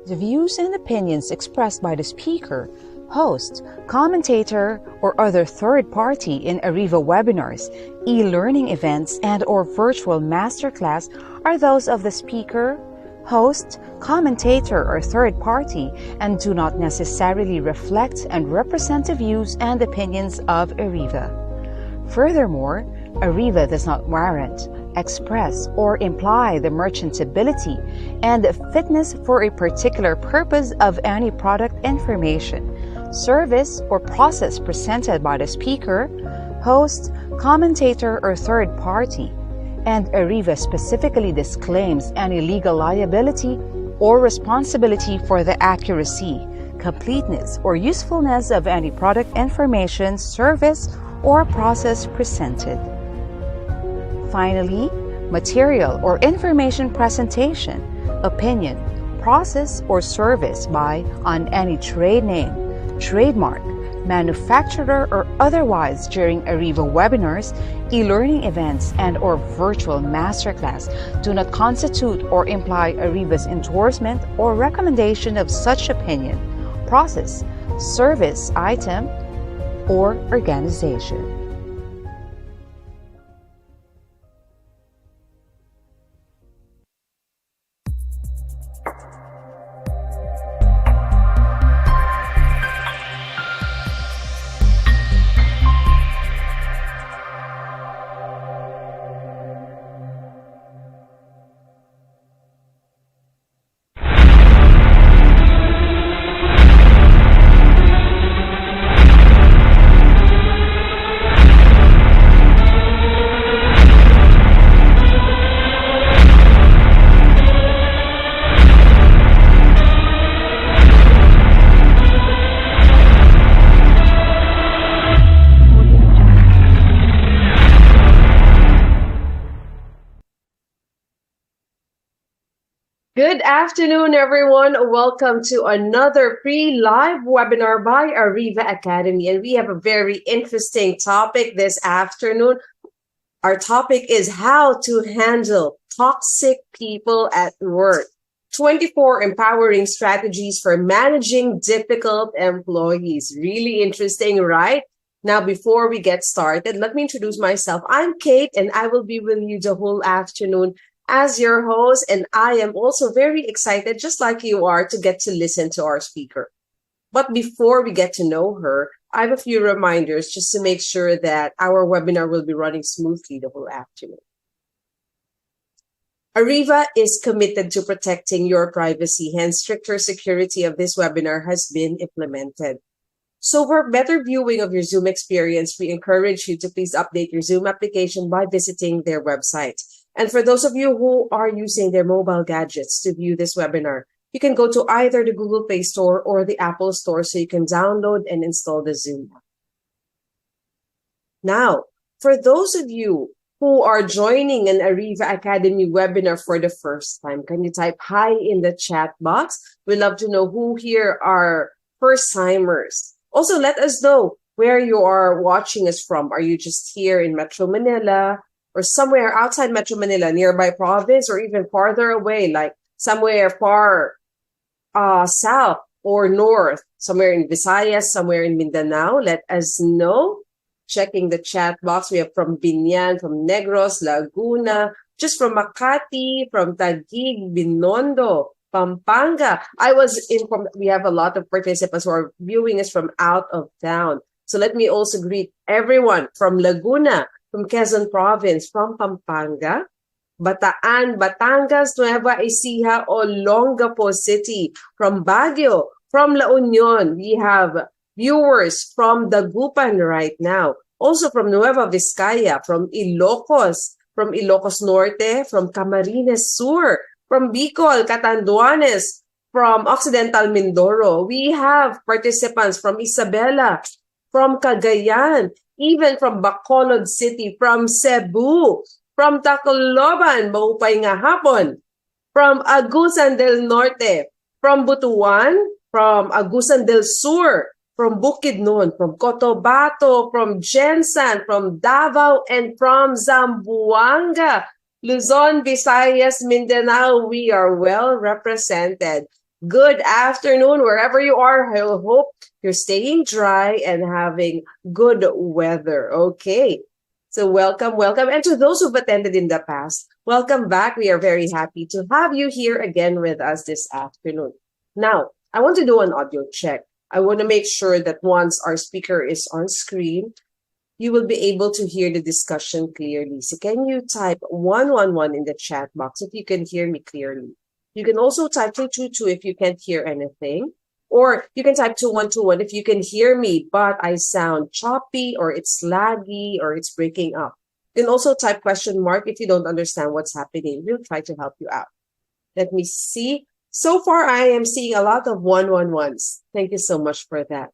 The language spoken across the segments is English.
The views and opinions expressed by the speaker, host, commentator, or other third party in Ariva webinars, e-learning events, and/or virtual masterclass are those of the speaker, host, commentator, or third party and do not necessarily reflect and represent the views and opinions of Ariva. Furthermore, Ariva does not warrant, express, or imply the merchantability and fitness for a particular purpose of any product information, service, or process presented by the speaker, host, commentator, or third party, and Ariva specifically disclaims any legal liability or responsibility for the accuracy, completeness, or usefulness of any product information, service, or process presented. Finally, material or information presentation, opinion, process, or service on any trade name, trademark, manufacturer, or otherwise during Ariva webinars, e-learning events, and/or virtual masterclass do not constitute or imply Ariva's endorsement or recommendation of such opinion, process, service, item, or organization. Good afternoon, everyone. Welcome to another free live webinar by Ariva Academy. And we have a very interesting topic this afternoon. Our topic is how to handle toxic people at work. 24 empowering strategies for managing difficult employees. Really interesting, right? Now, before we get started, let me introduce myself. I'm Kate, and I will be with you the whole afternoon as your host, and I am also very excited, just like you are, to get to listen to our speaker. But before we get to know her, I have a few reminders just to make sure that our webinar will be running smoothly the whole afternoon. Ariva is committed to protecting your privacy, hence stricter security of this webinar has been implemented. So for better viewing of your Zoom experience, we encourage you to please update your Zoom application by visiting their website. And for those of you who are using their mobile gadgets to view this webinar, you can go to either the Google Play Store or the Apple Store so you can download and install the Zoom app. Now, for those of you who are joining an Ariva Academy webinar for the first time, can you type hi in the chat box? We'd love to know who here are first-timers. Also, let us know where you are watching us from. Are you just here in Metro Manila, or somewhere outside Metro Manila, nearby province, or even farther away, like somewhere far south or north, somewhere in Visayas, somewhere in Mindanao, let us know. Checking the chat box, we have from Binyan, from Negros, Laguna, just from Makati, from Taguig, Binondo, Pampanga. I was informed we have a lot of participants who are viewing us from out of town. So let me also greet everyone from Laguna, from Quezon Province, from Pampanga, Bataan, Batangas, Nueva Ecija, Olongapo City, from Baguio, from La Union. We have viewers from Dagupan right now. Also from Nueva Vizcaya, from Ilocos Norte, from Camarines Sur, from Bicol, Catanduanes, from Occidental Mindoro. We have participants from Isabela, from Cagayan, even from Bacolod City, from Cebu, from Tacloban, maupay nga hapon, from Agusan del Norte, from Butuan, from Agusan del Sur, from Bukidnon, from Cotabato, from Jensan, from Davao, and from Zamboanga. Luzon, Visayas, Mindanao, we are well represented. Good afternoon, wherever you are. I hope you're staying dry and having good weather. Okay. So welcome. And to those who've attended in the past, welcome back. We are very happy to have you here again with us this afternoon. Now, I want to do an audio check. I want to make sure that once our speaker is on screen, you will be able to hear the discussion clearly. So can you type 111 in the chat box if you can hear me clearly? You can also type 222 if you can't hear anything. Or you can type 2121 if you can hear me, but I sound choppy or it's laggy or it's breaking up. You can also type question mark if you don't understand what's happening. We'll try to help you out. Let me see. So far, I am seeing a lot of 111s. Thank you so much for that.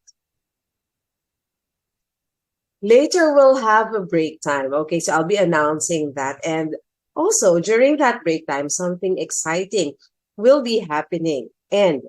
Later, we'll have a break time. Okay, so I'll be announcing that. And also, during that break time, something exciting will be happening. And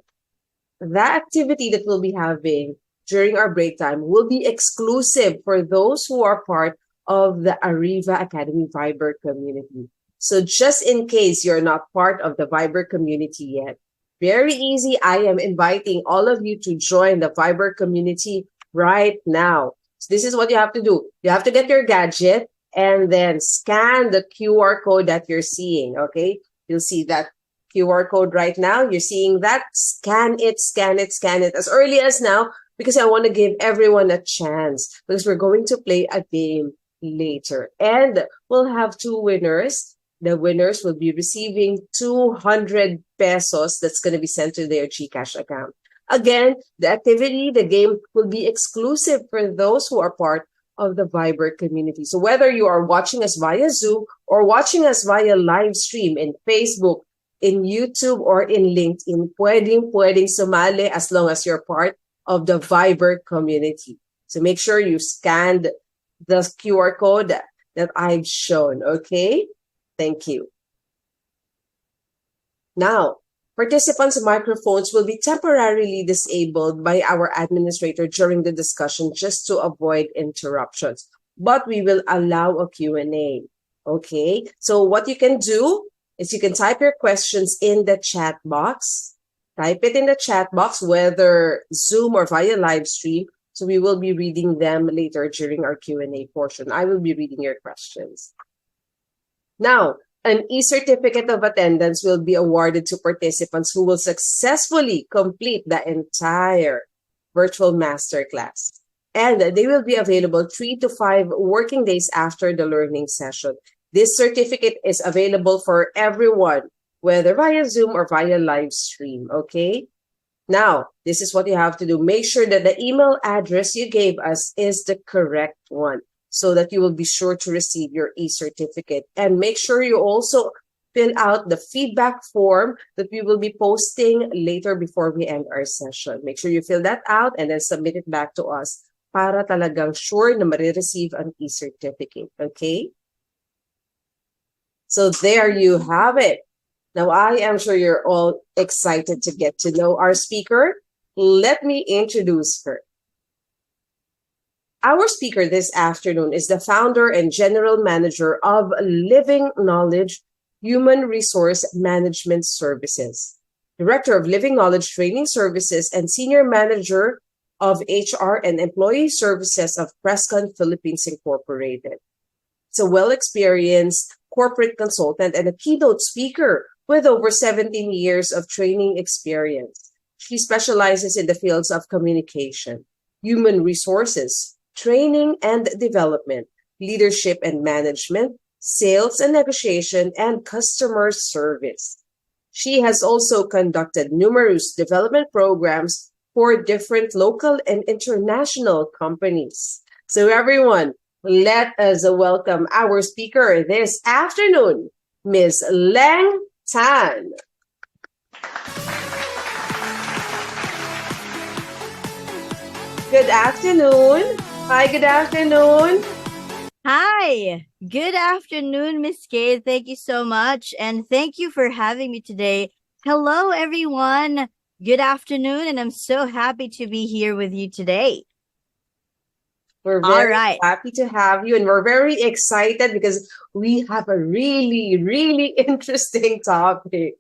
the activity that we'll be having during our break time will be exclusive for those who are part of the Ariva Academy Viber community. So just in case you're not part of the Viber community yet, very easy. I am inviting all of you to join the Viber community right now. So this is what you have to do. You have to get your gadget and then scan the QR code that you're seeing, okay? You'll see that QR code right now. You're seeing that. Scan it as early as now because I want to give everyone a chance because we're going to play a game later. And we'll have two winners. The winners will be receiving 200 pesos that's going to be sent to their GCash account. Again, the activity, the game will be exclusive for those who are part of the Viber community. So whether you are watching us via Zoom or watching us via live stream in Facebook, in YouTube, or in LinkedIn, pwedeng sumali as long as you're part of the Viber community. So make sure you scanned the QR code that I've shown, okay? Thank you. Now, participants' microphones will be temporarily disabled by our administrator during the discussion just to avoid interruptions. But we will allow a Q&A, okay? So what you can do is you can type your questions in the chat box. Type it in the chat box, whether Zoom or via live stream. So we will be reading them later during our Q&A portion. I will be reading your questions. Now, an e-certificate of attendance will be awarded to participants who will successfully complete the entire virtual masterclass. And they will be available 3 to 5 working days after the learning session. This certificate is available for everyone, whether via Zoom or via live stream, okay? Now, this is what you have to do. Make sure that the email address you gave us is the correct one, so that you will be sure to receive your e-certificate. And make sure you also fill out the feedback form that we will be posting later before we end our session. Make sure you fill that out and then submit it back to us para talagang sure na marireceive ang e-certificate, okay? So there you have it. Now, I am sure you're all excited to get to know our speaker. Let me introduce her. Our speaker this afternoon is the founder and general manager of Living Knowledge Human Resource Management Services, Director of Living Knowledge Training Services, and Senior Manager of HR and Employee Services of Prescon Philippines Incorporated. It's a well-experienced corporate consultant and a keynote speaker with over 17 years of training experience. She specializes in the fields of communication, human resources, training and development, leadership and management, sales and negotiation, and customer service. She has also conducted numerous development programs for different local and international companies. So everyone, let us welcome our speaker this afternoon, Ms. Leng Tan. Good afternoon. Hi, good afternoon. Hi, good afternoon, Miss Kay. Thank you so much. And thank you for having me today. Hello, everyone. Good afternoon. And I'm so happy to be here with you today. We're very happy to have you. And we're very excited because we have a really, really interesting topic.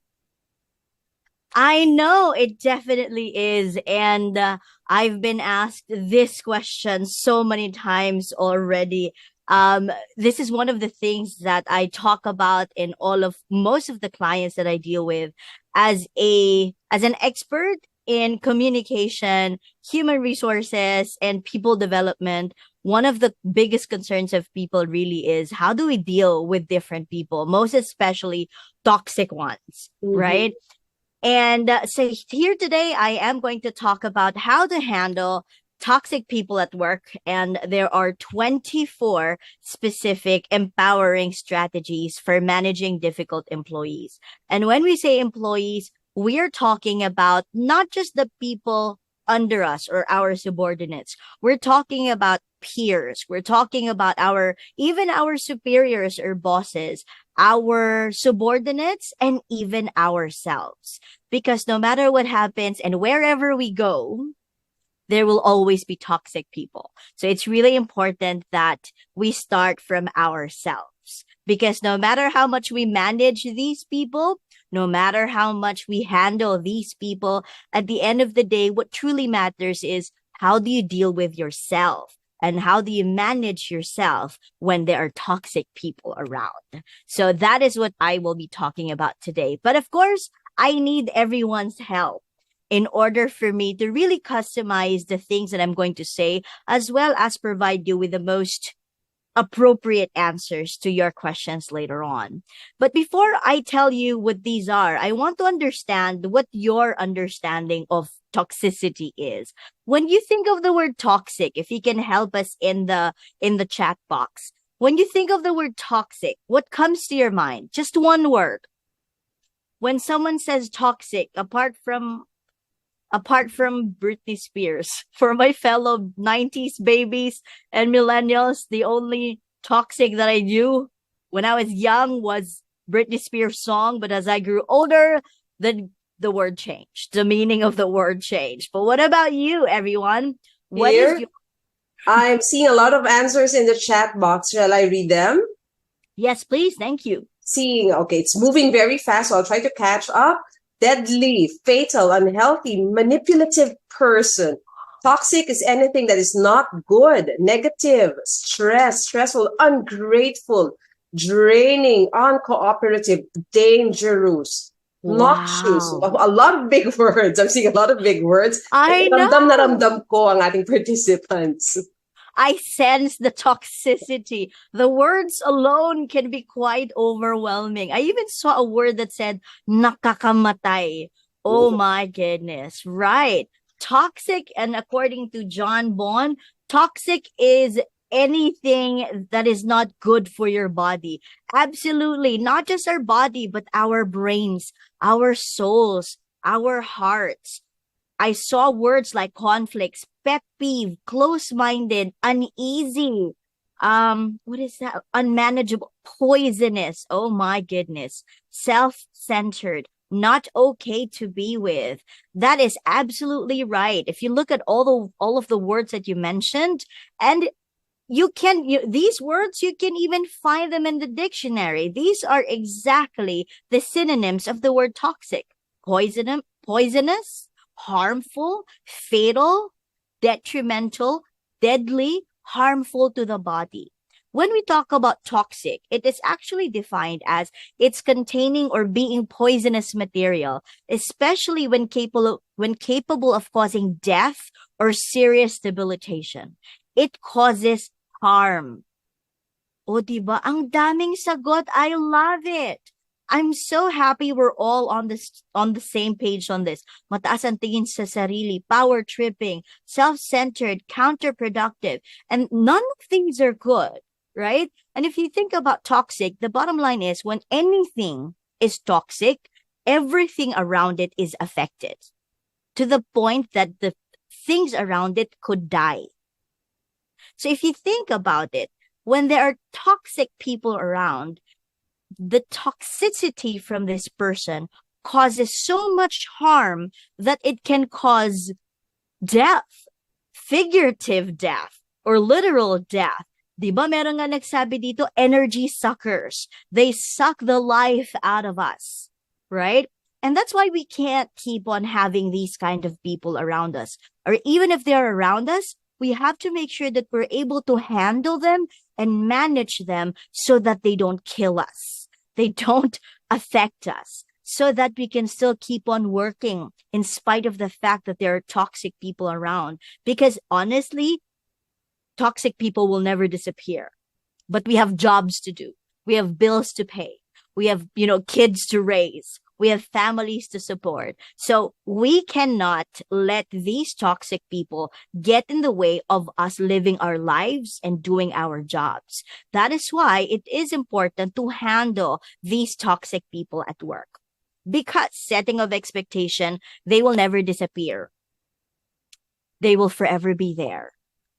I know it definitely is. And I've been asked this question so many times already. This is one of the things that I talk about in most of the clients that I deal with as an expert in communication, human resources, and people development. One of the biggest concerns of people really is how do we deal with different people, most especially toxic ones, right? And so here today, I am going to talk about how to handle toxic people at work. And there are 24 specific empowering strategies for managing difficult employees. And when we say employees, we are talking about not just the people under us or our subordinates. We're talking about peers. We're talking about even our superiors or bosses, our subordinates, and even ourselves. Because no matter what happens and wherever we go, there will always be toxic people. So it's really important that we start from ourselves. Because no matter how much we manage these people, no matter how much we handle these people, at the end of the day, what truly matters is how do you deal with yourself? And how do you manage yourself when there are toxic people around? So that is what I will be talking about today. But of course, I need everyone's help in order for me to really customize the things that I'm going to say, as well as provide you with the most appropriate answers to your questions later on. But before I tell you what these are, I want to understand what your understanding of toxicity is. When you think of the word toxic, if you can help us in the chat box, when you think of the word toxic, what comes to your mind? Just one word. When someone says toxic, apart from Britney Spears, for my fellow 90s babies and millennials, the only toxic that I knew when I was young was Britney Spears' song. But as I grew older, the word changed. The meaning of the word changed. But what about you, everyone? I'm seeing a lot of answers in the chat box. Shall I read them? Yes, please. Thank you. Okay, it's moving very fast, so I'll try to catch up. Deadly, fatal, unhealthy, manipulative person. Toxic is anything that is not good, negative, stressful, ungrateful, draining, uncooperative, dangerous, noxious. A lot of big words. I'm seeing a lot of big words. I know. Ramdam na ramdam ko ang ating participants. I sense the toxicity. The words alone can be quite overwhelming. I even saw a word that said nakakamatay. Oh my goodness. Right. Toxic, and according to John Bon, toxic is anything that is not good for your body. Absolutely. Not just our body, but our brains, our souls, our hearts. I saw words like conflicts, pet peeve, close-minded, uneasy, what is that? Unmanageable, poisonous. Oh my goodness. Self-centered, not okay to be with. That is absolutely right. If you look at all of the words that you mentioned, and these words, you can even find them in the dictionary. These are exactly the synonyms of the word toxic: poisonous, harmful, fatal, detrimental, deadly, harmful to the body. When we talk about toxic, it is actually defined as it's containing or being poisonous material, especially when capable of causing death or serious debilitation. It causes harm. O, diba? Ang daming sagot. I love it. I'm so happy we're all on the same page on this. Mataas ang tingin sa sarili, power tripping, self-centered, counterproductive, and none of these are good, right? And if you think about toxic, the bottom line is when anything is toxic, everything around it is affected to the point that the things around it could die. So if you think about it, when there are toxic people around, the toxicity from this person causes so much harm that it can cause death, figurative death, or literal death. Diba meron nga nagsabi dito, energy suckers. They suck the life out of us, right? And that's why we can't keep on having these kind of people around us. Or even if they're around us, we have to make sure that we're able to handle them and manage them so that they don't kill us. They don't affect us, so that we can still keep on working in spite of the fact that there are toxic people around. Because honestly, toxic people will never disappear. But we have jobs to do. We have bills to pay. We have, kids to raise. We have families to support. So we cannot let these toxic people get in the way of us living our lives and doing our jobs. That is why it is important to handle these toxic people at work. Because setting of expectation, they will never disappear. They will forever be there.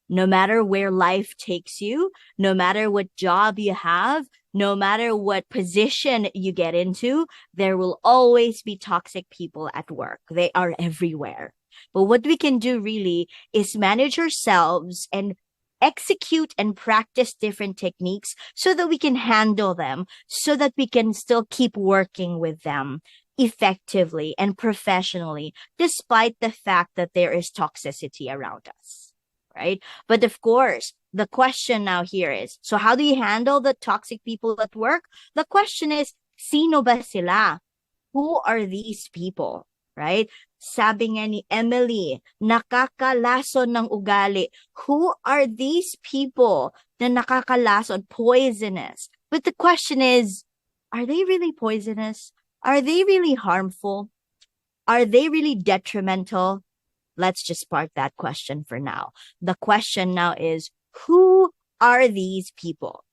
No matter where life takes you, no matter what job you have, no matter what position you get into, there will always be toxic people at work. They are everywhere. But what we can do really is manage ourselves and execute and practice different techniques so that we can handle them, so that we can still keep working with them effectively and professionally, despite the fact that there is toxicity around us. Right? But of course, the question now here is, so how do you handle the toxic people at work? The question is, sino ba sila? Who are these people? Right? Sabi nga ni Emily, nakakalason ng ugali. Who are these people na nakakalason, poisonous? But the question is, are they really poisonous? Are they really harmful? Are they really detrimental? Let's just park that question for now. The question now is, who are these people?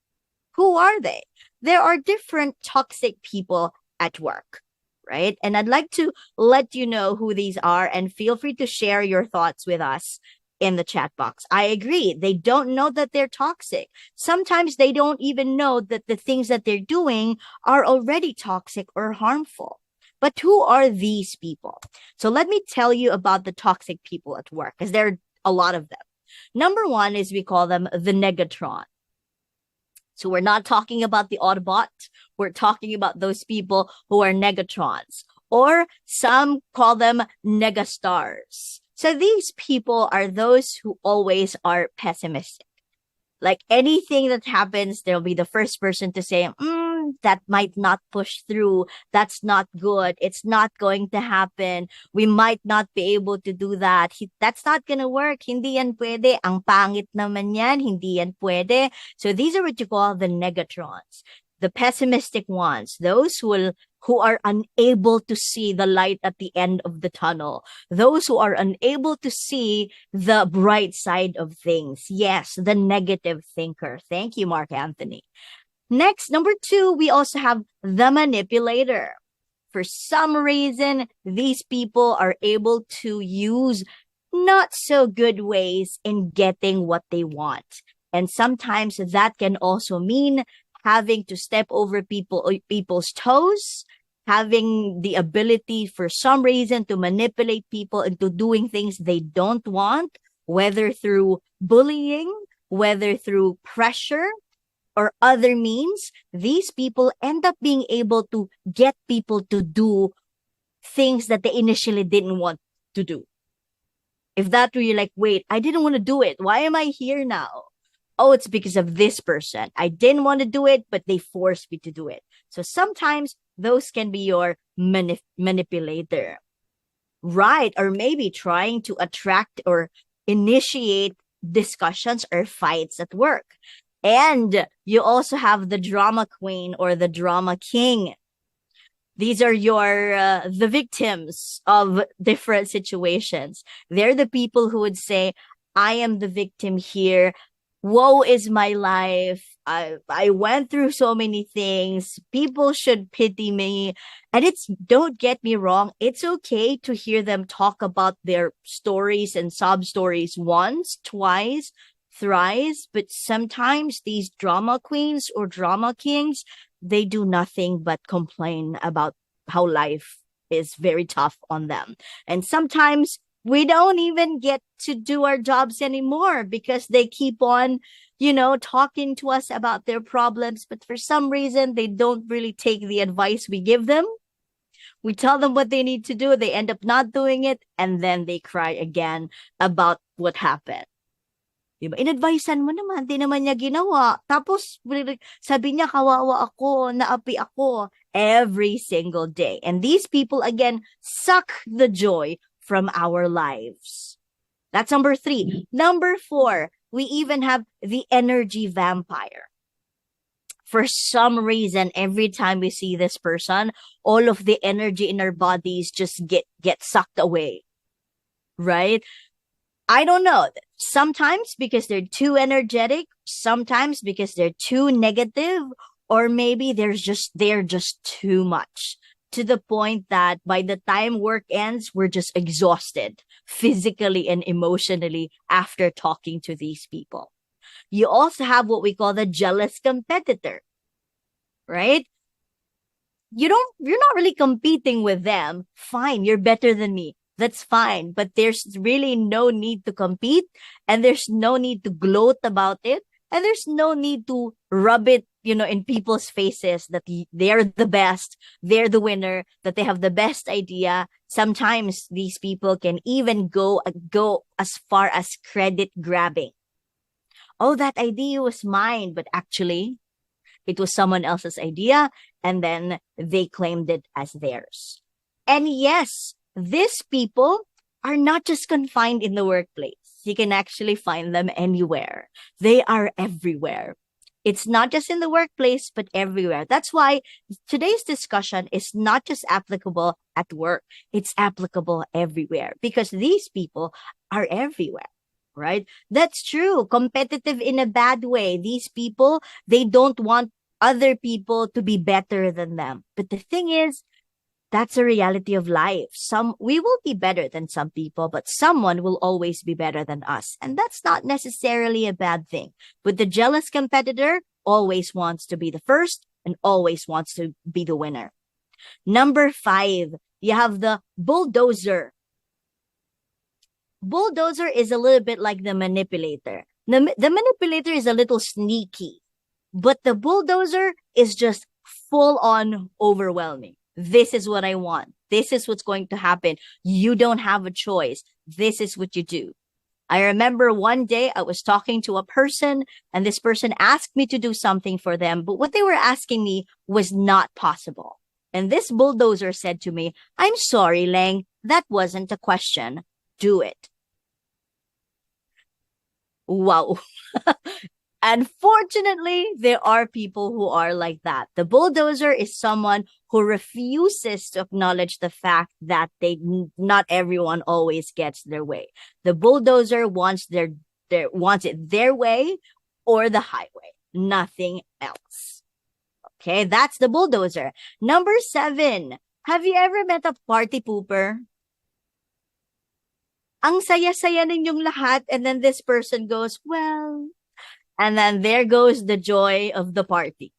Who are they? There are different toxic people at work, right? And I'd like to let you know who these are, and feel free to share your thoughts with us in the chat box. I agree. They don't know that they're toxic. Sometimes they don't even know that the things that they're doing are already toxic or harmful. But who are these people? So let me tell you about the toxic people at work, because there are a lot of them. Number one is, we call them the negatron. So we're not talking about the Autobot. We're talking about those people who are negatrons, or some call them negastars. So these people are those who always are pessimistic. Like anything that happens, they'll be the first person to say, that might not push through. That's not good. It's not going to happen. We might not be able to do that. That's not going to work. Hindi yan pwede. Ang pangit naman yan. Hindi yan pwede. So these are what you call the negatrons. The pessimistic ones, those who are unable to see the light at the end of the tunnel, those who are unable to see the bright side of things. Yes, the negative thinker. Thank you, Mark Anthony. Next, number two, we also have the manipulator. For some reason, these people are able to use not so good ways in getting what they want. And sometimes that can also mean having to step over people's toes, having the ability for some reason to manipulate people into doing things they don't want, whether through bullying, whether through pressure or other means, these people end up being able to get people to do things that they initially didn't want to do. If that were you like, wait, I didn't want to do it. Why am I here now? Oh, it's because of this person. I didn't want to do it, but they forced me to do it. So sometimes those can be your manipulator. Right. Or maybe trying to attract or initiate discussions or fights at work. And you also have the drama queen or the drama king. These are the victims of different situations. They're the people who would say, I am the victim here. Woe is my life. I went through so many things. People should pity me. And don't get me wrong, it's okay to hear them talk about their stories and sob stories once, twice, thrice. But sometimes these drama queens or drama kings, they do nothing but complain about how life is very tough on them. And sometimes we don't even get to do our jobs anymore because they keep on, talking to us about their problems. But for some reason, they don't really take the advice we give them. We tell them what they need to do. They end up not doing it. And then they cry again about what happened. Diba? In-advisean mo naman, di naman niya ginawa. Tapos, sabi niya, kawawa ako, naapi ako, every single day. And these people, again, suck the joy from our lives. That's number 3. Number 4, we even have the energy vampire. For some reason, every time we see this person, all of the energy in our bodies just get sucked away. Right? I don't know. Sometimes because they're too energetic, sometimes because they're too negative, or maybe they're just too much, to the point that by the time work ends, we're just exhausted physically and emotionally after talking to these people. You also have what we call the jealous competitor, right? You're not really competing with them. Fine, you're better than me. That's fine. But there's really no need to compete, and there's no need to gloat about it, and there's no need to rub it, in people's faces that they're the best, they're the winner, that they have the best idea. Sometimes these people can even go as far as credit grabbing. Oh, that idea was mine, but actually it was someone else's idea, and then they claimed it as theirs. And yes, these people are not just confined in the workplace. You can actually find them anywhere. They are everywhere. It's not just in the workplace, but everywhere. That's why today's discussion is not just applicable at work. It's applicable everywhere because these people are everywhere, right? That's true. Competitive in a bad way. These people, they don't want other people to be better than them. But the thing is, that's a reality of life. We will be better than some people, but someone will always be better than us. And that's not necessarily a bad thing. But the jealous competitor always wants to be the first and always wants to be the winner. Number 5, you have the bulldozer. Bulldozer is a little bit like the manipulator. The manipulator is a little sneaky, but the bulldozer is just full on overwhelming. This is what I want. This is what's going to happen. You don't have a choice. This is what you do. I remember one day I was talking to a person and this person asked me to do something for them, but what they were asking me was not possible. And this bulldozer said to me, "I'm sorry, Lang, that wasn't a question. Do it." Wow. Unfortunately, there are people who are like that. The bulldozer is someone who refuses to acknowledge the fact that not everyone always gets their way. The bulldozer wants wants it their way or the highway, nothing else. Okay, that's the bulldozer. Number 7, have you ever met a party pooper? Ang saya-saya ninyong lahat, and then this person goes, well... And then there goes the joy of the party,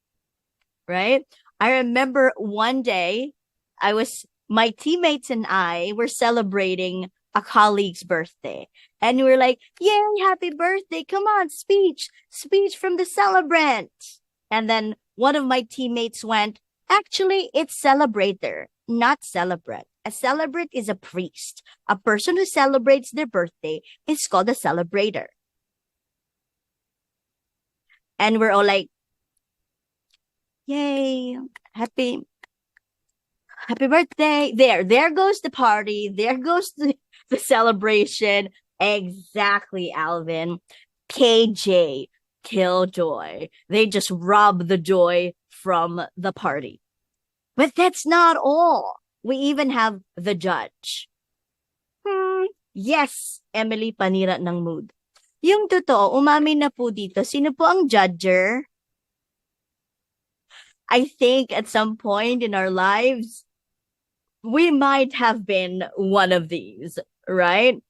right? I remember one day my teammates and I were celebrating a colleague's birthday. And we're like, yay, happy birthday. Come on, speech from the celebrant. And then one of my teammates went, actually, it's celebrator, not celebrant. A celebrant is a priest. A person who celebrates their birthday is called a celebrator. And we're all like, yay, happy birthday. There goes the party. There goes the celebration. Exactly, Alvin. KJ, kill joy. They just rob the joy from the party. But that's not all. We even have the judge. Yes, Emily, panira ng mood. Yung totoo, umamin na po dito. Sino po ang judger? I think at some point in our lives, we might have been one of these, right?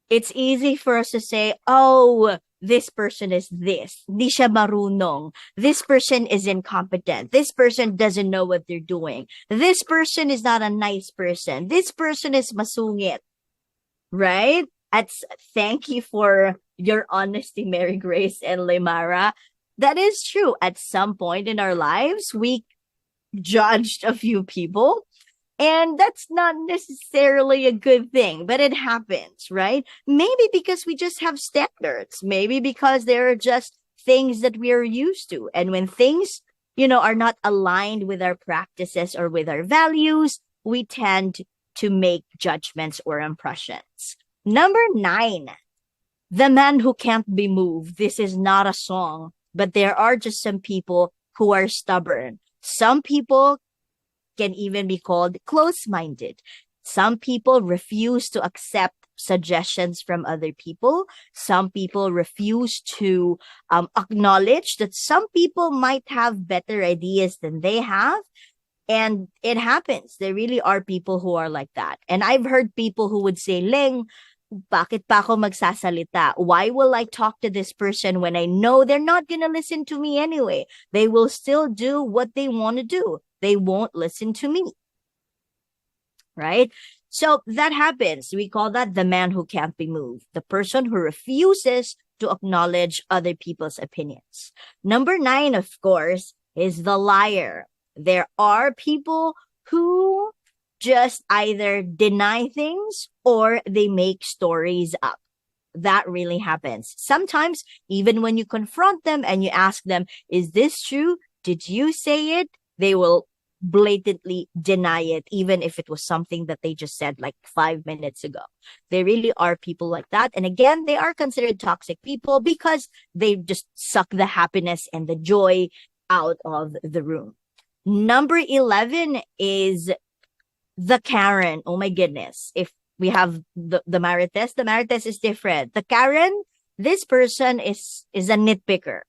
It's easy for us to say, oh, this person is this. Di siya marunong. This person is incompetent. This person doesn't know what they're doing. This person is not a nice person. This person is masungit. Right? Thank you for your honesty, Mary Grace and Lemara. That is true. At some point in our lives, we judged a few people. And that's not necessarily a good thing, but it happens, right? Maybe because we just have standards. Maybe because there are just things that we are used to. And when things, are not aligned with our practices or with our values, we tend to make judgments or impressions. Number 9, the man who can't be moved. This is not a song, but there are just some people who are stubborn. Some people can even be called close-minded. Some people refuse to accept suggestions from other people. Some people refuse to acknowledge that some people might have better ideas than they have. And it happens. There really are people who are like that. And I've heard people who would say, Leng, bakit pa ako magsasalita? Why will I talk to this person when I know they're not going to listen to me anyway? They will still do what they want to do. They won't listen to me. Right? So that happens. We call that the man who can't be moved. The person who refuses to acknowledge other people's opinions. Number 9, of course, is the liar. There are people who just either deny things or they make stories up. That really happens. Sometimes, even when you confront them and you ask them, is this true? Did you say it? They will blatantly deny it, even if it was something that they just said like 5 minutes ago. There really are people like that. And again, they are considered toxic people because they just suck the happiness and the joy out of the room. Number 11 is the Karen. Oh my goodness. If we have the Marites is different. The Karen, this person is a nitpicker.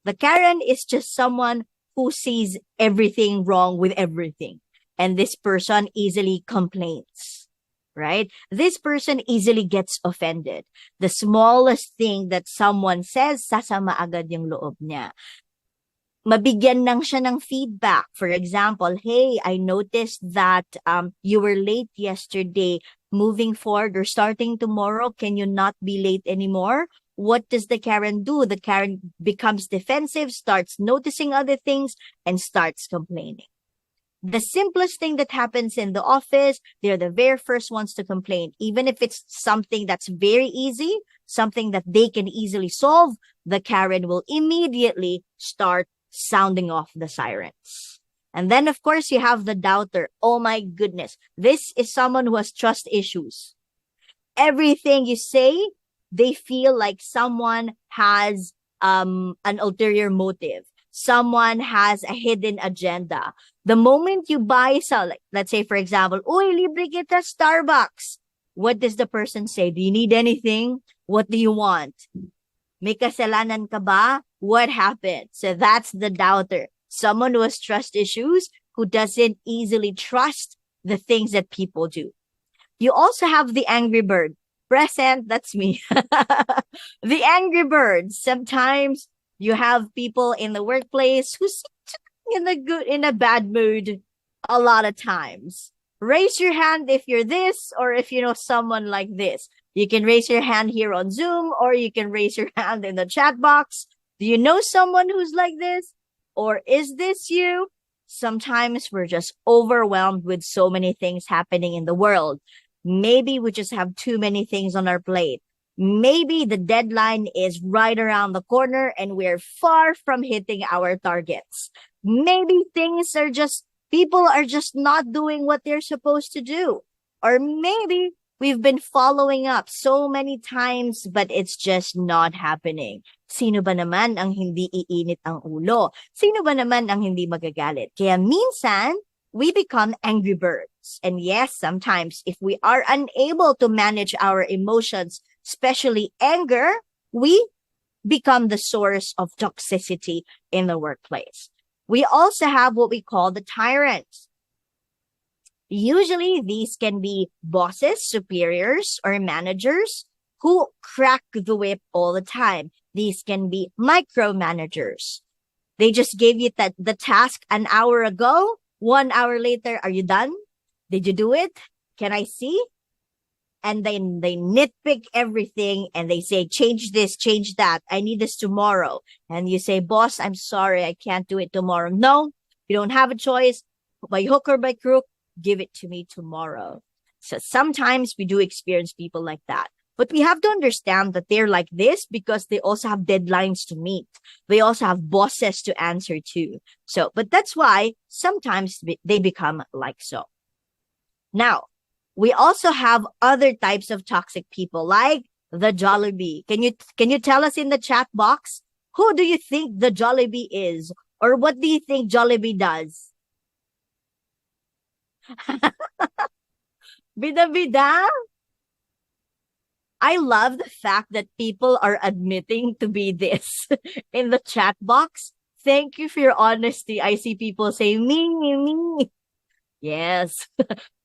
The Karen is just someone who sees everything wrong with everything. And this person easily complains, right? This person easily gets offended. The smallest thing that someone says, sasama agad yung loob niya. Mabigyan lang siya ng feedback. For example, hey, I noticed that you were late yesterday. Moving forward or starting tomorrow, can you not be late anymore? What does the Karen do? The Karen becomes defensive, starts noticing other things, and starts complaining. The simplest thing that happens in the office, they're the very first ones to complain. Even if it's something that's very easy, something that they can easily solve, the Karen will immediately start sounding off the sirens. And then, of course, you have the doubter. Oh my goodness. This is someone who has trust issues. Everything you say, they feel like someone has an ulterior motive. Someone has a hidden agenda. The moment you buy, like, let's say, for example, uy, libre kita Starbucks. What does the person say? Do you need anything? What do you want? May kasalanan ka ba? What happened? So that's the doubter. Someone who has trust issues, who doesn't easily trust the things that people do. You also have the angry bird. Present, that's me. The angry bird. Sometimes you have people in the workplace who seem in a bad mood a lot of times. Raise your hand if you're this, or if you know someone like this. You can raise your hand here on Zoom, or you can raise your hand in the chat box. Do you know someone who's like this? Or is this you? Sometimes we're just overwhelmed with so many things happening in the world. Maybe we just have too many things on our plate. Maybe the deadline is right around the corner and we're far from hitting our targets. Maybe people are just not doing what they're supposed to do. Or maybe we've been following up so many times, but it's just not happening. Sino ba naman ang hindi iinit ang ulo? Sino ba naman ang hindi magagalit? Kaya minsan, we become angry birds. And yes, sometimes if we are unable to manage our emotions, especially anger, we become the source of toxicity in the workplace. We also have what we call the tyrants. Usually, these can be bosses, superiors, or managers who crack the whip all the time. These can be micromanagers. They just gave you the task an hour ago. 1 hour later, are you done? Did you do it? Can I see? And then they nitpick everything and they say, change this, change that. I need this tomorrow. And you say, boss, I'm sorry, I can't do it tomorrow. No, you don't have a choice. By hook or by crook, give it to me tomorrow. So sometimes we do experience people like that. But we have to understand that they're like this because they also have deadlines to meet. They also have bosses to answer to. But that's why sometimes they become like so. Now, we also have other types of toxic people like the Jollibee. Can you tell us in the chat box, who do you think the Jollibee is? Or what do you think Jollibee does? Bida-bida? I love the fact that people are admitting to be this in the chat box. Thank you for your honesty. I see people say, me. Yes.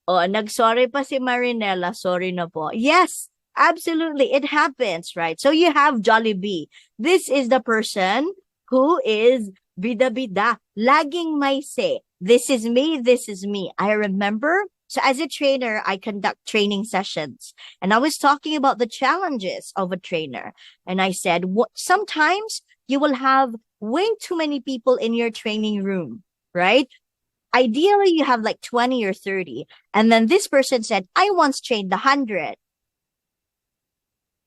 Oh, nag-sorry pa si Marinella. Sorry na po. Yes, absolutely. It happens, right? So you have Jollibee. This is the person who is bida-bida. Laging may say, this is me, this is me. I remember, so as a trainer, I conduct training sessions. And I was talking about the challenges of a trainer. And I said, sometimes you will have way too many people in your training room, right? Ideally, you have like 20 or 30. And then this person said, I once trained 100.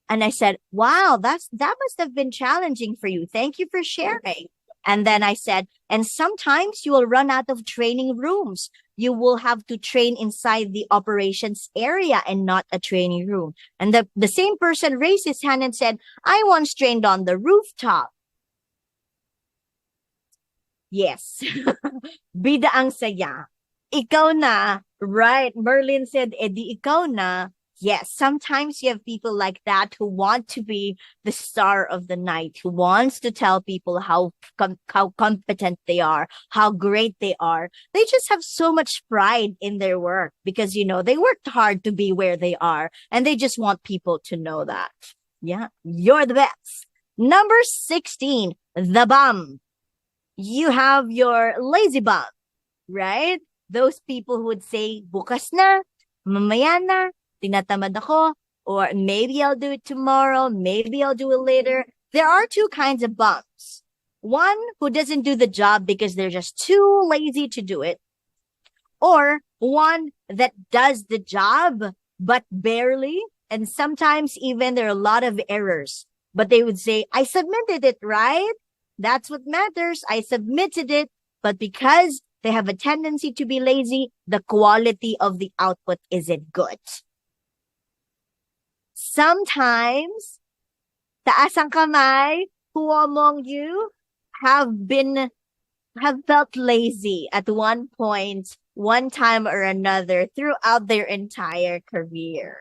And I said, wow, that must have been challenging for you. Thank you for sharing. And then I said, and sometimes you will run out of training rooms. You will have to train inside the operations area and not a training room. And the same person raised his hand and said, I once trained on the rooftop. Yes. Bida ang saya. Ikaw na. Right. Merlin said, edi ikaw na. Yes, sometimes you have people like that who want to be the star of the night, who wants to tell people how competent they are, how great they are. They just have so much pride in their work because, they worked hard to be where they are and they just want people to know that. Yeah, you're the best. Number 16, the bum. You have your lazy bum, right? Those people who would say, bukas na, mamaya na, tinatamad ako, or maybe I'll do it tomorrow, maybe I'll do it later. There are two kinds of bums. One who doesn't do the job because they're just too lazy to do it, or one that does the job, but barely, and sometimes even there are a lot of errors. But they would say, I submitted it, right? That's what matters. I submitted it, but because they have a tendency to be lazy, the quality of the output isn't good. Sometimes, taas ang kamay, who among you have felt lazy at one point, one time or another throughout their entire career,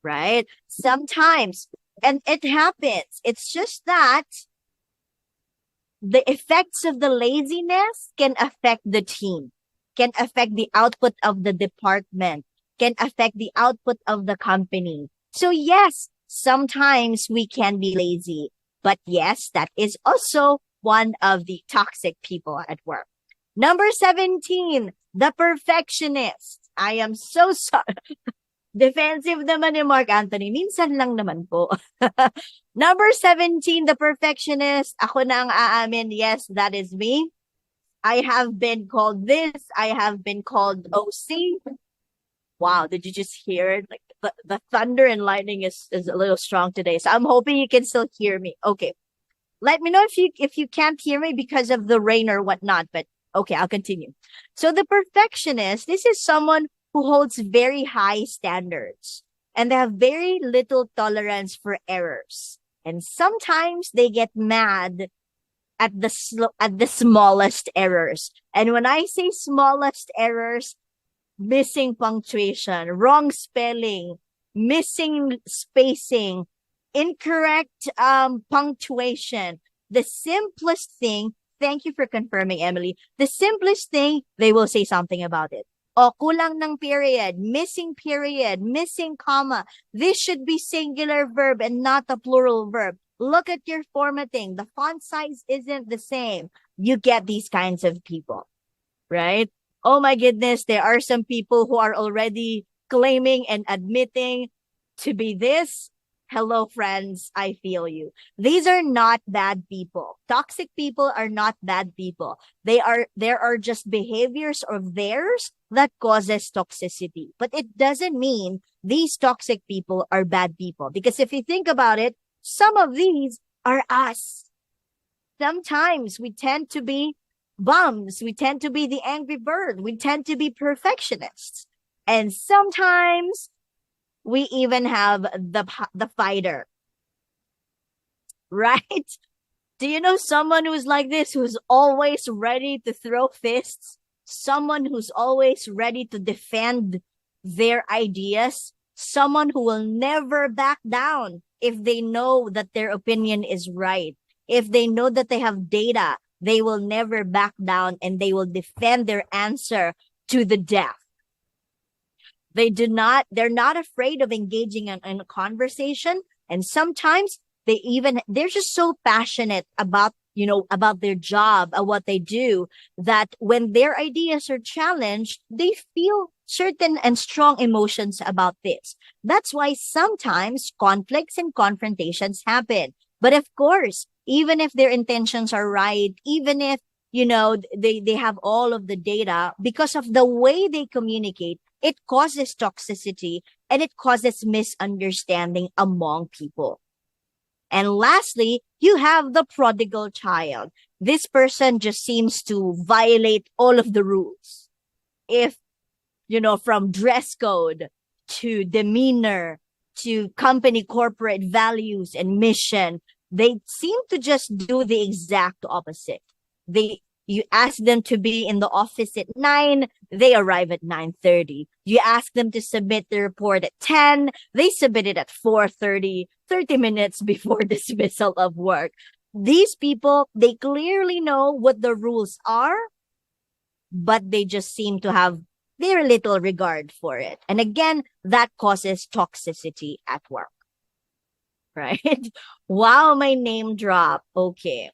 right? Sometimes, and it happens. It's just that the effects of the laziness can affect the team, can affect the output of the department, can affect the output of the company. So yes, sometimes we can be lazy, but yes, that is also one of the toxic people at work. Number 17, the perfectionist. I am so sorry. Defensive naman ni Mark Anthony. Minsan lang naman po. Number 17, the perfectionist. Ako na ang aamin. Yes, that is me. I have been called this. I have been called OC. Wow, did you just hear it? Like the thunder and lightning is a little strong today. So I'm hoping you can still hear me. Okay. Let me know if you can't hear me because of the rain or whatnot. But okay, I'll continue. So the perfectionist, this is someone who holds very high standards and they have very little tolerance for errors. And sometimes they get mad at the smallest errors. And when I say smallest errors, missing punctuation, wrong spelling, missing spacing, incorrect punctuation. The simplest thing, thank you for confirming, Emily. The simplest thing, they will say something about it. O, kulang ng period, missing comma. This should be singular verb and not a plural verb. Look at your formatting. The font size isn't the same. You get these kinds of people, right? Oh my goodness, there are some people who are already claiming and admitting to be this. Hello, friends, I feel you. These are not bad people. Toxic people are not bad people. There are just behaviors of theirs that causes toxicity. But it doesn't mean these toxic people are bad people. Because if you think about it, some of these are us. Sometimes we tend to be bums. We tend to be the angry bird. We tend to be perfectionists. And sometimes we even have the fighter. Right? Do you know someone who's like this, who's always ready to throw fists? Someone who's always ready to defend their ideas? Someone who will never back down if they know that their opinion is right. If they know that they have data, they will never back down and they will defend their answer to the death. They're not afraid of engaging in a conversation. And sometimes they're just so passionate about their job, about what they do, that when their ideas are challenged, they feel certain and strong emotions about this. That's why sometimes conflicts and confrontations happen. But of course, even if their intentions are right, even if, they have all of the data, because of the way they communicate, it causes toxicity and it causes misunderstanding among people. And lastly, you have the prodigal child. This person just seems to violate all of the rules. If, from dress code to demeanor to company corporate values and mission, they seem to just do the exact opposite. You ask them to be in the office at 9, they arrive at 9:30. You ask them to submit the report at 10, they submit it at 4:30, 30 minutes before dismissal of work. These people, they clearly know what the rules are, but they just seem to have very little regard for it. And again, that causes toxicity at work. Right? Wow, my name drop. Okay.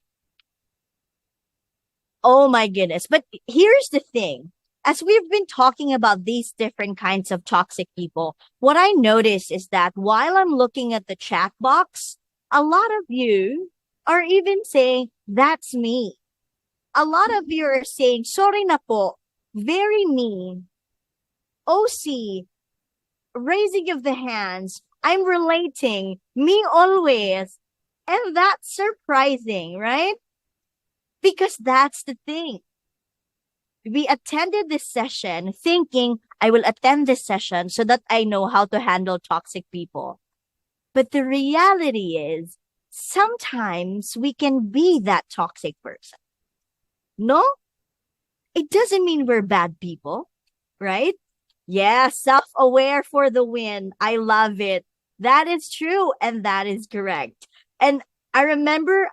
Oh my goodness. But here's the thing. As we've been talking about these different kinds of toxic people, what I notice is that while I'm looking at the chat box, a lot of you are even saying, that's me. A lot of you are saying, sorry na po, very me. OC, raising of the hands, I'm relating, me always. And that's surprising, right? Because that's the thing. We attended this session thinking, I will attend this session so that I know how to handle toxic people. But the reality is, sometimes we can be that toxic person. No? It doesn't mean we're bad people, right? Yeah, self-aware for the win. I love it. That is true and that is correct. And I remember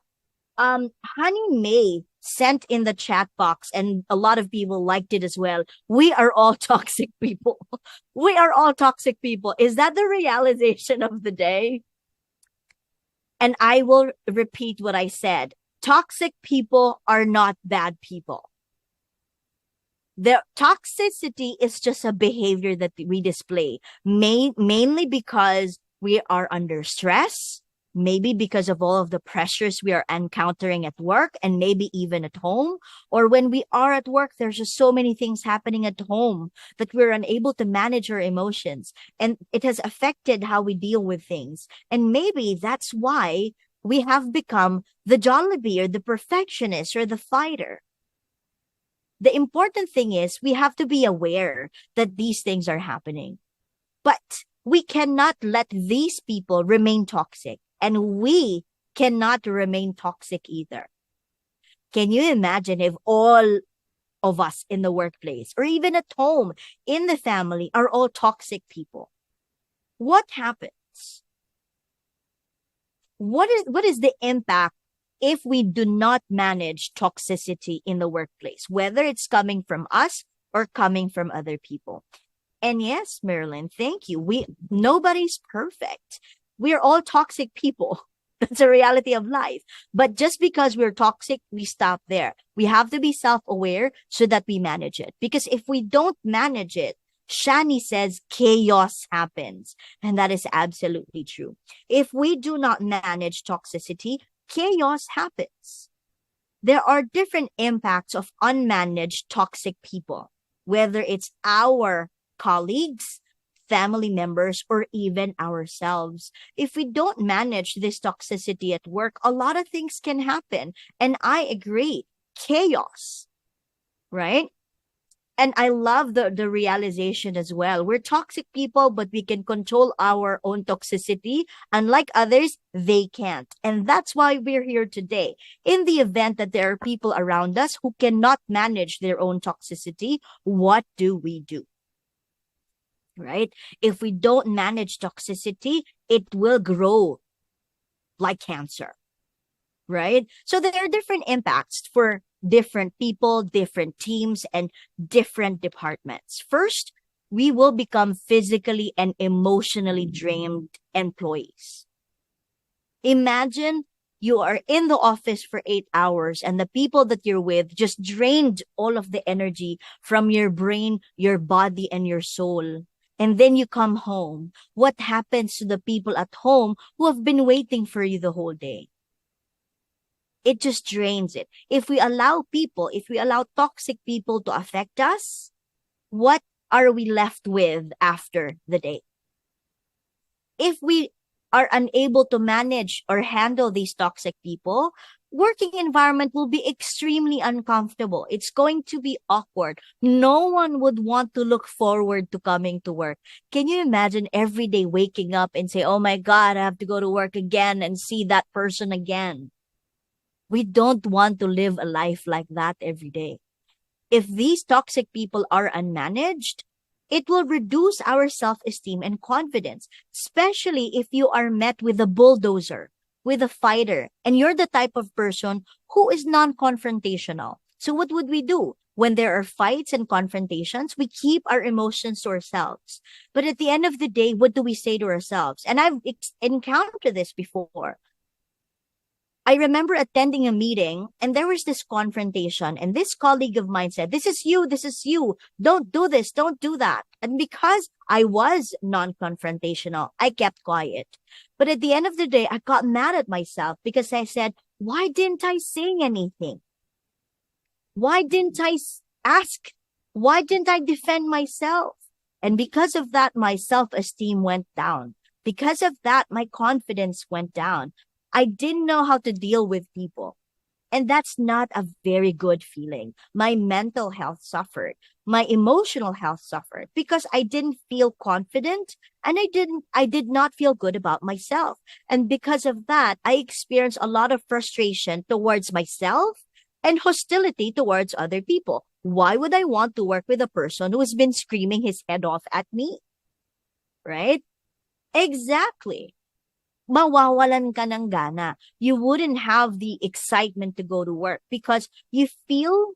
Honey May sent in the chat box, and a lot of people liked it as well. We are all toxic people. We are all toxic people. Is that the realization of the day? And I will repeat what I said. Toxic people are not bad people. The toxicity is just a behavior that we display, mainly because we are under stress, maybe because of all of the pressures we are encountering at work and maybe even at home. Or when we are at work, there's just so many things happening at home that we're unable to manage our emotions. And it has affected how we deal with things. And maybe that's why we have become the Jollibee or the perfectionist or the fighter. The important thing is we have to be aware that these things are happening. But we cannot let these people remain toxic, and we cannot remain toxic either. Can you imagine if all of us in the workplace or even at home, in the family, are all toxic people? What happens? What is the impact if we do not manage toxicity in the workplace, whether it's coming from us or coming from other people? And yes, Marilyn, thank you. Nobody's perfect. We're all toxic people. That's a reality of life. But just because we're toxic, we stop there. We have to be self-aware so that we manage it. Because if we don't manage it, Shani says chaos happens. And that is absolutely true. If we do not manage toxicity, chaos happens. There are different impacts of unmanaged toxic people, whether it's our colleagues, family members, or even ourselves. If we don't manage this toxicity at work, a lot of things can happen. And I agree, chaos, right? And I love the realization as well. We're toxic people, but we can control our own toxicity. Unlike others, they can't. And that's why we're here today. In the event that there are people around us who cannot manage their own toxicity, what do we do? Right? If we don't manage toxicity, it will grow like cancer. Right? So there are different impacts for different people, different teams, and different departments. First, we will become physically and emotionally drained employees. Imagine you are in the office for 8 hours and the people that you're with just drained all of the energy from your brain, your body, and your soul. And then you come home. What happens to the people at home who have been waiting for you the whole day? It just drains it. If we allow toxic people to affect us, what are we left with after the day? If we are unable to manage or handle these toxic people, working environment will be extremely uncomfortable. It's going to be awkward. No one would want to look forward to coming to work. Can you imagine every day waking up and say, oh my God, I have to go to work again and see that person again? We don't want to live a life like that every day. If these toxic people are unmanaged, it will reduce our self-esteem and confidence, especially if you are met with a bulldozer, with a fighter, and you're the type of person who is non-confrontational. So what would we do? When there are fights and confrontations, we keep our emotions to ourselves. But at the end of the day, what do we say to ourselves? And I've encountered this before. I remember attending a meeting and there was this confrontation, and this colleague of mine said, this is you, don't do this, don't do that. And because I was non-confrontational, I kept quiet. But at the end of the day, I got mad at myself because I said, why didn't I say anything? Why didn't I ask? Why didn't I defend myself? And because of that, my self-esteem went down. Because of that, my confidence went down. I didn't know how to deal with people. And that's not a very good feeling. My mental health suffered. My emotional health suffered because I didn't feel confident and I did not feel good about myself. And because of that, I experienced a lot of frustration towards myself and hostility towards other people. Why would I want to work with a person who has been screaming his head off at me? Right? Exactly. Mawawalan ka ng gana. You wouldn't have the excitement to go to work because you feel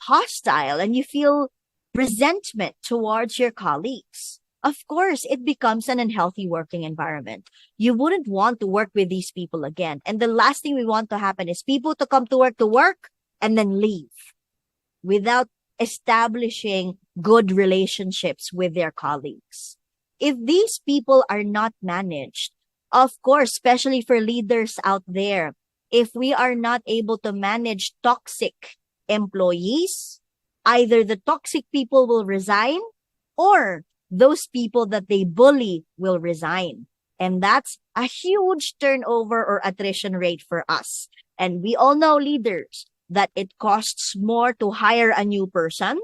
hostile and you feel resentment towards your colleagues. Of course, it becomes an unhealthy working environment. You wouldn't want to work with these people again. And the last thing we want to happen is people to come to work and then leave without establishing good relationships with their colleagues. If these people are not managed, of course, especially for leaders out there, if we are not able to manage toxic employees, either the toxic people will resign or those people that they bully will resign. And that's a huge turnover or attrition rate for us. And we all know, leaders, that it costs more to hire a new person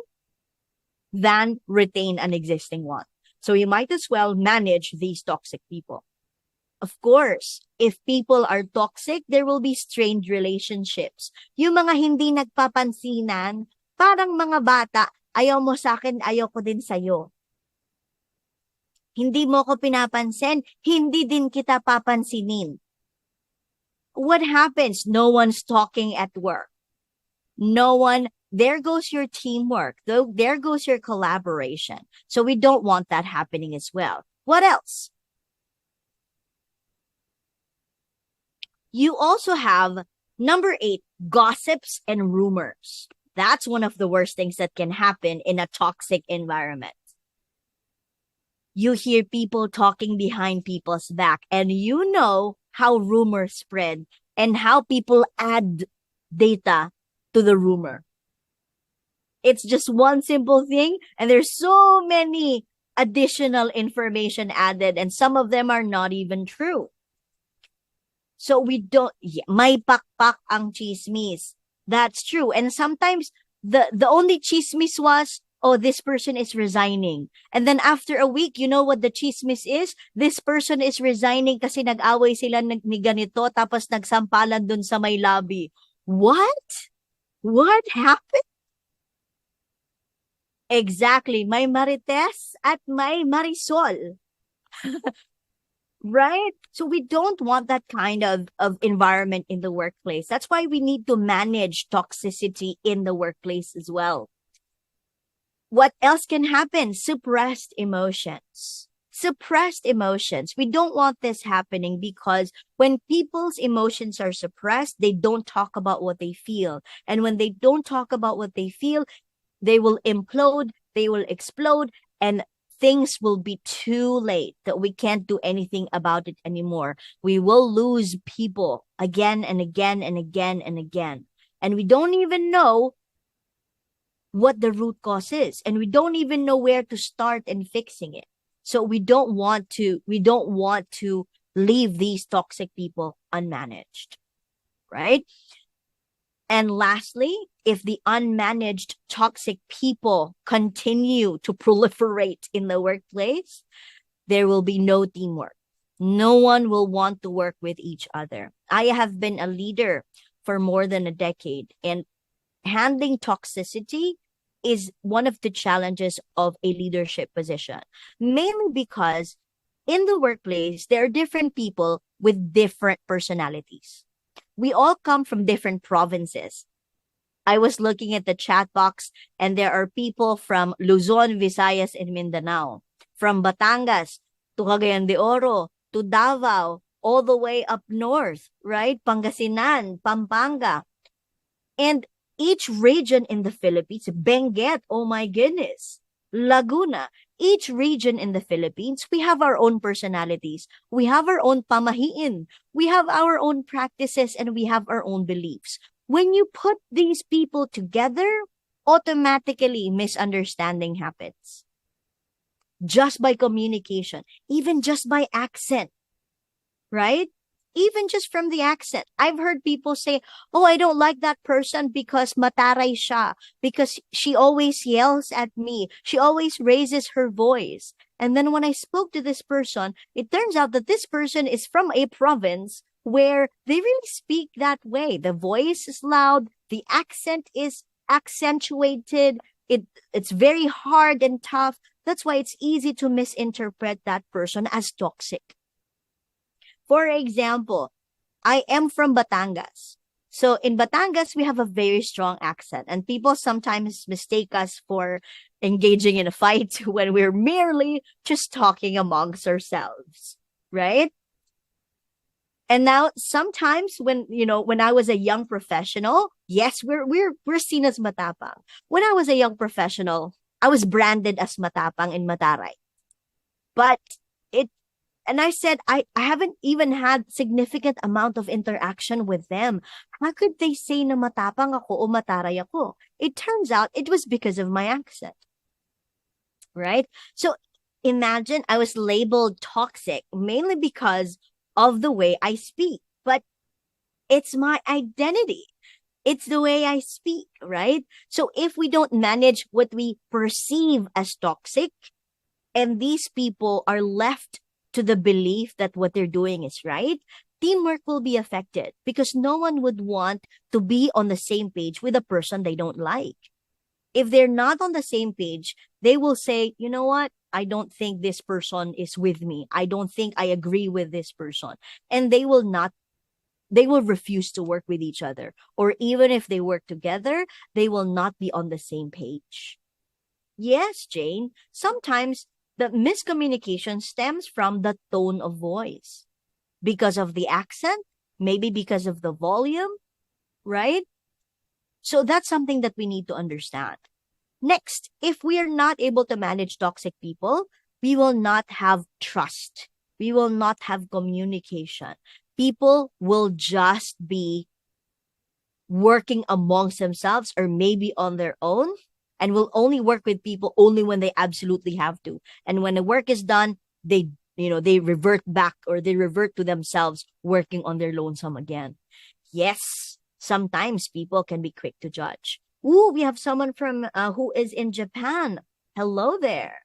than retain an existing one. So you might as well manage these toxic people. Of course, if people are toxic, there will be strained relationships. Yung mga hindi nagpapansinan, parang mga bata, ayaw mo sa akin, ayaw ko din sa'yo. Hindi mo ko pinapansin, hindi din kita papansinin. What happens? No one's talking at work. There goes your teamwork. There goes your collaboration. So we don't want that happening as well. What else? You also have number 8, gossips and rumors. That's one of the worst things that can happen in a toxic environment. You hear people talking behind people's back, and you know how rumors spread and how people add data to the rumor. It's just one simple thing, and there's so many additional information added, and some of them are not even true. So we don't, may pakpak ang chismis. That's true. And sometimes the only chismis was, oh, this person is resigning. And then after a week, you know what the chismis is? This person is resigning kasi nag-away sila ni ganito tapos nagsampalan dun sa may lobby. What? What happened? Exactly. May Marites at may Marisol. Right? So we don't want that kind of environment in the workplace. That's why we need to manage toxicity in the workplace as well. What else can happen? Suppressed emotions. Suppressed emotions. We don't want this happening because when people's emotions are suppressed, they don't talk about what they feel. And when they don't talk about what they feel, they will implode, they will explode, and things will be too late that we can't do anything about it anymore. We will lose people again and again and again and again. And we don't even know what the root cause is. And we don't even know where to start in fixing it. So we don't want to leave these toxic people unmanaged, right? And lastly, if the unmanaged toxic people continue to proliferate in the workplace, there will be no teamwork. No one will want to work with each other. I have been a leader for more than a decade, and handling toxicity is one of the challenges of a leadership position, mainly because in the workplace, there are different people with different personalities. We all come from different provinces. I was looking at the chat box, and there are people from Luzon, Visayas, and Mindanao, from Batangas to Cagayan de Oro to Davao, all the way up north, right? Pangasinan, Pampanga. And each region in the Philippines, Benguet, oh my goodness, Laguna, each region in the Philippines, we have our own personalities. We have our own pamahiin. We have our own practices, and we have our own beliefs. When you put these people together, automatically misunderstanding happens. Just by communication, even just by accent, right? Even just from the accent. I've heard people say, oh, I don't like that person because mataray siya, because she always yells at me. She always raises her voice. And then when I spoke to this person, it turns out that this person is from a province where they really speak that way. The voice is loud. The accent is accentuated. It's very hard and tough. That's why it's easy to misinterpret that person as toxic. For example, I am from Batangas. So in Batangas, we have a very strong accent, and people sometimes mistake us for engaging in a fight when we're merely just talking amongst ourselves, right? And now sometimes when I was a young professional, yes, we're seen as matapang. When I was a young professional, I was branded as matapang and mataray. But it and I said I haven't even had significant amount of interaction with them. How could they say na matapang ako o mataray ako? It turns out it was because of my accent. Right? So imagine I was labeled toxic mainly because of the way I speak. But it's my identity. It's the way I speak, right? So if we don't manage what we perceive as toxic, and these people are left to the belief that what they're doing is right, teamwork will be affected because no one would want to be on the same page with a person they don't like. If they're not on the same page, they will say, you know what? I don't think this person is with me. I don't think I agree with this person. And they will refuse to work with each other. Or even if they work together, they will not be on the same page. Yes, Jane, sometimes the miscommunication stems from the tone of voice. Because of the accent, maybe because of the volume, right? So that's something that we need to understand. Next, if we are not able to manage toxic people, we will not have trust. We will not have communication. People will just be working amongst themselves or maybe on their own, and will only work with people only when they absolutely have to. And when the work is done, they revert back or they revert to themselves working on their lonesome again. Yes, sometimes people can be quick to judge. Ooh, we have someone from who is in Japan. Hello there.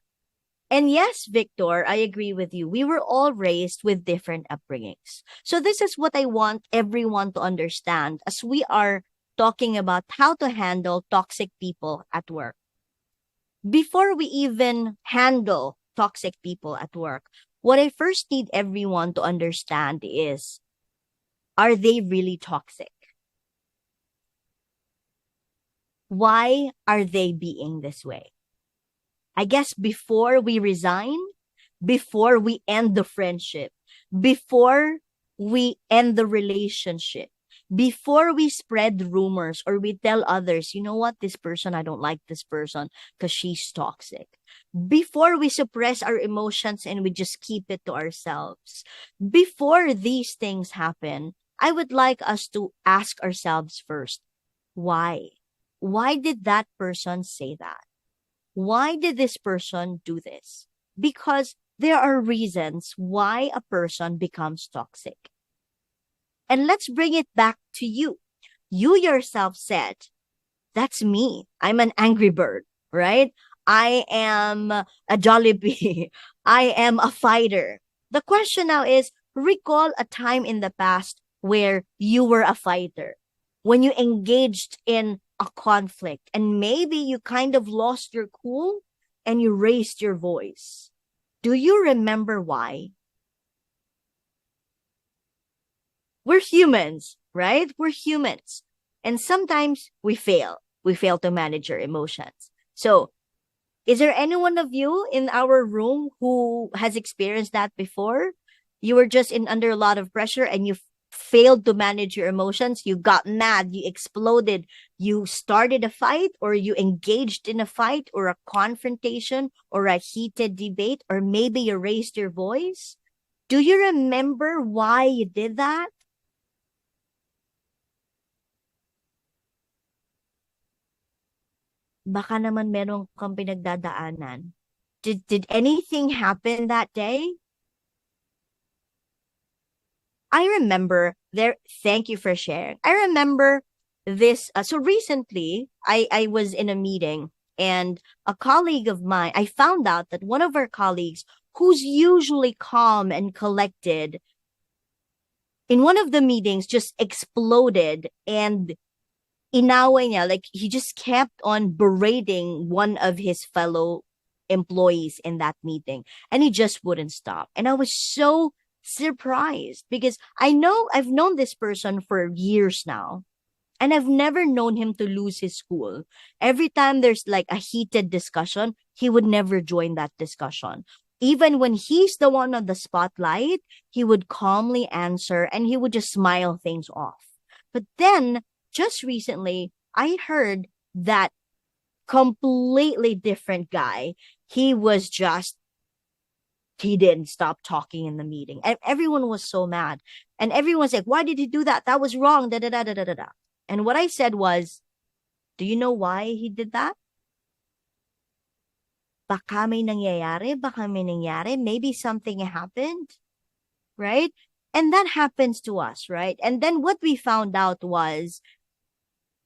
And yes, Victor, I agree with you. We were all raised with different upbringings. So this is what I want everyone to understand as we are talking about how to handle toxic people at work. Before we even handle toxic people at work, what I first need everyone to understand is, are they really toxic? Why are they being this way? I guess before we resign, before we end the friendship, before we end the relationship, before we spread rumors or we tell others, you know what, this person, I don't like this person because she's toxic. Before we suppress our emotions and we just keep it to ourselves. Before these things happen, I would like us to ask ourselves first, why? Why did that person say that? Why did this person do this? Because there are reasons why a person becomes toxic. And let's bring it back to you. You yourself said, that's me. I'm an angry bird, right? I am a Jollibee. I am a fighter. The question now is, recall a time in the past where you were a fighter, when you engaged in a conflict and maybe you kind of lost your cool and you raised your voice. Do you remember why? We're humans, right? We're humans. And sometimes we fail. We fail to manage our emotions. So, is there any one of you in our room who has experienced that before? You were just under a lot of pressure and you failed to manage your emotions. You got mad. You exploded. You started a fight, or you engaged in a fight or a confrontation or a heated debate, or maybe you raised your voice. Do you remember why you did that? Baka naman meron kang pinagdadaanan. Did anything happen that day? I remember there. Thank you for sharing. I remember this. So recently, I was in a meeting and a colleague of mine, I found out that one of our colleagues, who's usually calm and collected, in one of the meetings just exploded and inaway niya, like he just kept on berating one of his fellow employees in that meeting, and he just wouldn't stop. And I was so surprised because I've known this person for years now, and I've never known him to lose his cool. Every time there's like a heated discussion, he would never join that discussion. Even when he's the one on the spotlight, he would calmly answer and he would just smile things off. But then, just recently, I heard that completely different guy. He was just, he didn't stop talking in the meeting. And everyone was so mad. And everyone's like, why did he do that? That was wrong. Da, da, da, da, da, da, da. And what I said was, do you know why he did that? Baka may nangyayari, baka may nangyari. Maybe something happened, right? And that happens to us, right? And then what we found out was,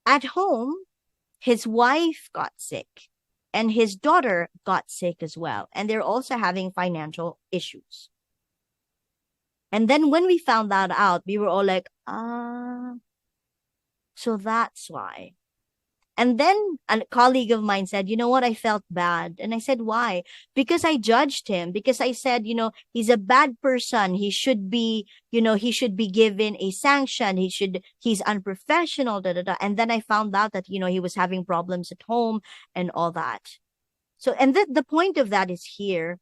at home, his wife got sick and his daughter got sick as well. And they're also having financial issues. And then when we found that out, we were all like, so that's why. And then a colleague of mine said, you know what, I felt bad. And I said, why? Because I judged him. Because I said, he's a bad person. He should be, he should be given a sanction. He's unprofessional, da, da, da. And then I found out that, he was having problems at home and all that. So, and the point of that is here.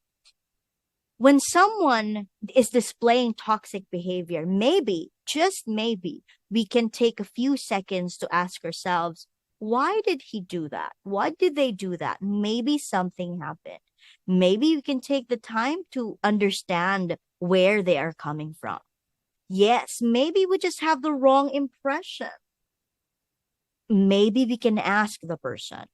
When someone is displaying toxic behavior, maybe, just maybe, we can take a few seconds to ask ourselves, why did he do that? Why did they do that? Maybe something happened. Maybe we can take the time to understand where they are coming from. Yes, maybe we just have the wrong impression. Maybe we can ask the person.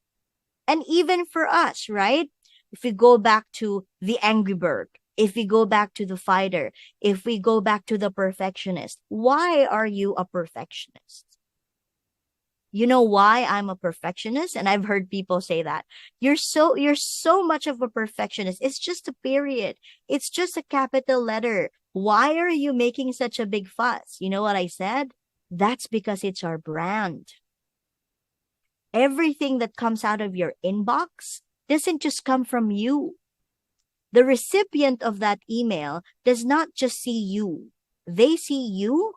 And even for us, right? If we go back to the angry bird, if we go back to the fighter, if we go back to the perfectionist, why are you a perfectionist? You know why I'm a perfectionist? And I've heard people say that. You're so much of a perfectionist. It's just a period. It's just a capital letter. Why are you making such a big fuss? You know what I said? That's because it's our brand. Everything that comes out of your inbox doesn't just come from you. The recipient of that email does not just see you. They see you,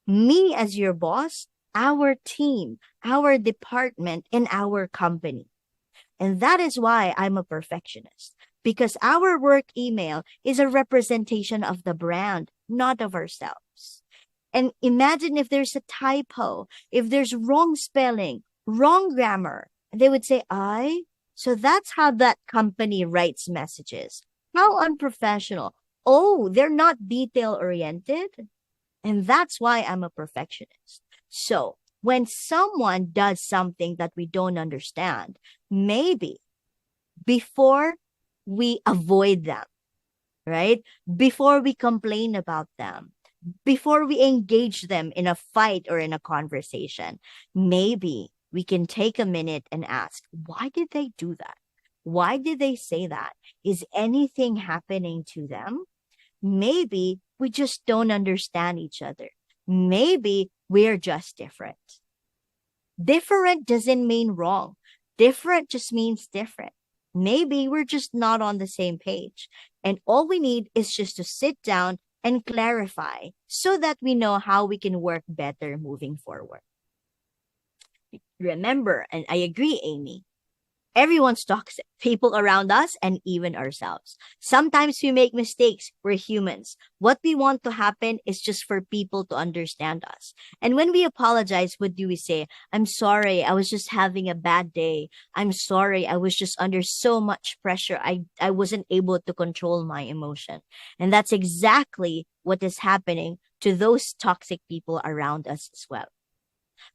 me as your boss, our team, our department, and our company. And that is why I'm a perfectionist. Because our work email is a representation of the brand, not of ourselves. And imagine if there's a typo, if there's wrong spelling, wrong grammar. They would say, so that's how that company writes messages. How unprofessional. Oh, they're not detail-oriented. And that's why I'm a perfectionist. So when someone does something that we don't understand, maybe before we avoid them, right? Before we complain about them, before we engage them in a fight or in a conversation, maybe we can take a minute and ask, why did they do that? Why did they say that? Is anything happening to them? Maybe we just don't understand each other. Maybe we're just different. Different doesn't mean wrong. Different just means different. Maybe we're just not on the same page. And all we need is just to sit down and clarify so that we know how we can work better moving forward. Remember, and I agree, Amy, everyone's toxic, people around us and even ourselves. Sometimes we make mistakes. We're humans. What we want to happen is just for people to understand us. And when we apologize, what do we say? I'm sorry. I was just having a bad day. I'm sorry. I was just under so much pressure. I wasn't able to control my emotion. And that's exactly what is happening to those toxic people around us as well.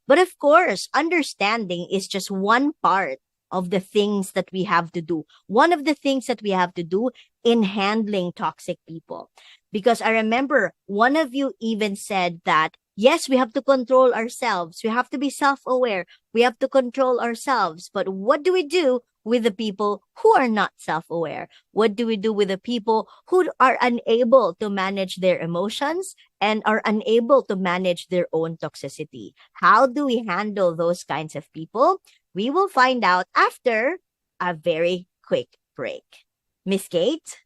But of course, understanding is just one part of the things that we have to do. One of the things that we have to do in handling toxic people. Because I remember one of you even said that, yes, we have to control ourselves. We have to be self-aware. We have to control ourselves. But what do we do with the people who are not self-aware? What do we do with the people who are unable to manage their emotions and are unable to manage their own toxicity? How do we handle those kinds of people? We will find out after a very quick break. Miss Kate?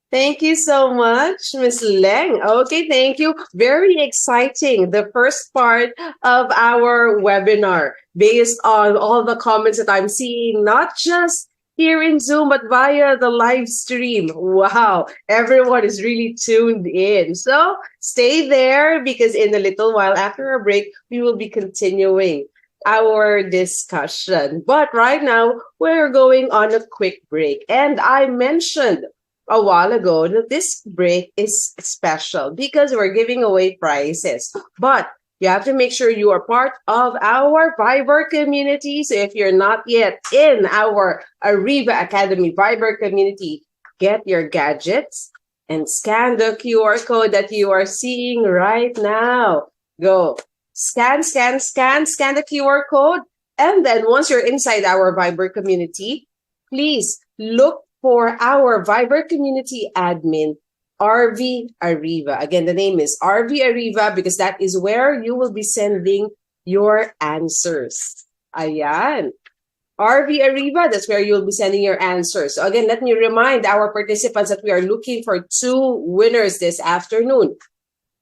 Thank you so much, Miss Leng. Okay, thank you. Very exciting. The first part of our webinar, based on all the comments that I'm seeing, not just here in Zoom, but via the live stream. Wow, everyone is really tuned in. So stay there because in a little while after our break, we will be continuing our discussion. But right now, we're going on a quick break. And I mentioned a while ago that this break is special because we're giving away prizes. But you have to make sure you are part of our Viber community. So if you're not yet in our Ariva Academy Viber community, get your gadgets and scan the QR code that you are seeing right now. Go. Scan the QR code. And then once you're inside our Viber community, please look for our Viber community admin, RV Ariva. Again, the name is RV Ariva because that is where you will be sending your answers. Ayan. RV Ariva, that's where you'll be sending your answers. So again, let me remind our participants that we are looking for 2 winners this afternoon.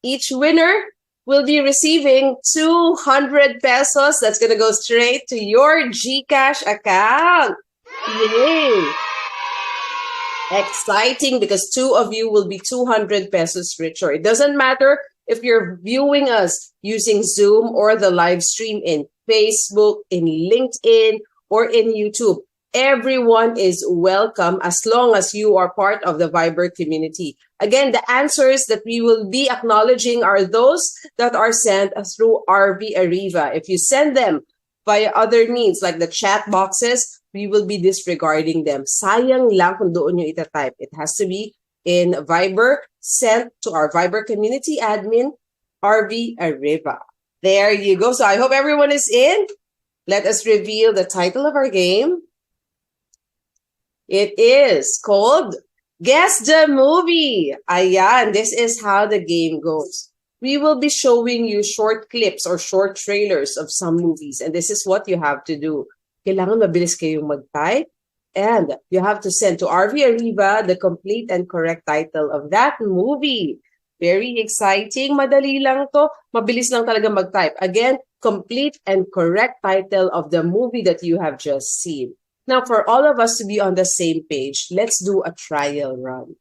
Each winner will be receiving 200 pesos. That's going to go straight to your GCash account. Yay! Exciting because 2 of you will be 200 pesos richer. It doesn't matter if you're viewing us using Zoom or the live stream in Facebook, in LinkedIn, or in YouTube. Everyone is welcome as long as you are part of the Viber community. Again, the answers that we will be acknowledging are those that are sent through RV Ariva. If you send them via other means like the chat boxes, we will be disregarding them. Sayang lang kung doon nyo itatype. It has to be in Viber, sent to our Viber community admin, RV Ariva. There you go. So I hope everyone is in. Let us reveal the title of our game. It is called Guess the Movie. Ayan, this is how the game goes. We will be showing you short clips or short trailers of some movies. And this is what you have to do. Kailangan mabilis kayong mag-type. And you have to send to RV Ariva the complete and correct title of that movie. Very exciting. Madali lang to. Mabilis lang talaga mag-type. Again, complete and correct title of the movie that you have just seen. Now, for all of us to be on the same page, let's do a trial run.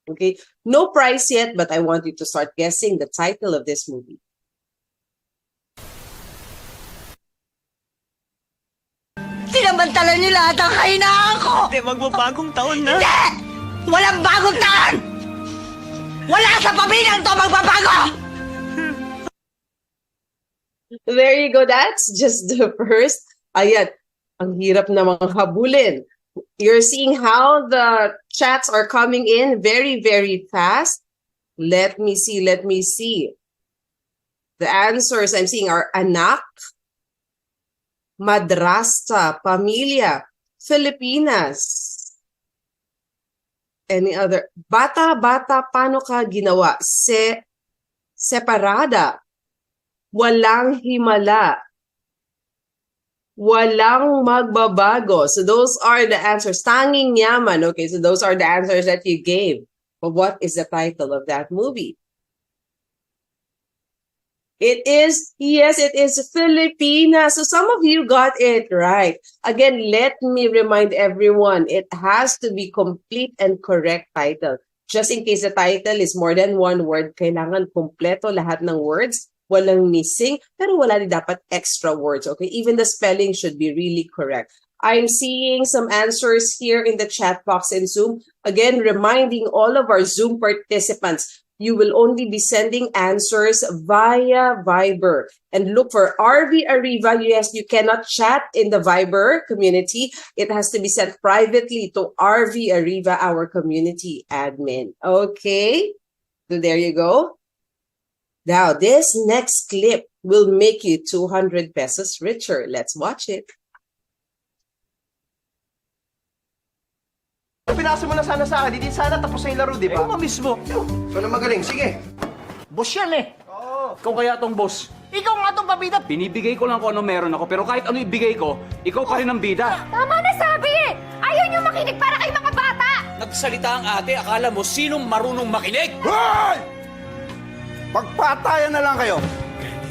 Okay? No prize yet, but I want you to start guessing the title of this movie. Sinamantala niyo lahat ang kahinaan ko! Hindi, magbabagong taon na. Hindi! Walang bagong taon! Wala sa pamilyang to magbabago! There you go. That's just the first. Ayan. Ang hirap namang habulin. You're seeing how the chats are coming in very, very fast. Let me see. The answers I'm seeing are anak, madrasta, pamilya, Filipinas. Any other? Bata, paano ka ginawa? Separada. Walang himala. Walang magbabago. So those are the answers. Tanging yaman. Okay, so those are the answers that you gave. But what is the title of that movie? It is Filipinas. So some of you got it right. Again, let me remind everyone, it has to be complete and correct title. Just in case the title is more than one word, kailangan kompleto lahat ng words. Walang missing, pero wala din dapat extra words, okay? Even the spelling should be really correct. I'm seeing some answers here in the chat box in Zoom. Again, reminding all of our Zoom participants, you will only be sending answers via Viber. And look for RV Ariva. Yes, you cannot chat in the Viber community. It has to be sent privately to RV Ariva, our community admin. Okay? So there you go. Now, this next clip will make you 200 pesos richer. Let's watch it. Pinasa mo na sana sa akin, hindi sana tapos na yung laro, di ba? Ikaw mismo. So na magaling, sige. Boss yan eh. Oo. Ikaw kaya tong boss. Ikaw nga itong pabida! Binibigay ko lang kung ano meron ako, pero kahit ano ibigay ko, ikaw pa rin ang bida. Tama na sabi eh! Ayaw niyo makinig para kay mga bata! Nagsalita ang ate, akala mo sinong marunong makinig? Hoy! Pagpatayan na lang kayo.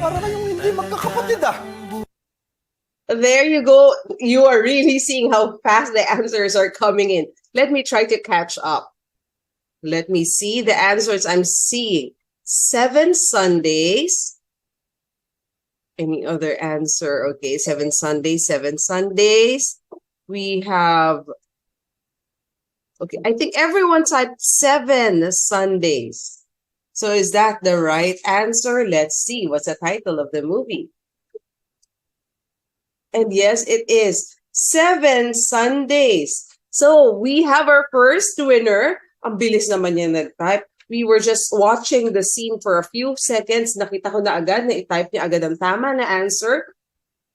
Para kayong hindi magkakapatid ah. There you go. You are really seeing how fast the answers are coming in. Let me try to catch up. Let me see the answers I'm seeing. 7 Sundays. Any other answer? Okay, 7 Sundays, 7 Sundays. We have, okay, I think everyone typed 7 Sundays. So is that the right answer? Let's see. What's the title of the movie? And yes, it is 7 Sundays. So we have our first winner. Ang bilis naman niya nag-type. We were just watching the scene for a few seconds. Nakita ko na agad na i-type niya agad ang tama na answer.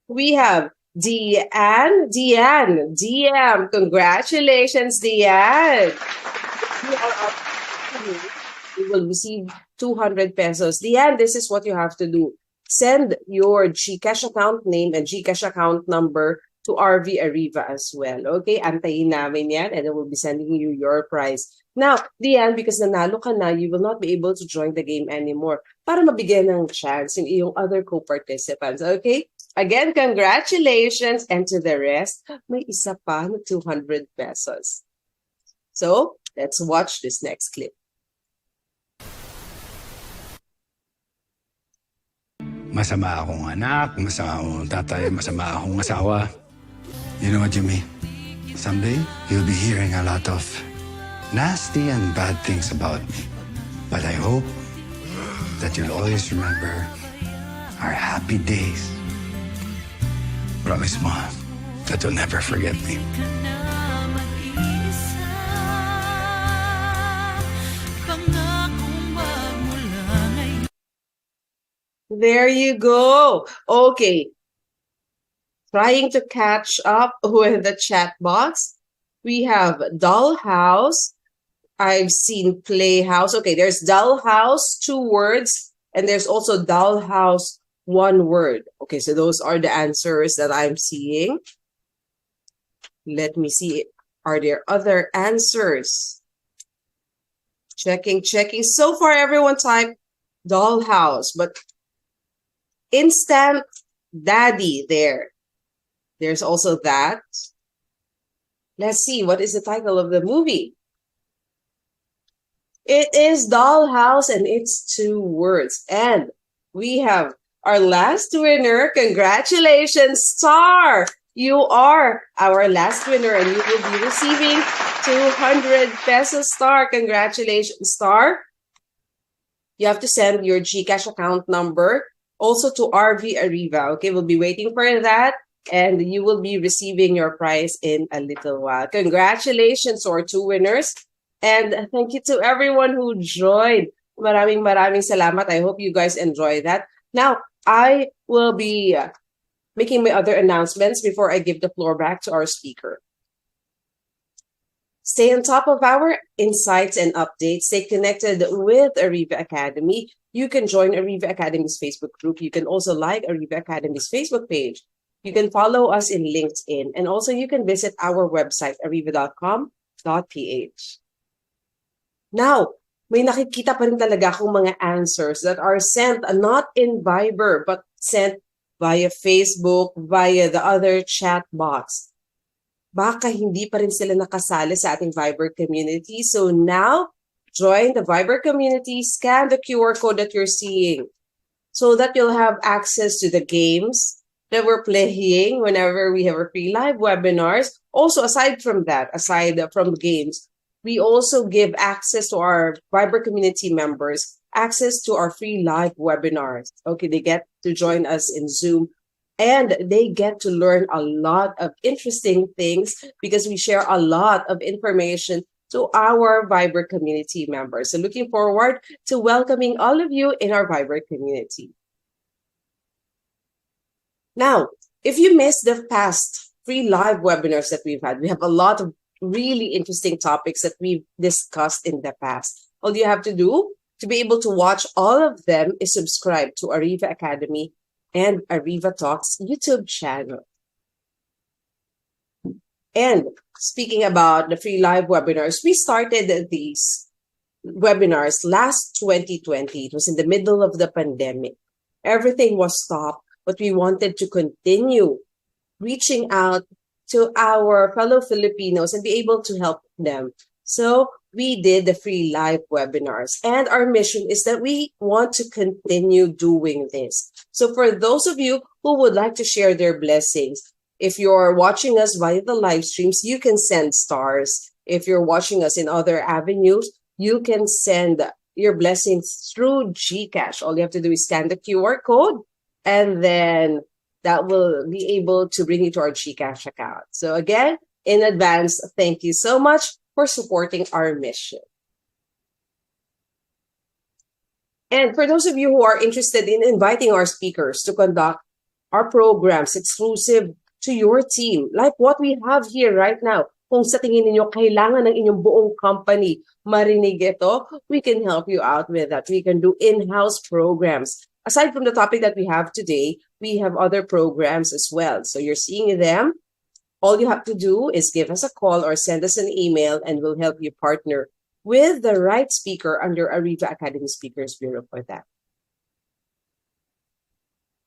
We have Deanne. DM. Congratulations, Deanne. You will receive 200 pesos. Deanne, this is what you have to do. Send your GCash account name and GCash account number to RV Ariva as well. Okay? Antayin namin yan and then we'll be sending you your prize. Now, Diane, because nanalo ka na, you will not be able to join the game anymore para mabigyan ng chance yung iyong other co-participants. Okay? Again, congratulations. And to the rest, may isa pa na 200 pesos. So, let's watch this next clip. Masama akong anak, masama akong tatay, masama akong asawa. You know what, Jimmy? Someday, you'll be hearing a lot of nasty and bad things about me. But I hope that you'll always remember our happy days. Promise mo that you'll never forget me. There you go. Okay. Trying to catch up with the chat box. We have dollhouse. I've seen playhouse. Okay, there's dollhouse, 2 words, and there's also dollhouse, 1 word. Okay, so those are the answers that I'm seeing. Let me see. Are there other answers? Checking. So far, everyone typed dollhouse, but instant daddy there. There's also that. Let's see, what is the title of the movie? It is Dollhouse and it's 2 words. And we have our last winner. Congratulations, Star! You are our last winner and you will be receiving 200 pesos, Star. Congratulations, Star. You have to send your GCash account number also to RV Ariva. Okay, we'll be waiting for that. And you will be receiving your prize in a little while. Congratulations to our 2 winners. And thank you to everyone who joined. Maraming salamat. I hope you guys enjoy that. Now, I will be making my other announcements before I give the floor back to our speaker. Stay on top of our insights and updates. Stay connected with Ariva Academy. You can join Ariva Academy's Facebook group. You can also like Ariva Academy's Facebook page. You can follow us in LinkedIn. And also you can visit our website, ariva.com.ph. Now, may nakikita pa rin talaga akong mga answers that are sent not in Viber, but sent via Facebook, via the other chat box. Baka hindi pa rin sila nakasali sa ating Viber community. So now, join the Viber community, scan the QR code that you're seeing so that you'll have access to the games that we're playing whenever we have our free live webinars. Also, aside from that, aside from games, we also give access to our Viber community members, access to our free live webinars. Okay, they get to join us in Zoom and they get to learn a lot of interesting things because we share a lot of information to our Viber community members. So looking forward to welcoming all of you in our Viber community. Now, if you missed the past free live webinars that we've had, we have a lot of really interesting topics that we've discussed in the past. All you have to do to be able to watch all of them is subscribe to Ariva Academy and Ariva Talks YouTube channel. And speaking about the free live webinars, we started these webinars last 2020. It was in the middle of the pandemic. Everything was stopped, but we wanted to continue reaching out to our fellow Filipinos and be able to help them. So we did the free live webinars, and our mission is that we want to continue doing this. So for those of you who would like to share their blessings, if you're watching us via the live streams, you can send stars. If you're watching us in other avenues, you can send your blessings through GCash. All you have to do is scan the QR code, and then that will be able to bring you to our GCash account. So again, in advance, thank you so much for supporting our mission. And for those of you who are interested in inviting our speakers to conduct our programs exclusive to your team, like what we have here right now, kung sa tingin ninyo kailangan ng inyong buong company marinig ito, we can help you out with that. We can do in-house programs. Aside from the topic that we have today, we have other programs as well. So you're seeing them. All you have to do is give us a call or send us an email, and we'll help you partner with the right speaker under Ariva Academy Speakers Bureau for that.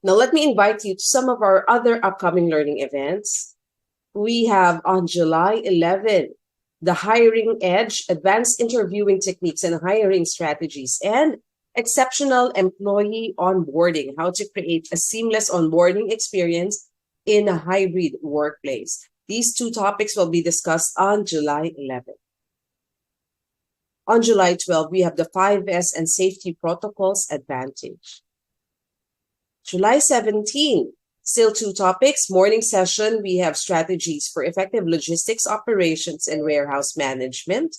Now, let me invite you to some of our other upcoming learning events. We have on July 11, the Hiring Edge, Advanced Interviewing Techniques and Hiring Strategies, and Exceptional Employee Onboarding, how to create a seamless onboarding experience in a hybrid workplace. These two topics will be discussed on July 11. On July 12, we have the 5S and Safety Protocols Advantage. July 17, still two topics. Morning session, we have strategies for effective logistics operations and warehouse management,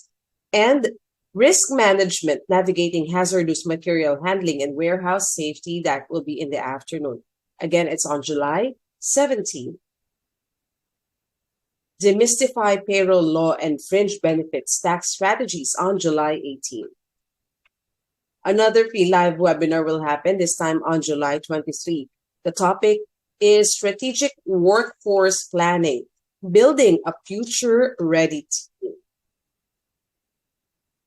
and risk management, navigating hazardous material handling and warehouse safety. That will be in the afternoon. Again, it's on July 17. Demystify payroll law and fringe benefits tax strategies on July 18. Another free live webinar will happen this time on July 23. The topic is strategic workforce planning, building a future-ready team.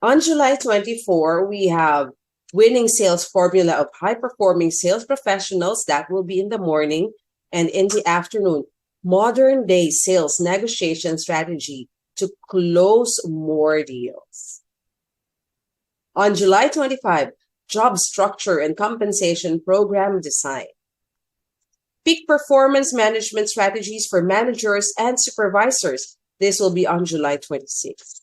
On July 24, we have winning sales formula of high-performing sales professionals. That will be in the morning, and in the afternoon, modern-day sales negotiation strategy to close more deals. On July 25, job structure and compensation program design. Peak performance management strategies for managers and supervisors. This will be on July 26.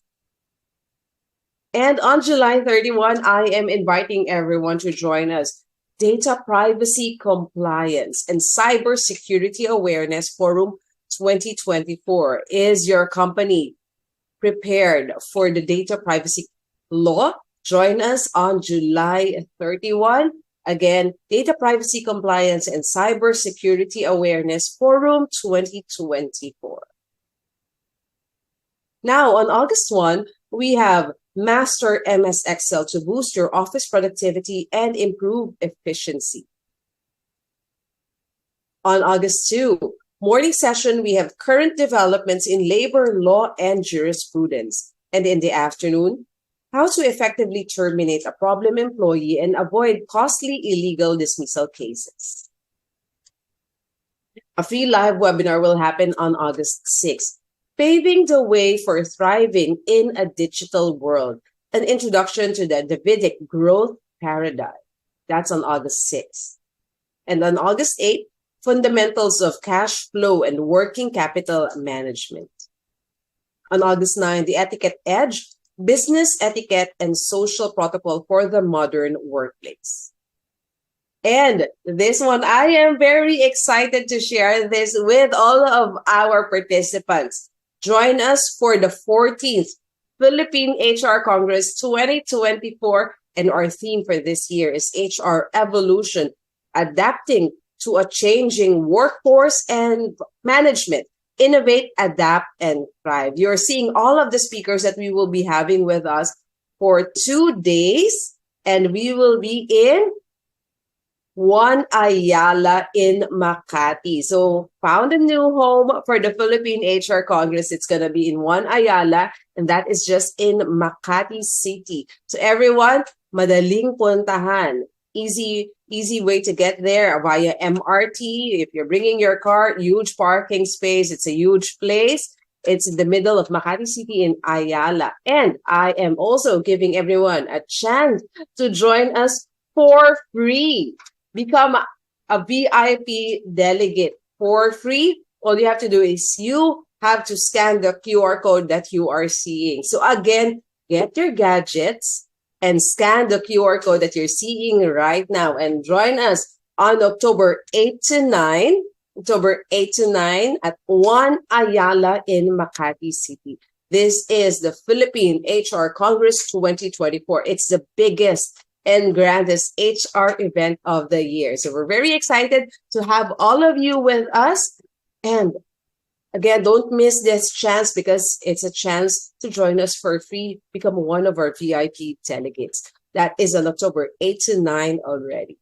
And on July 31, I am inviting everyone to join us. Data Privacy Compliance and Cybersecurity Awareness Forum 2024. Is your company prepared for the data privacy law? Join us on July 31. Again, Data Privacy Compliance and Cybersecurity Awareness Forum 2024. Now, on August 1, we have Master MS Excel to boost your office productivity and improve efficiency. On August 2, morning session, we have current developments in labor law and jurisprudence. And in the afternoon, how to effectively terminate a problem employee and avoid costly illegal dismissal cases. A free live webinar will happen on August 6th. Paving the way for thriving in a digital world, an introduction to the Davidic growth paradigm. That's on August 6th. And on August 8th, fundamentals of cash flow and working capital management. On August 9, the Etiquette Edge, business etiquette and social protocol for the modern workplace. And this one, I am very excited to share this with all of our participants. Join us for the 14th Philippine HR Congress 2024, and our theme for this year is HR Evolution, adapting to a changing workforce and management. Innovate, adapt, and thrive. You're seeing all of the speakers that we will be having with us for 2 days, and we will be in One Ayala in Makati. So found a new home for the Philippine HR Congress. It's going to be in One Ayala, and that is just in Makati City. So everyone, madaling puntahan. Easy easy way to get there via MRT. If you're bringing your car, huge parking space. It's a huge place. It's in the middle of Makati City in Ayala. And I am also giving everyone a chance to join us for free. Become a VIP delegate for free. All you have to do is you have to scan the QR code that you are seeing. So again, get your gadgets and scan the QR code that you're seeing right now and join us on October 8 to 9. October 8 to 9 at 1 Ayala in Makati City. This is the Philippine HR Congress 2024. It's the biggest and grandest HR event of the year. So we're very excited to have all of you with us. And again, don't miss this chance because it's a chance to join us for free, become one of our VIP delegates. That is on October 8 to 9 already.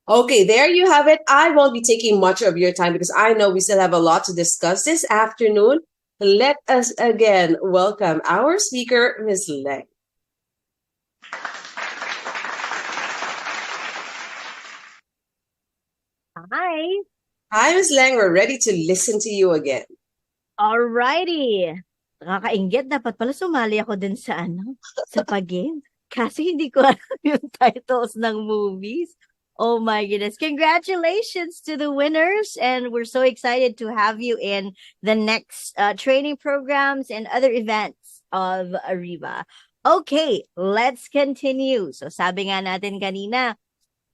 Okay, there you have it. I won't be taking much of your time because I know we still have a lot to discuss this afternoon. Let us again welcome our speaker, Ms. Leng. Hi. Hi, Ms. Leng. We're ready to listen to you again. Alrighty. Nakakainggit. Dapat pala sumali ako dun sa sa pag-game. Kasi hindi ko alam yung titles ng movies. Oh my goodness. Congratulations to the winners. And we're so excited to have you in the next training programs and other events of Ariva. Okay, let's continue. So sabi nga natin kanina,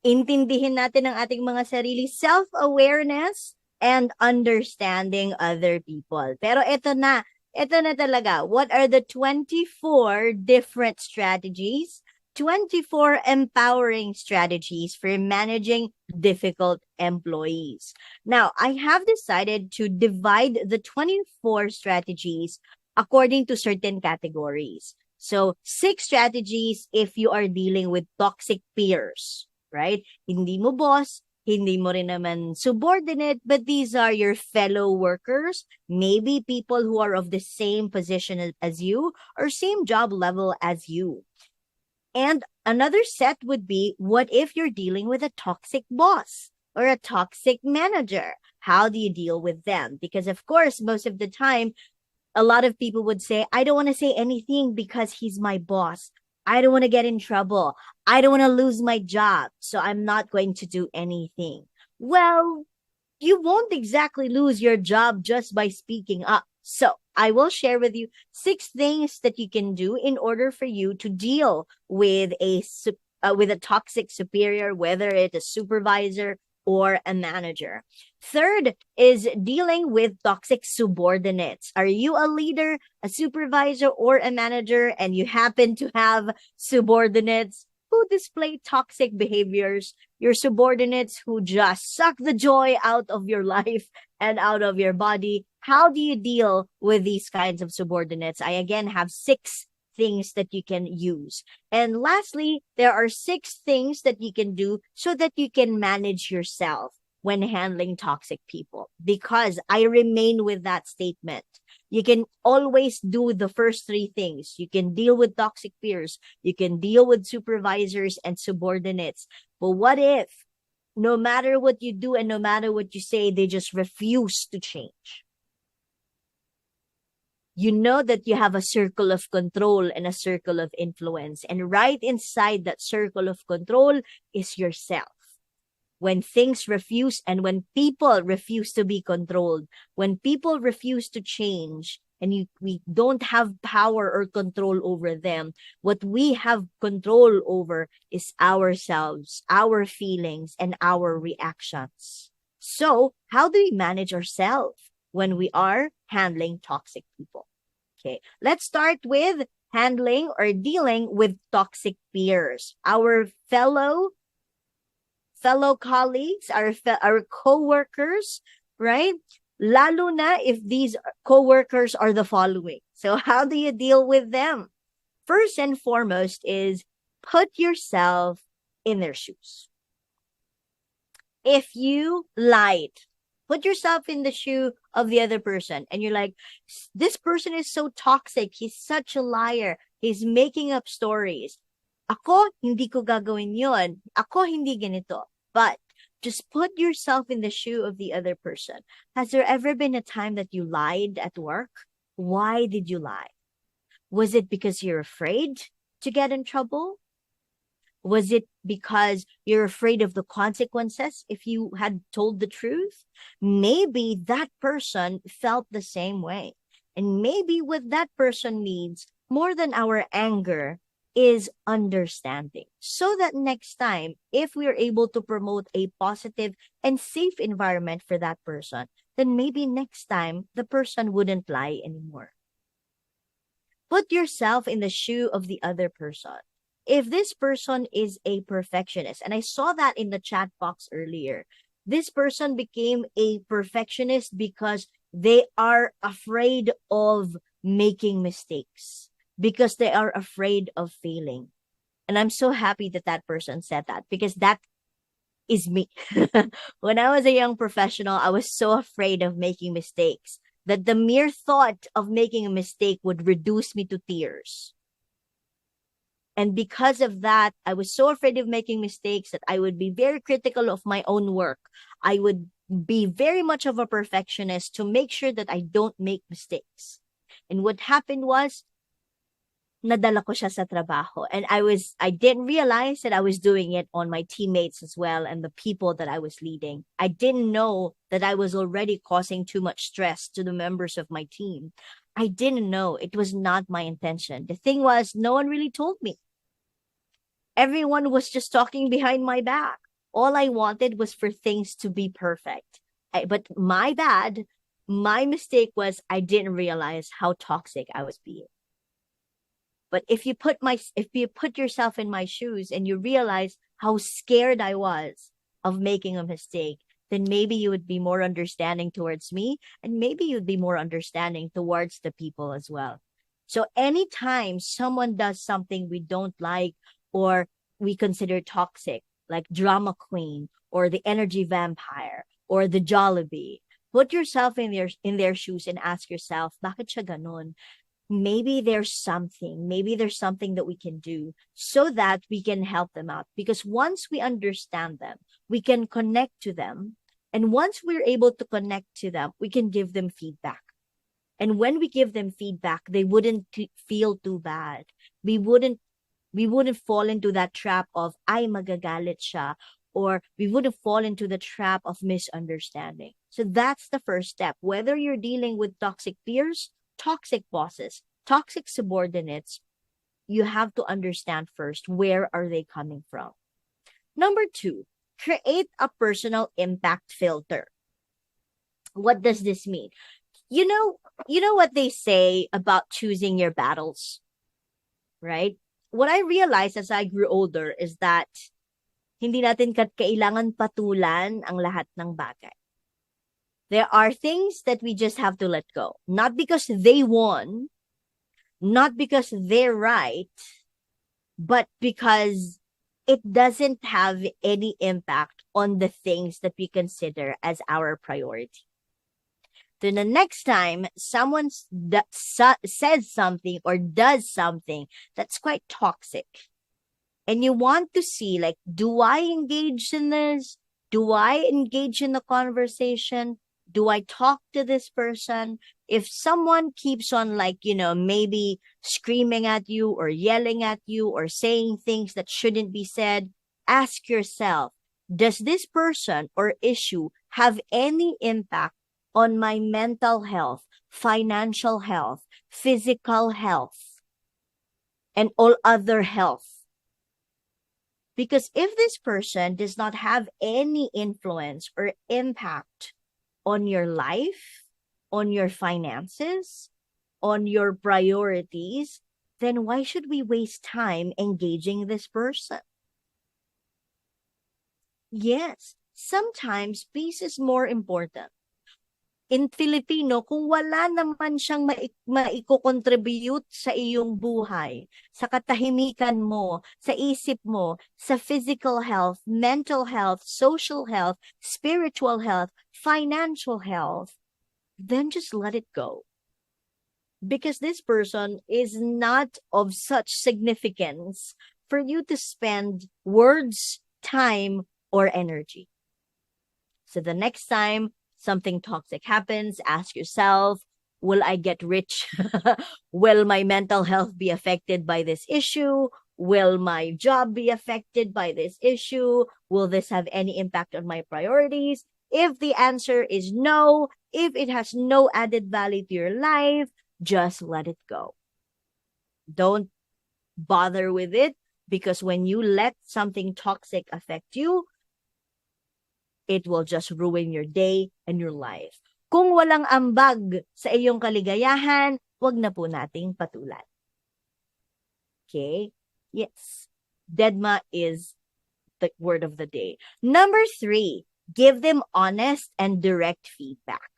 intindihin natin ang ating mga sarili, self-awareness and understanding other people. Pero ito na talaga. What are the 24 different strategies, 24 empowering strategies for managing difficult employees? Now, I have decided to divide the 24 strategies according to certain categories. So, 6 strategies if you are dealing with toxic peers. Right? Hindi mo boss, hindi mo rin naman subordinate, but these are your fellow workers, maybe people who are of the same position as you or same job level as you. And another set would be, what if you're dealing with a toxic boss or a toxic manager? How do you deal with them? Because of course, most of the time, a lot of people would say, I don't want to say anything because he's my boss. I don't want to get in trouble. I don't want to lose my job, so I'm not going to do anything. Well, you won't exactly lose your job just by speaking up. So I will share with you 6 things that you can do in order for you to deal with a toxic superior, whether it's a supervisor or a manager. Third is dealing with toxic subordinates. Are you a leader, a supervisor, or a manager, and you happen to have subordinates who display toxic behaviors, your subordinates who just suck the joy out of your life and out of your body? How do you deal with these kinds of subordinates? I again have 6 things that you can use. And lastly, there are 6 things that you can do so that you can manage yourself when handling toxic people. Because I remain with that statement. You can always do the first 3 things. You can deal with toxic peers. You can deal with supervisors and subordinates. But what if, no matter what you do and no matter what you say, they just refuse to change? You know that you have a circle of control and a circle of influence. And right inside that circle of control is yourself. When things refuse and when people refuse to be controlled, when people refuse to change, and we don't have power or control over them, what we have control over is ourselves, our feelings, and our reactions. So, how do we manage ourselves when we are handling toxic people? Okay, let's start with handling or dealing with toxic peers. Our fellow colleagues, our co-workers, right? Lalo na if these co-workers are the following. So how do you deal with them? First and foremost is put yourself in their shoes. If you lied, put yourself in the shoe of the other person and you're like, this person is so toxic. He's such a liar. He's making up stories. Ako, hindi ko gagawin yun. Ako, hindi ganito. But just put yourself in the shoe of the other person. Has there ever been a time that you lied at work? Why did you lie? Was it because you're afraid to get in trouble? Was it because you're afraid of the consequences if you had told the truth? Maybe that person felt the same way. And maybe what that person needs more than our anger is understanding. So that next time, if we're able to promote a positive and safe environment for that person, then maybe next time the person wouldn't lie anymore. Put yourself in the shoe of the other person. If this person is a perfectionist, and I saw that in the chat box earlier, this person became a perfectionist because they are afraid of making mistakes, because they are afraid of failing. And I'm so happy that that person said that, because that is me. When I was a young professional, I was so afraid of making mistakes that the mere thought of making a mistake would reduce me to tears. And because of that, I was so afraid of making mistakes that I would be very critical of my own work. I would be very much of a perfectionist to make sure that I don't make mistakes. And what happened was, nadala ko siya sa trabaho. And I didn't realize that I was doing it on my teammates as well and the people that I was leading. I didn't know that I was already causing too much stress to the members of my team. I didn't know. It was not my intention. The thing was, no one really told me. Everyone was just talking behind my back. All I wanted was for things to be perfect. But my bad, my mistake was I didn't realize how toxic I was being. But if you put yourself in my shoes and you realize how scared I was of making a mistake, then maybe you would be more understanding towards me, and maybe you'd be more understanding towards the people as well. So anytime someone does something we don't like or we consider toxic, like drama queen or the energy vampire or the Jollibee, put yourself in their shoes and ask yourself, bakit siya ganun? Maybe there's something that we can do so that we can help them out. Because once we understand them, we can connect to them. And once we're able to connect to them, we can give them feedback. And when we give them feedback, they wouldn't feel too bad. We wouldn't fall into that trap of, ay, magagalit siya, or we wouldn't fall into the trap of misunderstanding. So that's the first step. Whether you're dealing with toxic peers, toxic bosses, toxic subordinates, you have to understand first, where are they coming from? Number 2, create a personal impact filter. What does this mean? You know what they say about choosing your battles, right? What I realized as I grew older is that hindi natin kailangan patulan ang lahat ng bagay. There are things that we just have to let go. Not because they won, not because they're right, but because it doesn't have any impact on the things that we consider as our priority. Then the next time someone says something or does something that's quite toxic, and you want to see, like, do I engage in this? Do I engage in the conversation? Do I talk to this person? If someone keeps on, like, maybe screaming at you or yelling at you or saying things that shouldn't be said, ask yourself, does this person or issue have any impact on my mental health, financial health, physical health, and all other health? Because if this person does not have any influence or impact on your life, on your finances, on your priorities, then why should we waste time engaging this person? Yes, sometimes peace is more important. In Filipino, kung wala naman siyang maiko-contribute sa iyong buhay, sa katahimikan mo, sa isip mo, sa physical health, mental health, social health, spiritual health, financial health, then just let it go. Because this person is not of such significance for you to spend words, time, or energy. So the next time something toxic happens, ask yourself, will I get rich? Will my mental health be affected by this issue? Will my job be affected by this issue? Will this have any impact on my priorities? If the answer is no, if it has no added value to your life, just let it go. Don't bother with it, because when you let something toxic affect you, it will just ruin your day and your life. Kung walang ambag sa iyong kaligayahan, wag na po nating patulan. Okay? Yes. Dedma is the word of the day. Number 3, give them honest and direct feedback.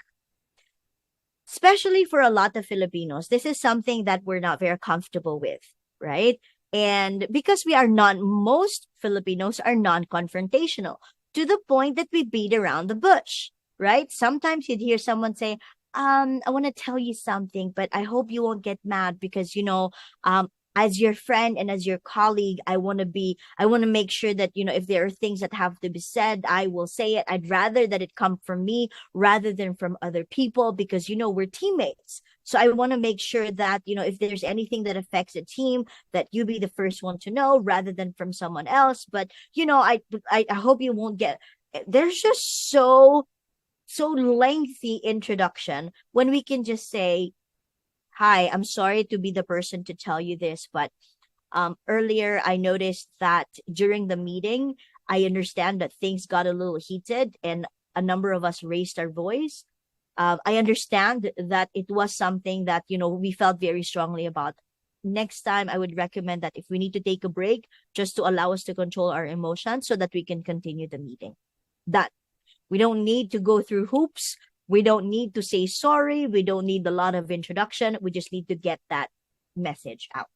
Especially for a lot of Filipinos, this is something that we're not very comfortable with, right? And because most Filipinos are non-confrontational, to the point that we beat around the bush, right? Sometimes you'd hear someone say, I want to tell you something, but I hope you won't get mad because, as your friend and as your colleague, I want to make sure that, if there are things that have to be said, I will say it. I'd rather that it come from me rather than from other people because, we're teammates. So I want to make sure that, if there's anything that affects a team, that you be the first one to know rather than from someone else. But, I hope you won't get, there's just so lengthy introduction when we can just say, hi, I'm sorry to be the person to tell you this, but earlier I noticed that during the meeting, I understand that things got a little heated and a number of us raised our voice. I understand that it was something that, we felt very strongly about. Next time, I would recommend that if we need to take a break, just to allow us to control our emotions so that we can continue the meeting. That we don't need to go through hoops. We don't need to say sorry. We don't need a lot of introduction. We just need to get that message out.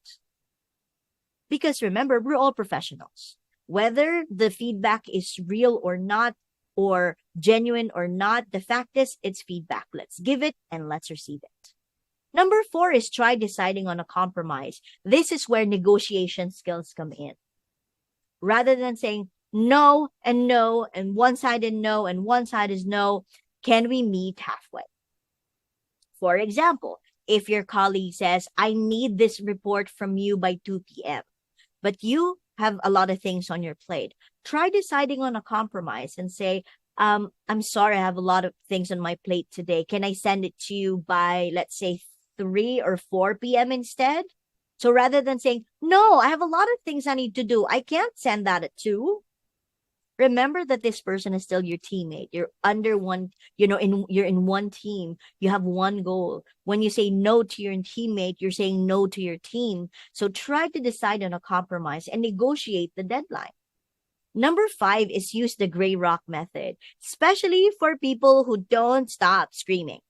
Because remember, we're all professionals. Whether the feedback is real or not, or genuine or not, the fact is, it's feedback. Let's give it and let's receive it. Number 4 is try deciding on a compromise. This is where negotiation skills come in. Rather than saying no and one side is no and one side is no, can we meet halfway? For example, if your colleague says, I need this report from you by 2 p.m., but you have a lot of things on your plate, try deciding on a compromise and say, I'm sorry, I have a lot of things on my plate today. Can I send it to you by, let's say, 3 or 4 p.m. instead? So rather than saying, no, I have a lot of things I need to do, I can't send that at 2. Remember that this person is still your teammate. You're under one, you're in one team. You have one goal. When you say no to your teammate, you're saying no to your team. So try to decide on a compromise and negotiate the deadline. Number 5 is use the gray rock method, especially for people who don't stop screaming.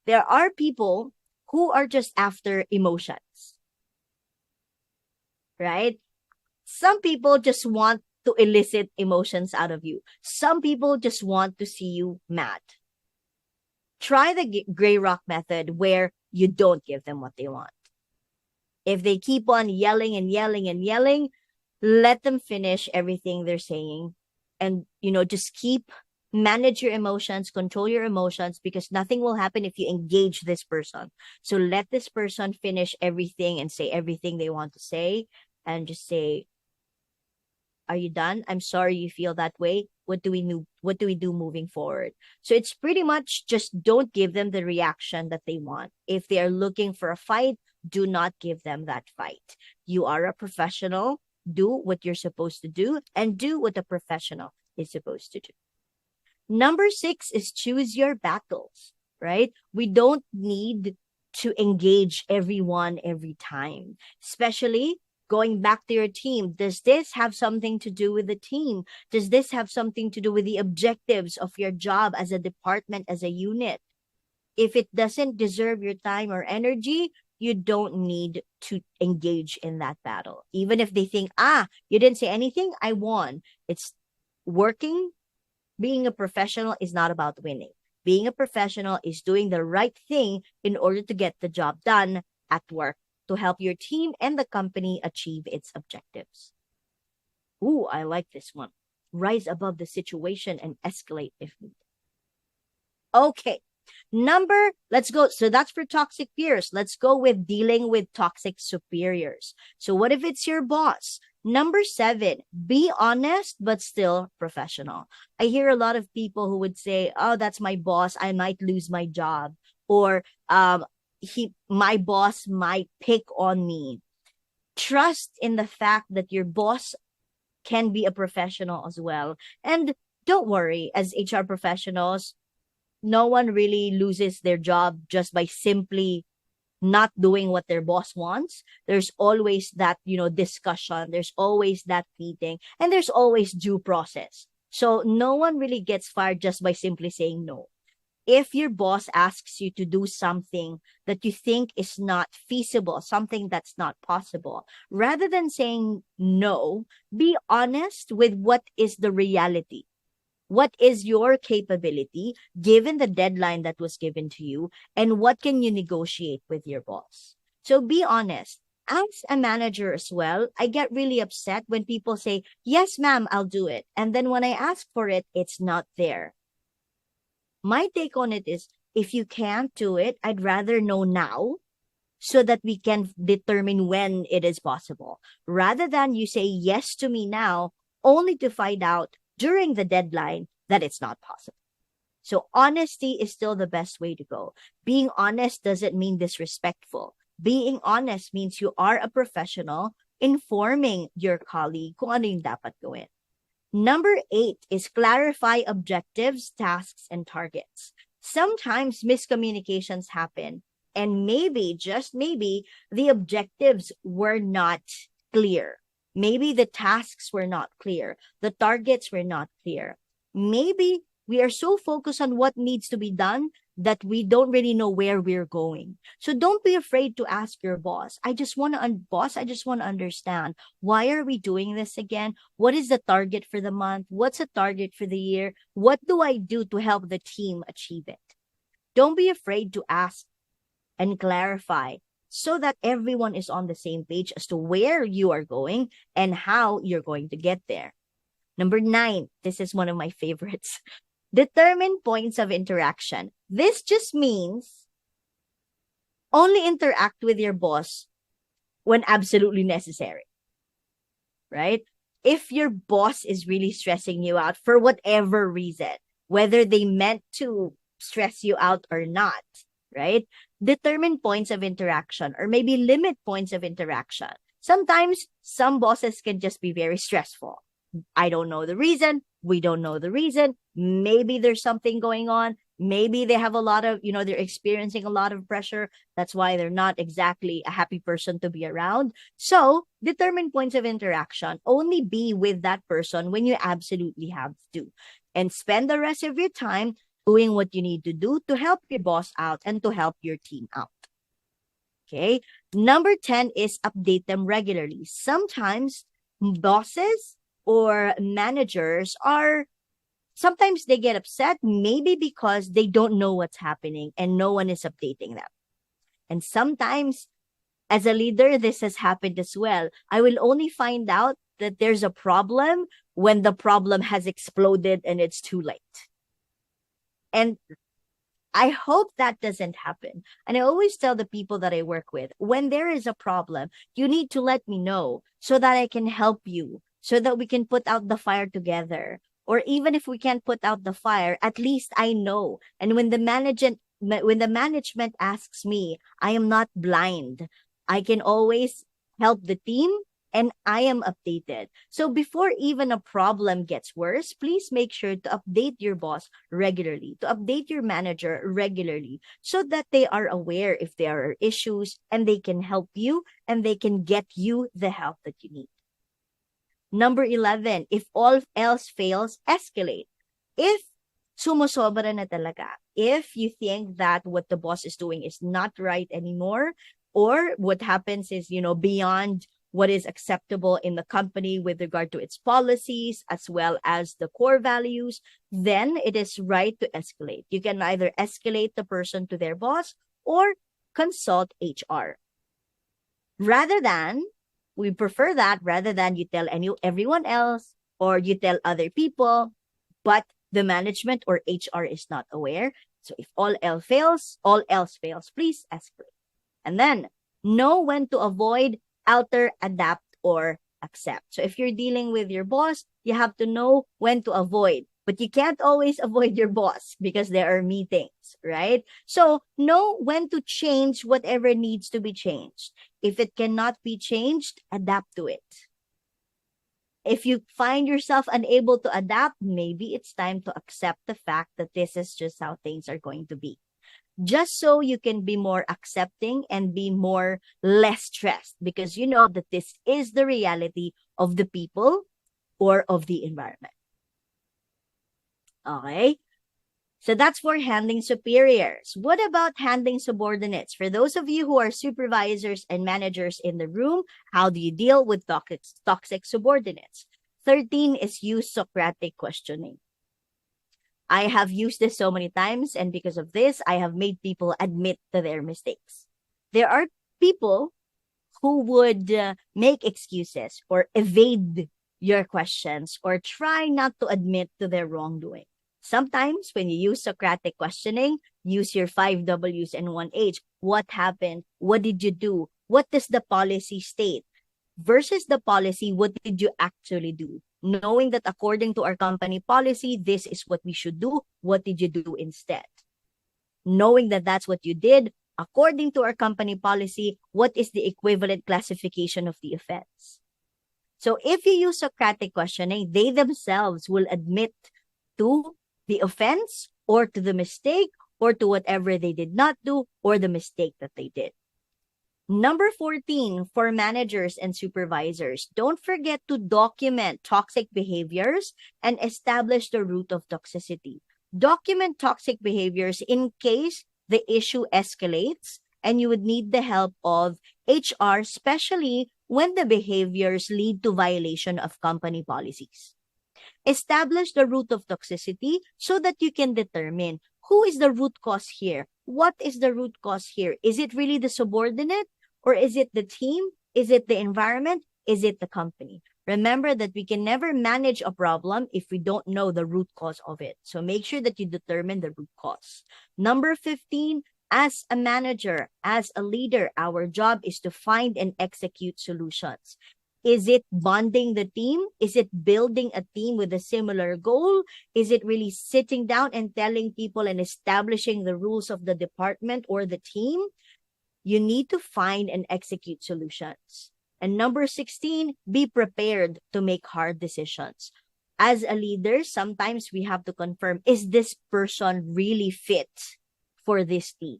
There are people who are just after emotions, right? Some people just want to elicit emotions out of you. Some people just want to see you mad. Try the gray rock method where you don't give them what they want. If they keep on yelling and yelling and yelling, let them finish everything they're saying. And, just manage your emotions, control your emotions, because nothing will happen if you engage this person. So let this person finish everything and say everything they want to say, and just say, are you done? I'm sorry you feel that way. What do we do moving forward? So it's pretty much just don't give them the reaction that they want. If they are looking for a fight, do not give them that fight. You are a professional. Do what you're supposed to do and do what a professional is supposed to do. Number 6 is choose your battles, right? We don't need to engage everyone every time, especially going back to your team. Does this have something to do with the team? Does this have something to do with the objectives of your job as a department, as a unit? If it doesn't deserve your time or energy, you don't need to engage in that battle. Even if they think, you didn't say anything, I won. It's working. Being a professional is not about winning. Being a professional is doing the right thing in order to get the job done at work, to help your team and the company achieve its objectives. Ooh, I like this one. Rise above the situation and escalate if needed. Okay. Let's go. So that's for toxic peers. Let's go with dealing with toxic superiors. So what if it's your boss? Number 7, be honest, but still professional. I hear a lot of people who would say, oh, that's my boss. I might lose my job. Or my boss might pick on me. Trust in the fact that your boss can be a professional as well. And don't worry, as HR professionals, no one really loses their job just by simply not doing what their boss wants. There's always that, discussion. There's always that meeting, and there's always due process. So no one really gets fired just by simply saying no. If your boss asks you to do something that you think is not feasible, something that's not possible, rather than saying no, be honest with what is the reality. What is your capability given the deadline that was given to you, and what can you negotiate with your boss? So be honest. As a manager as well, I get really upset when people say, yes, ma'am, I'll do it. And then when I ask for it, it's not there. My take on it is, if you can't do it, I'd rather know now so that we can determine when it is possible, rather than you say yes to me now only to find out during the deadline that it's not possible. So honesty is still the best way to go. Being honest doesn't mean disrespectful. Being honest means you are a professional informing your colleague kung ano yung dapat gawin. Number 8 is clarify objectives, tasks, and targets. Sometimes miscommunications happen, and maybe, just maybe, the objectives were not clear. Maybe the tasks were not clear. The targets were not clear. Maybe we are so focused on what needs to be done that we don't really know where we're going. So don't be afraid to ask your boss. I just want to understand, why are we doing this again? What is the target for the month? What's the target for the year? What do I do to help the team achieve it? Don't be afraid to ask and clarify, so that everyone is on the same page as to where you are going and how you're going to get there. Number 9, this is one of my favorites. Determine points of interaction. This just means only interact with your boss when absolutely necessary, right? If your boss is really stressing you out for whatever reason, whether they meant to stress you out or not, right? Determine points of interaction, or maybe limit points of interaction. Sometimes some bosses can just be very stressful. I don't know the reason. We don't know the reason. Maybe there's something going on. Maybe they have a lot of, they're experiencing a lot of pressure. That's why they're not exactly a happy person to be around. So determine points of interaction. Only be with that person when you absolutely have to. And spend the rest of your time doing what you need to do to help your boss out and to help your team out. Okay. Number 10 is update them regularly. Sometimes bosses or managers sometimes they get upset, maybe because they don't know what's happening and no one is updating them. And sometimes as a leader, this has happened as well. I will only find out that there's a problem when the problem has exploded and it's too late. And I hope that doesn't happen. And I always tell the people that I work with, when there is a problem, you need to let me know so that I can help you, so that we can put out the fire together. Or even if we can't put out the fire, at least I know. And when the management asks me, I am not blind. I can always help the team, and I am updated. So before even a problem gets worse, please make sure to update your boss regularly, to update your manager regularly, so that they are aware if there are issues and they can help you and they can get you the help that you need. Number 11, if all else fails, escalate. If sumusobra na talaga, if you think that what the boss is doing is not right anymore, or what happens is, beyond what is acceptable in the company with regard to its policies as well as the core values, then it is right to escalate. You can either escalate the person to their boss or consult HR. Rather than We prefer that rather than you tell everyone else or you tell other people, but the management or HR is not aware. So if all else fails, please escalate. And then know when to avoid, alter, adapt, or accept. So if you're dealing with your boss, you have to know when to avoid. But you can't always avoid your boss because there are meetings, right? So know when to change whatever needs to be changed. If it cannot be changed, adapt to it. If you find yourself unable to adapt, maybe it's time to accept the fact that this is just how things are going to be. Just so you can be more accepting and be less stressed, because you know that this is the reality of the people or of the environment. Okay? So that's for handling superiors. What about handling subordinates? For those of you who are supervisors and managers in the room, how do you deal with toxic subordinates? 13 is use Socratic questioning. I have used this so many times, and because of this, I have made people admit to their mistakes. There are people who would make excuses or evade your questions or try not to admit to their wrongdoing. Sometimes when you use Socratic questioning, use your 5 W's and 1 H. What happened? What did you do? What does the policy state? Versus the policy, what did you actually do? Knowing that according to our company policy, this is what we should do. What did you do instead? Knowing that that's what you did, according to our company policy, what is the equivalent classification of the offense? So if you use Socratic questioning, they themselves will admit to the offense or to the mistake or to whatever they did not do or the mistake that they did. Number 14, for managers and supervisors, don't forget to document toxic behaviors and establish the root of toxicity. Document toxic behaviors in case the issue escalates and you would need the help of HR, especially when the behaviors lead to violation of company policies. Establish the root of toxicity so that you can determine who is the root cause here. What is the root cause here? Is it really the subordinate? Or is it the team? Is it the environment? Is it the company? Remember that we can never manage a problem if we don't know the root cause of it. So make sure that you determine the root cause. Number 15, as a manager, as a leader, our job is to find and execute solutions. Is it bonding the team? Is it building a team with a similar goal? Is it really sitting down and telling people and establishing the rules of the department or the team? You need to find and execute solutions. And number 16, be prepared to make hard decisions. As a leader, sometimes we have to confirm, is this person really fit for this team?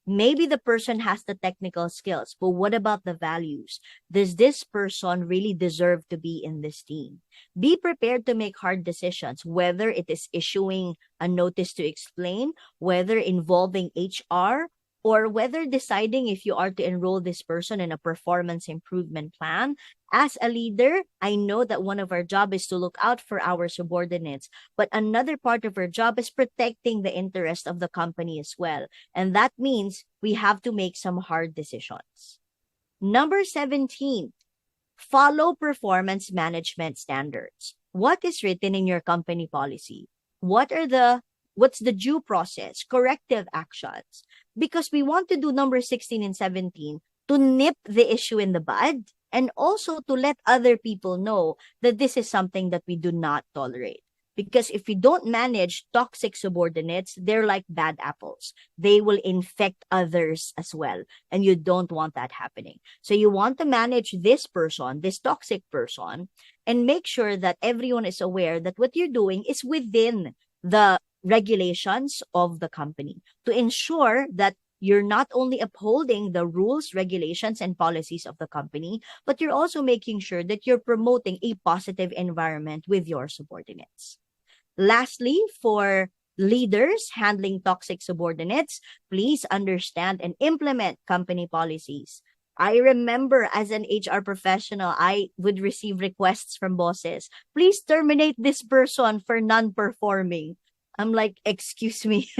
Maybe the person has the technical skills, but what about the values? Does this person really deserve to be in this team? Be prepared to make hard decisions, whether it is issuing a notice to explain, whether involving HR, or whether deciding if you are to enroll this person in a performance improvement plan. As a leader, I know that one of our jobs is to look out for our subordinates, but another part of our job is protecting the interest of the company as well. And that means we have to make some hard decisions. Number 17, follow performance management standards. What is written in your company policy? What's the due process, corrective actions? Because we want to do number 16 and 17 to nip the issue in the bud and also to let other people know that this is something that we do not tolerate. Because if we don't manage toxic subordinates, they're like bad apples. They will infect others as well. And you don't want that happening. So you want to manage this person, this toxic person, and make sure that everyone is aware that what you're doing is within the regulations of the company to ensure that you're not only upholding the rules, regulations, and policies of the company, but you're also making sure that you're promoting a positive environment with your subordinates. Lastly, for leaders handling toxic subordinates, please understand and implement company policies. I remember as an HR professional, I would receive requests from bosses, please terminate this person for non-performing. I'm like, excuse me,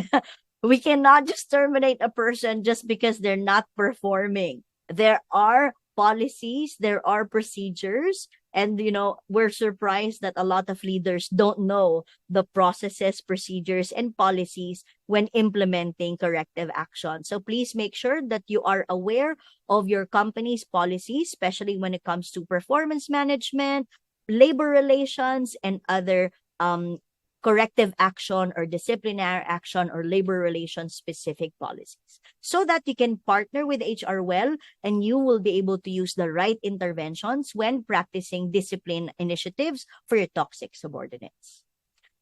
we cannot just terminate a person just because they're not performing. There are policies, there are procedures, and we're surprised that a lot of leaders don't know the processes, procedures, and policies when implementing corrective action. So please make sure that you are aware of your company's policies, especially when it comes to performance management, labor relations, and other corrective action or disciplinary action or labor relations specific policies, so that you can partner with HR well, and you will be able to use the right interventions when practicing discipline initiatives for your toxic subordinates.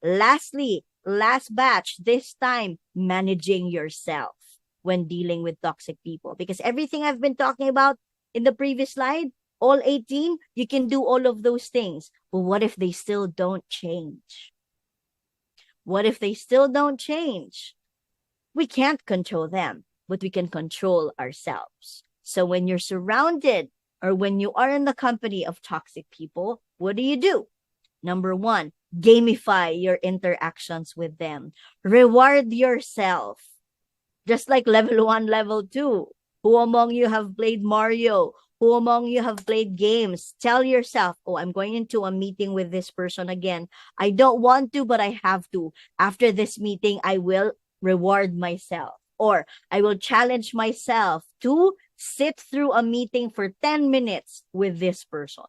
Lastly, last batch, this time, managing yourself when dealing with toxic people. Because everything I've been talking about in the previous slide, all 18, you can do all of those things. But what if they still don't change? What if they still don't change? We can't control them, but we can control ourselves. So when you're surrounded or when you are in the company of toxic people, what do? Number 1, gamify your interactions with them. Reward yourself. Just like level 1, level 2. Who among you have played Mario? Who among you have played games? Tell yourself, oh, I'm going into a meeting with this person again. I don't want to, but I have to. After this meeting, I will reward myself. Or I will challenge myself to sit through a meeting for 10 minutes with this person.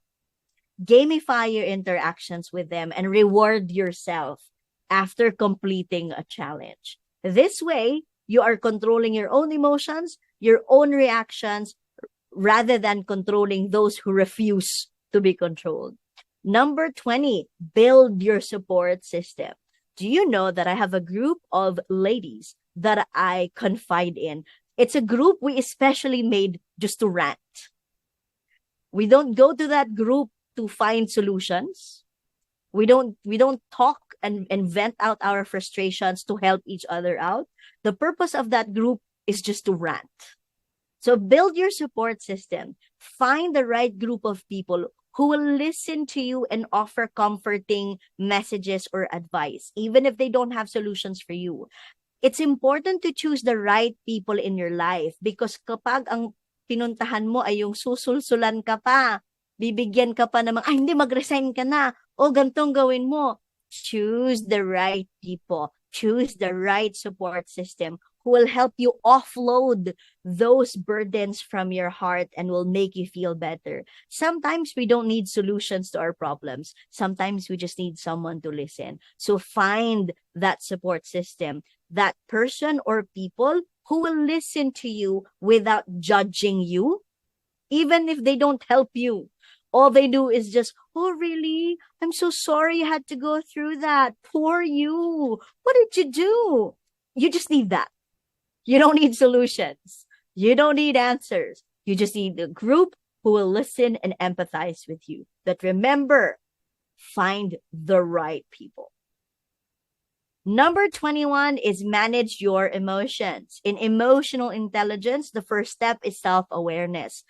Gamify your interactions with them and reward yourself after completing a challenge. This way, you are controlling your own emotions, your own reactions, rather than controlling those who refuse to be controlled. Number 20, build your support system. Do you know that I have a group of ladies that I confide in? It's a group we especially made just to rant. We don't go to that group to find solutions. We don't talk and vent out our frustrations to help each other out. The purpose of that group is just to rant. So build your support system. Find the right group of people who will listen to you and offer comforting messages or advice, even if they don't have solutions for you. It's important to choose the right people in your life, because kapag ang pinuntahan mo ay yung susulsulan ka pa, bibigyan ka pa namang, ay hindi, mag-resign ka na, o gantong gawin mo. Choose the right people. Choose the right support system who will help you offload those burdens from your heart and will make you feel better. Sometimes we don't need solutions to our problems. Sometimes we just need someone to listen. So find that support system, that person or people who will listen to you without judging you, even if they don't help you. All they do is just, oh, really? I'm so sorry you had to go through that. Poor you. What did you do? You just need that. You don't need solutions. You don't need answers. You just need a group who will listen and empathize with you. But remember, find the right people. Number 21 is manage your emotions. In emotional intelligence, the first step is self-awareness.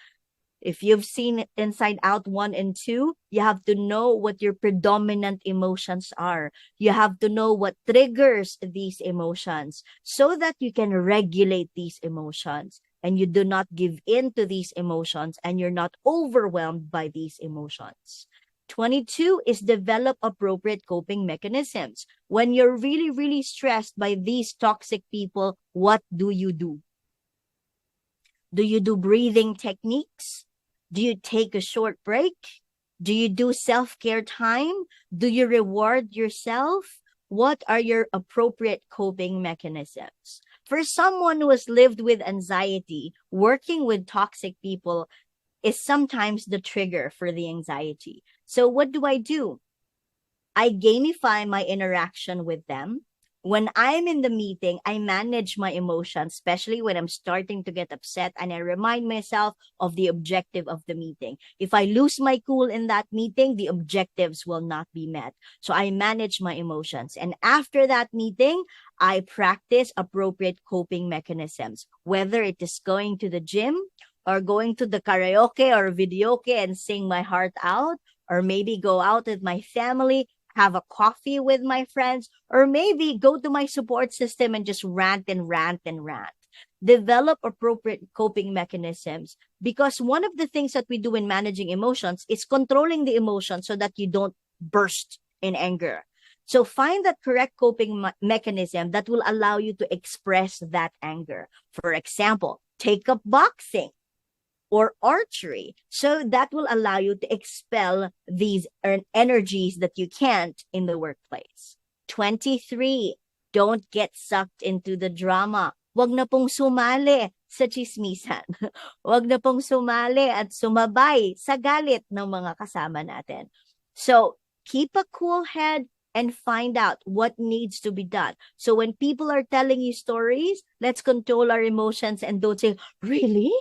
If you've seen Inside Out 1 and 2, you have to know what your predominant emotions are. You have to know what triggers these emotions so that you can regulate these emotions and you do not give in to these emotions and you're not overwhelmed by these emotions. 22 is develop appropriate coping mechanisms. When you're really, really stressed by these toxic people, what do? Do you do breathing techniques? Do you take a short break? Do you do self-care time? Do you reward yourself? What are your appropriate coping mechanisms? For someone who has lived with anxiety, working with toxic people is sometimes the trigger for the anxiety. So what do? I gamify my interaction with them. When I'm in the meeting, I manage my emotions, especially when I'm starting to get upset, and I remind myself of the objective of the meeting. If I lose my cool in that meeting, the objectives will not be met. So I manage my emotions. And after that meeting, I practice appropriate coping mechanisms, whether it is going to the gym or going to the karaoke or videoke and sing my heart out, or maybe go out with my family, have a coffee with my friends, or maybe go to my support system and just rant and rant and rant. Develop appropriate coping mechanisms, because one of the things that we do in managing emotions is controlling the emotion so that you don't burst in anger. So find that correct coping mechanism that will allow you to express that anger. For example, take up boxing or archery. So that will allow you to expel these energies that you can't in the workplace. 23, don't get sucked into the drama. Wag na pong sumali sa chismisan. Wag na pong sumali at sumabay sa galit ng mga kasama natin. So keep a cool head and find out what needs to be done. So when people are telling you stories, let's control our emotions and don't say, really?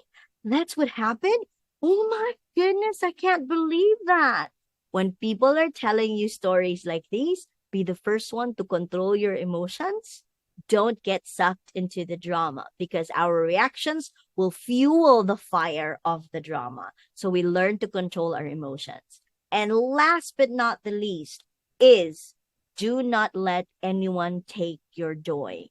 That's what happened? Oh my goodness, I can't believe that. When people are telling you stories like these, be the first one to control your emotions. Don't get sucked into the drama, because our reactions will fuel the fire of the drama. So we learn to control our emotions. And last but not the least is, do not let anyone take your joy.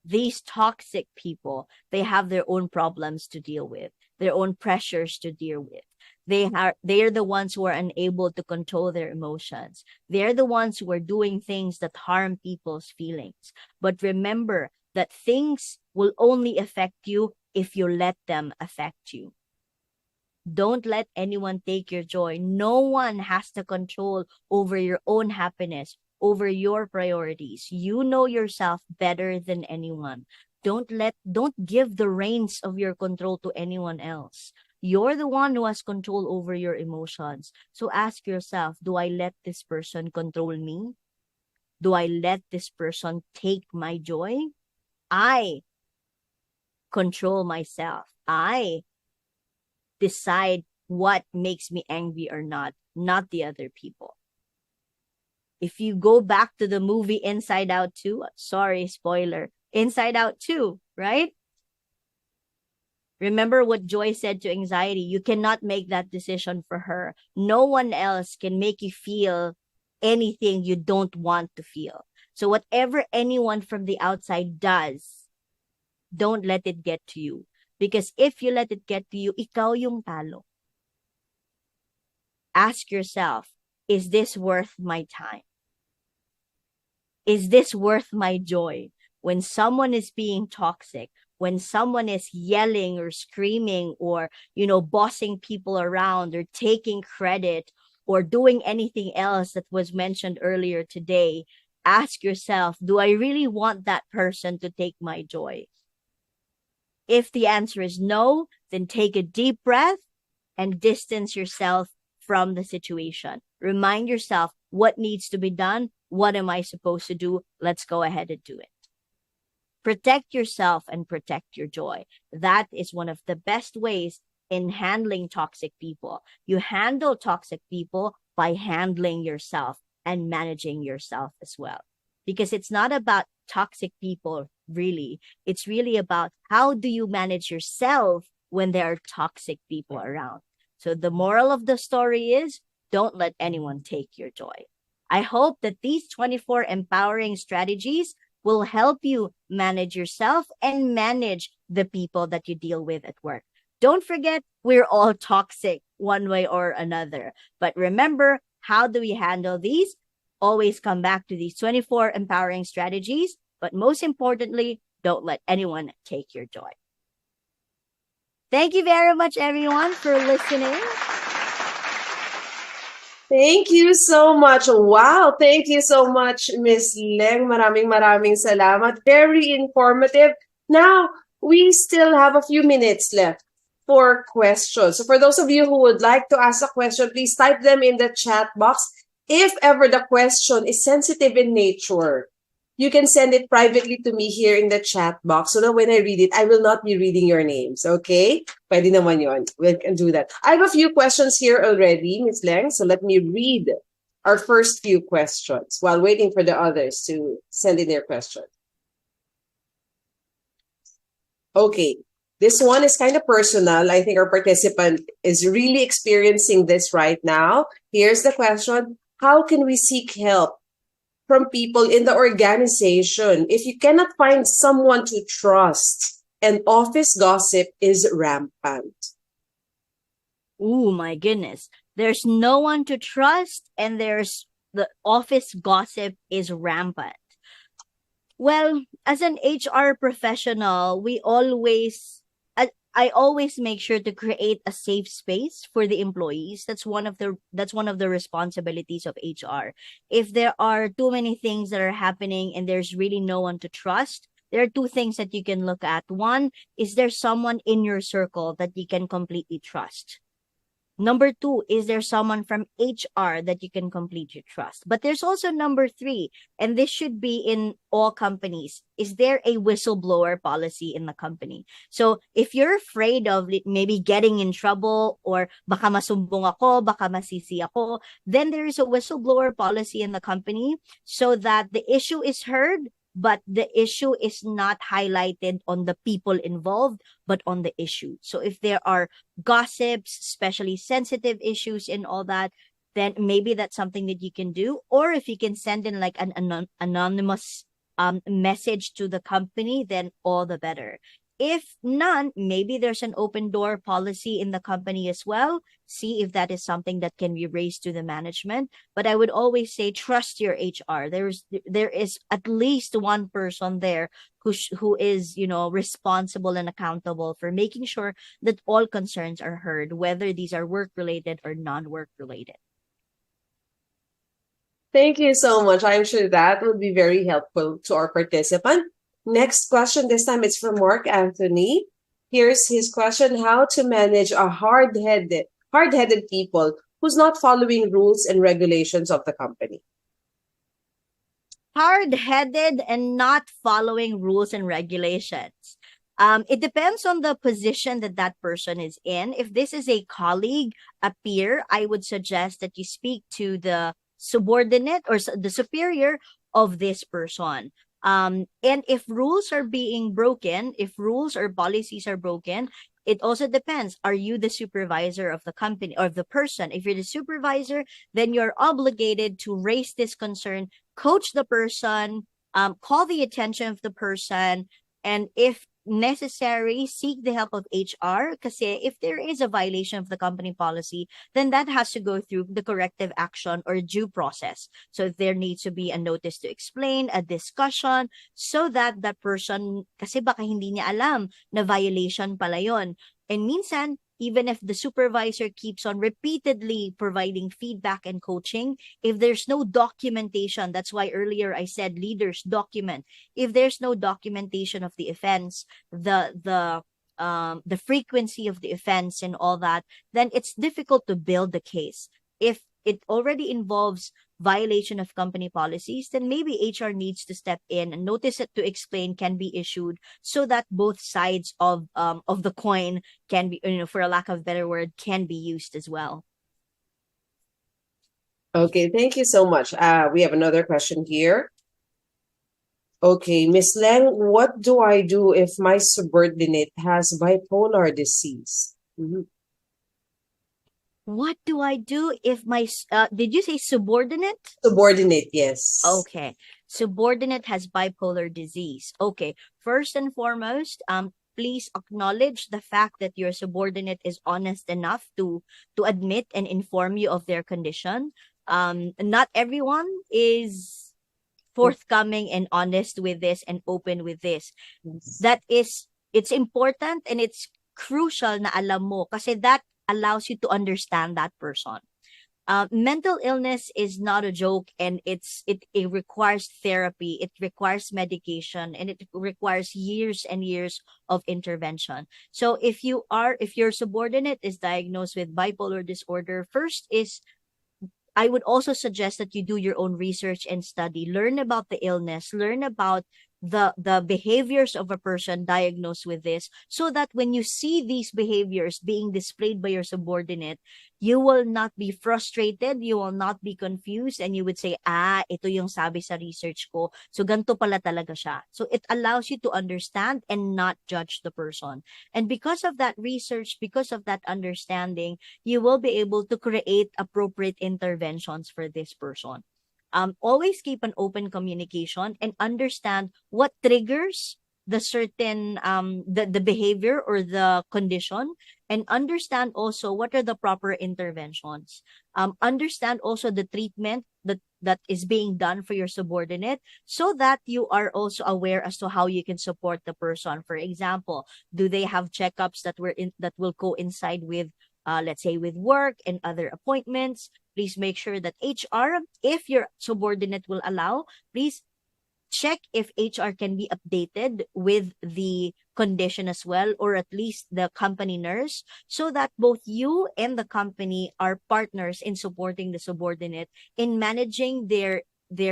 These toxic people, they have their own problems to deal with, their own pressures to deal with. They're the ones who are unable to control their emotions. They're the ones who are doing things that harm people's feelings. But remember that things will only affect you if you let them affect you. Don't let anyone take your joy. No one has the control over your own happiness, over your priorities. You know yourself better than anyone. Don't give the reins of your control to anyone else. You're the one who has control over your emotions. So ask yourself, do I let this person control me? Do I let this person take my joy? I control myself. I decide what makes me angry or not the other people. If you go back to the movie Inside Out 2, sorry, spoiler, Inside Out 2, right? Remember what Joy said to anxiety. You cannot make that decision for her. No one else can make you feel anything you don't want to feel. So whatever anyone from the outside does, don't let it get to you. Because if you let it get to you, ikaw yung talo. Ask yourself, is this worth my time? Is this worth my joy? When someone is being toxic, when someone is yelling or screaming or, bossing people around or taking credit or doing anything else that was mentioned earlier today, ask yourself, do I really want that person to take my joy? If the answer is no, then take a deep breath and distance yourself from the situation. Remind yourself what needs to be done. What am I supposed to do? Let's go ahead and do it. Protect yourself and protect your joy. That is one of the best ways in handling toxic people. You handle toxic people by handling yourself and managing yourself as well. Because it's not about toxic people, really. It's really about how do you manage yourself when there are toxic people around. So the moral of the story is, don't let anyone take your joy. I hope that these 24 empowering strategies will help you manage yourself and manage the people that you deal with at work. Don't forget, we're all toxic one way or another. But remember, how do we handle these? Always come back to these 24 empowering strategies. But most importantly, don't let anyone take your joy. Thank you very much, everyone, for listening. Thank you so much. Wow, thank you so much, Miss Leng. Maraming salamat. Very informative. Now, we still have a few minutes left for questions. So for those of you who would like to ask a question, please type them in the chat box. If ever the question is sensitive in nature, you can send it privately to me here in the chat box so that when I read it, I will not be reading your names, okay? Pwede naman yun. We can do that. I have a few questions here already, Ms. Leng, so let me read our first few questions while waiting for the others to send in their questions. Okay, this one is kind of personal. I think our participant is really experiencing this right now. Here's the question. How can we seek help from people in the organization. If you cannot find someone to trust, and office gossip is rampant. Oh my goodness. There's no one to trust, and there's the office gossip is rampant. Well, as an HR professional, I always make sure to create a safe space for the employees. That's one of the responsibilities of HR. If there are too many things that are happening and there's really no one to trust, there are two things that you can look at. One, is there someone in your circle that you can completely trust? Number two, is there someone from HR that you can completely trust? But there's also number three, and this should be in all companies. Is there a whistleblower policy in the company? So if you're afraid of maybe getting in trouble or baka masumbong ako, baka masisi ako, then there is a whistleblower policy in the company so that the issue is heard, but the issue is not highlighted on the people involved, but on the issue. So if there are gossips, especially sensitive issues and all that, then maybe that's something that you can do. Or if you can send in like an anonymous message to the company, then all the better. If none, maybe there's an open door policy in the company as well. See if that is something that can be raised to the management. But I would always say trust your HR. There is at least one person there who is, responsible and accountable for making sure that all concerns are heard, whether these are work related or non-work related. Thank you so much. I'm sure that will be very helpful to our participant. Next question, this time it's from Mark Anthony. Here's his question: how to manage a hard-headed people who's not following rules and regulations of the company. Hard-headed and not following rules and regulations. It depends on the position that person is in. If this is a colleague, a peer, I would suggest that you speak to the subordinate or the superior of this person. And if rules are being broken, if rules or policies are broken, it also depends. Are you the supervisor of the company or the person? If you're the supervisor, then you're obligated to raise this concern, coach the person, call the attention of the person, and if necessary, seek the help of HR. Kasi if there is a violation of the company policy, then that has to go through the corrective action or due process. So there needs to be a notice to explain, a discussion, so that that person, kasi baka hindi niya alam na violation pala yun. And minsan, even if the supervisor keeps on repeatedly providing feedback and coaching, if there's no documentation, that's why earlier I said leaders document. If there's no documentation of the offense, the frequency of the offense and all that, then it's difficult to build the case. If it already involves violation of company policies, then maybe HR needs to step in and notice it to explain can be issued so that both sides of the coin can be, for a lack of a better word, can be used as well. Okay, thank you so much. We have another question here. Okay, Miss Leng, what do I do if my subordinate has bipolar disease? Mm-hmm. What do I do if my, did you say subordinate? Subordinate, yes. Okay. Subordinate has bipolar disease. Okay. First and foremost, please acknowledge the fact that your subordinate is honest enough to admit and inform you of their condition. Not everyone is forthcoming and honest with this and open with this. Yes. It's important and it's crucial na alam mo kasi that allows you to understand that person. Mental illness is not a joke, and it requires therapy, it requires medication, and it requires years and years of intervention. So if your subordinate is diagnosed with bipolar disorder, first is I would also suggest that you do your own research and study, learn about the illness, learn about the behaviors of a person diagnosed with this, so that when you see these behaviors being displayed by your subordinate, you will not be frustrated, you will not be confused, and you would say, ito yung sabi sa research ko, so ganito pala talaga siya. So it allows you to understand and not judge the person. And because of that research, because of that understanding, you will be able to create appropriate interventions for this person. Always keep an open communication and understand what triggers the certain the behavior or the condition, and understand also what are the proper interventions. Understand also the treatment that is being done for your subordinate, so that you are also aware as to how you can support the person. For example, do they have checkups that will coincide with let's say with work and other appointments? Please make sure that HR, if your subordinate will allow, please check if HR can be updated with the condition as well, or at least the company nurse, so that both you and the company are partners in supporting the subordinate in managing their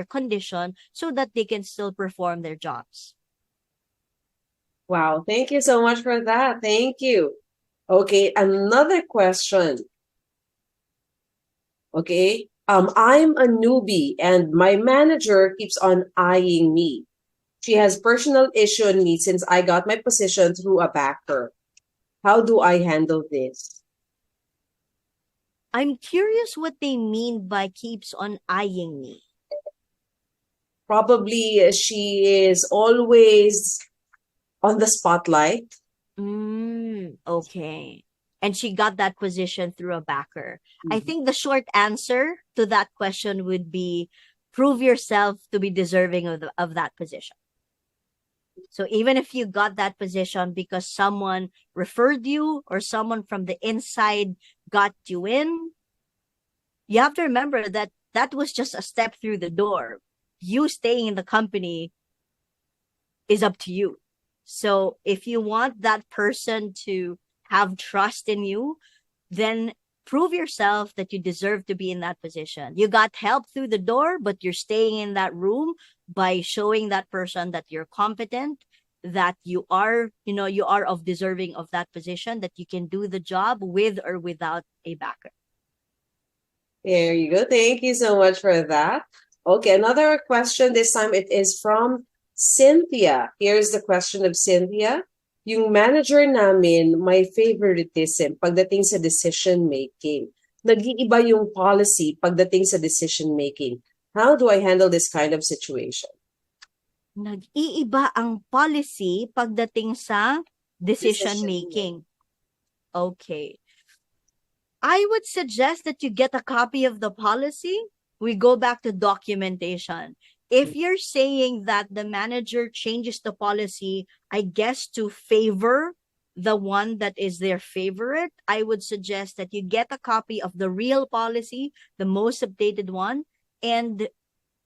condition, so that they can still perform their jobs. Wow, thank you so much for that. Thank you. Okay, another question. Okay, I'm a newbie and my manager keeps on eyeing me. She has personal issue on me since I got my position through a backer. How do I handle this? I'm curious what they mean by keeps on eyeing me. Probably she is always on the spotlight. Okay. And she got that position through a backer. I think the short answer to that question would be prove yourself to be deserving of that position. So even if you got that position because someone referred you or someone from the inside got you in, you have to remember that that was just a step through the door. You staying in the company is up to you. So if you want that person to have trust in you, then prove yourself that you deserve to be in that position. You got help through the door, but you're staying in that room by showing that person that you're competent, that you are of deserving of that position, that you can do the job with or without a backer. There you go. Thank you so much for that. Okay, another question. This time it is from Cynthia. Here's the question of Cynthia. Yung manager namin, may favoritism pagdating sa decision making. Nag-iiba yung policy pagdating sa decision making. How do I handle this kind of situation? Nag-iiba ang policy pagdating sa decision making. Okay. I would suggest that you get a copy of the policy. We go back to documentation. If you're saying that the manager changes the policy, I guess to favor the one that is their favorite, I would suggest that you get a copy of the real policy, the most updated one, and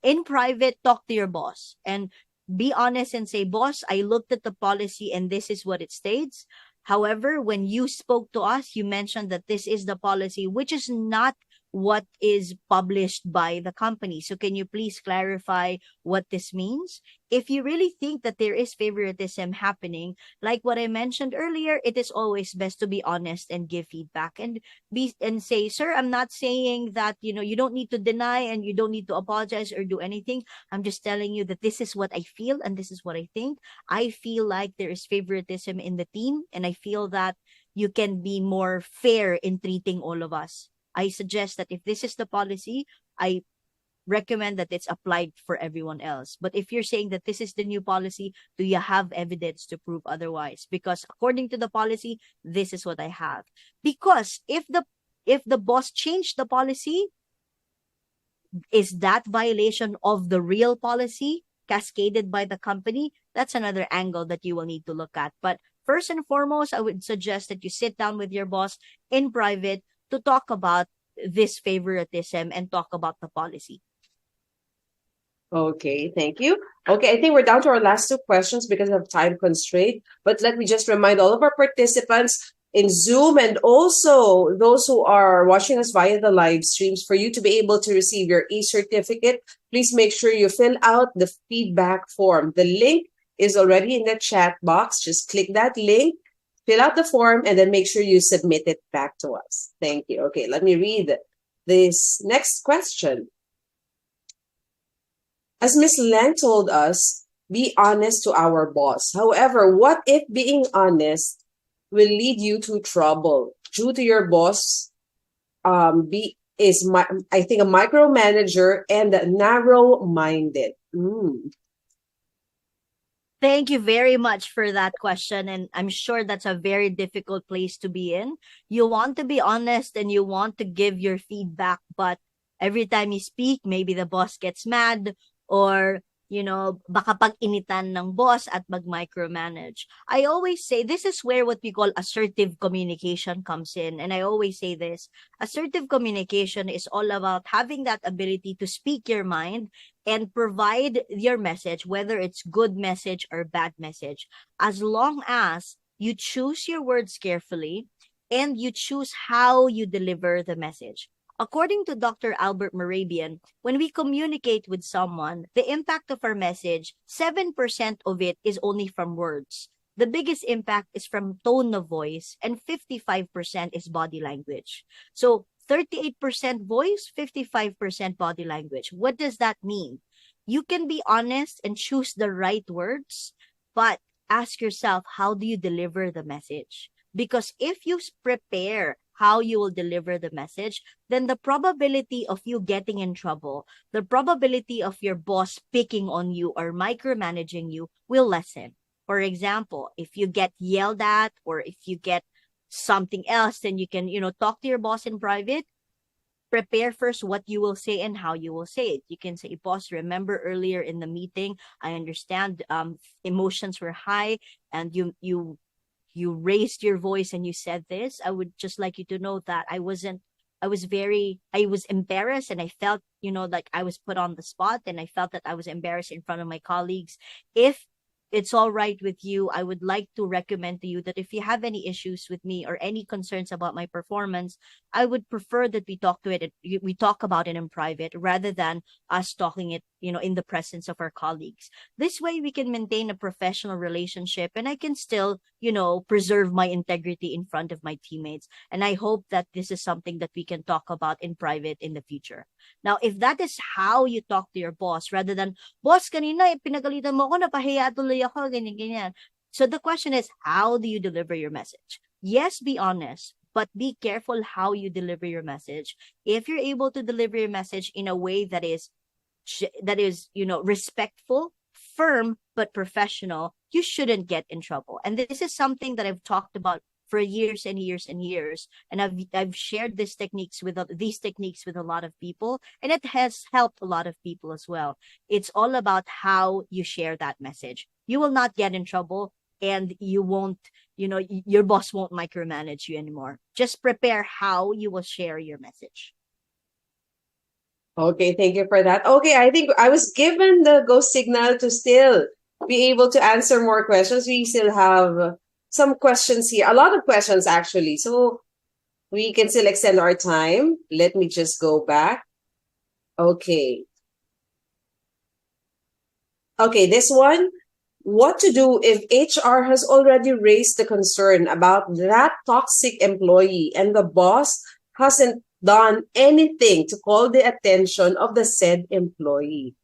in private, talk to your boss and be honest and say, boss, I looked at the policy and this is what it states. However, when you spoke to us, you mentioned that this is the policy, which is not what is published by the company. So can you please clarify what this means? If you really think that there is favoritism happening, like what I mentioned earlier, it is always best to be honest and give feedback and say, sir, I'm not saying that, you don't need to deny and you don't need to apologize or do anything. I'm just telling you that this is what I feel and this is what I think. I feel like there is favoritism in the team, and I feel that you can be more fair in treating all of us. I suggest that if this is the policy, I recommend that it's applied for everyone else. But if you're saying that this is the new policy, do you have evidence to prove otherwise? Because according to the policy, this is what I have. Because if the boss changed the policy, is that violation of the real policy cascaded by the company? That's another angle that you will need to look at. But first and foremost, I would suggest that you sit down with your boss in private to talk about this favoritism and talk about the policy. Okay, thank you. Okay, I think we're down to our last two questions because of time constraint. But let me just remind all of our participants in Zoom and also those who are watching us via the live streams, for you to be able to receive your e-certificate, please make sure you fill out the feedback form. The link is already in the chat box. Just click that link, fill out the form, and then make sure you submit it back to us. Thank you. Okay, let me read this next question. As Ms. Lang told us, be honest to our boss. However, what if being honest will lead you to trouble due to your boss is, I think, a micromanager and narrow-minded. Thank you very much for that question. And I'm sure that's a very difficult place to be in. You want to be honest and you want to give your feedback, but every time you speak, maybe the boss gets mad or, baka pag-initan ng boss at mag-micromanage. I always say this is where what we call assertive communication comes in. And I always say this, assertive communication is all about having that ability to speak your mind and provide your message, whether it's good message or bad message, as long as you choose your words carefully and you choose how you deliver the message. According to Dr. Albert Morabian, when we communicate with someone, the impact of our message, 7% of it is only from words. The biggest impact is from tone of voice, and 55% is body language. So 38% voice, 55% body language. What does that mean? You can be honest and choose the right words, but ask yourself, how do you deliver the message? Because if you prepare how you will deliver the message, then the probability of you getting in trouble, the probability of your boss picking on you or micromanaging you will lessen. For example, if you get yelled at or if you get something else, then you can, talk to your boss in private. Prepare first what you will say and how you will say it. You can say, boss, remember earlier in the meeting, I understand emotions were high and you raised your voice and you said this. I would just like you to know that I was embarrassed and I felt, like I was put on the spot and I felt that I was embarrassed in front of my colleagues. If it's all right with you, I would like to recommend to you that if you have any issues with me or any concerns about my performance, I would prefer that we talk about it in private rather than us talking it, in the presence of our colleagues. This way we can maintain a professional relationship and I can still, preserve my integrity in front of my teammates. And I hope that this is something that we can talk about in private in the future. Now, if that is how you talk to your boss, rather than, boss, kanina, pinagalitan mo ako, napahiya tuloy ako, ganyan. So the question is, how do you deliver your message? Yes, be honest, but be careful how you deliver your message. If you're able to deliver your message in a way that is, respectful, firm, but professional, you shouldn't get in trouble. And this is something that I've talked about for years and years and years. And I've shared these techniques with a lot of people, and it has helped a lot of people as well. It's all about how you share that message. You will not get in trouble and you won't, your boss won't micromanage you anymore. Just prepare how you will share your message. Okay, thank you for that. Okay, I think I was given the go signal to still be able to answer more questions. We still have some questions here, a lot of questions actually. So we can still extend our time. Let me just go back. Okay. Okay, this one. What to do if HR has already raised the concern about that toxic employee and the boss hasn't done anything to call the attention of the said employee?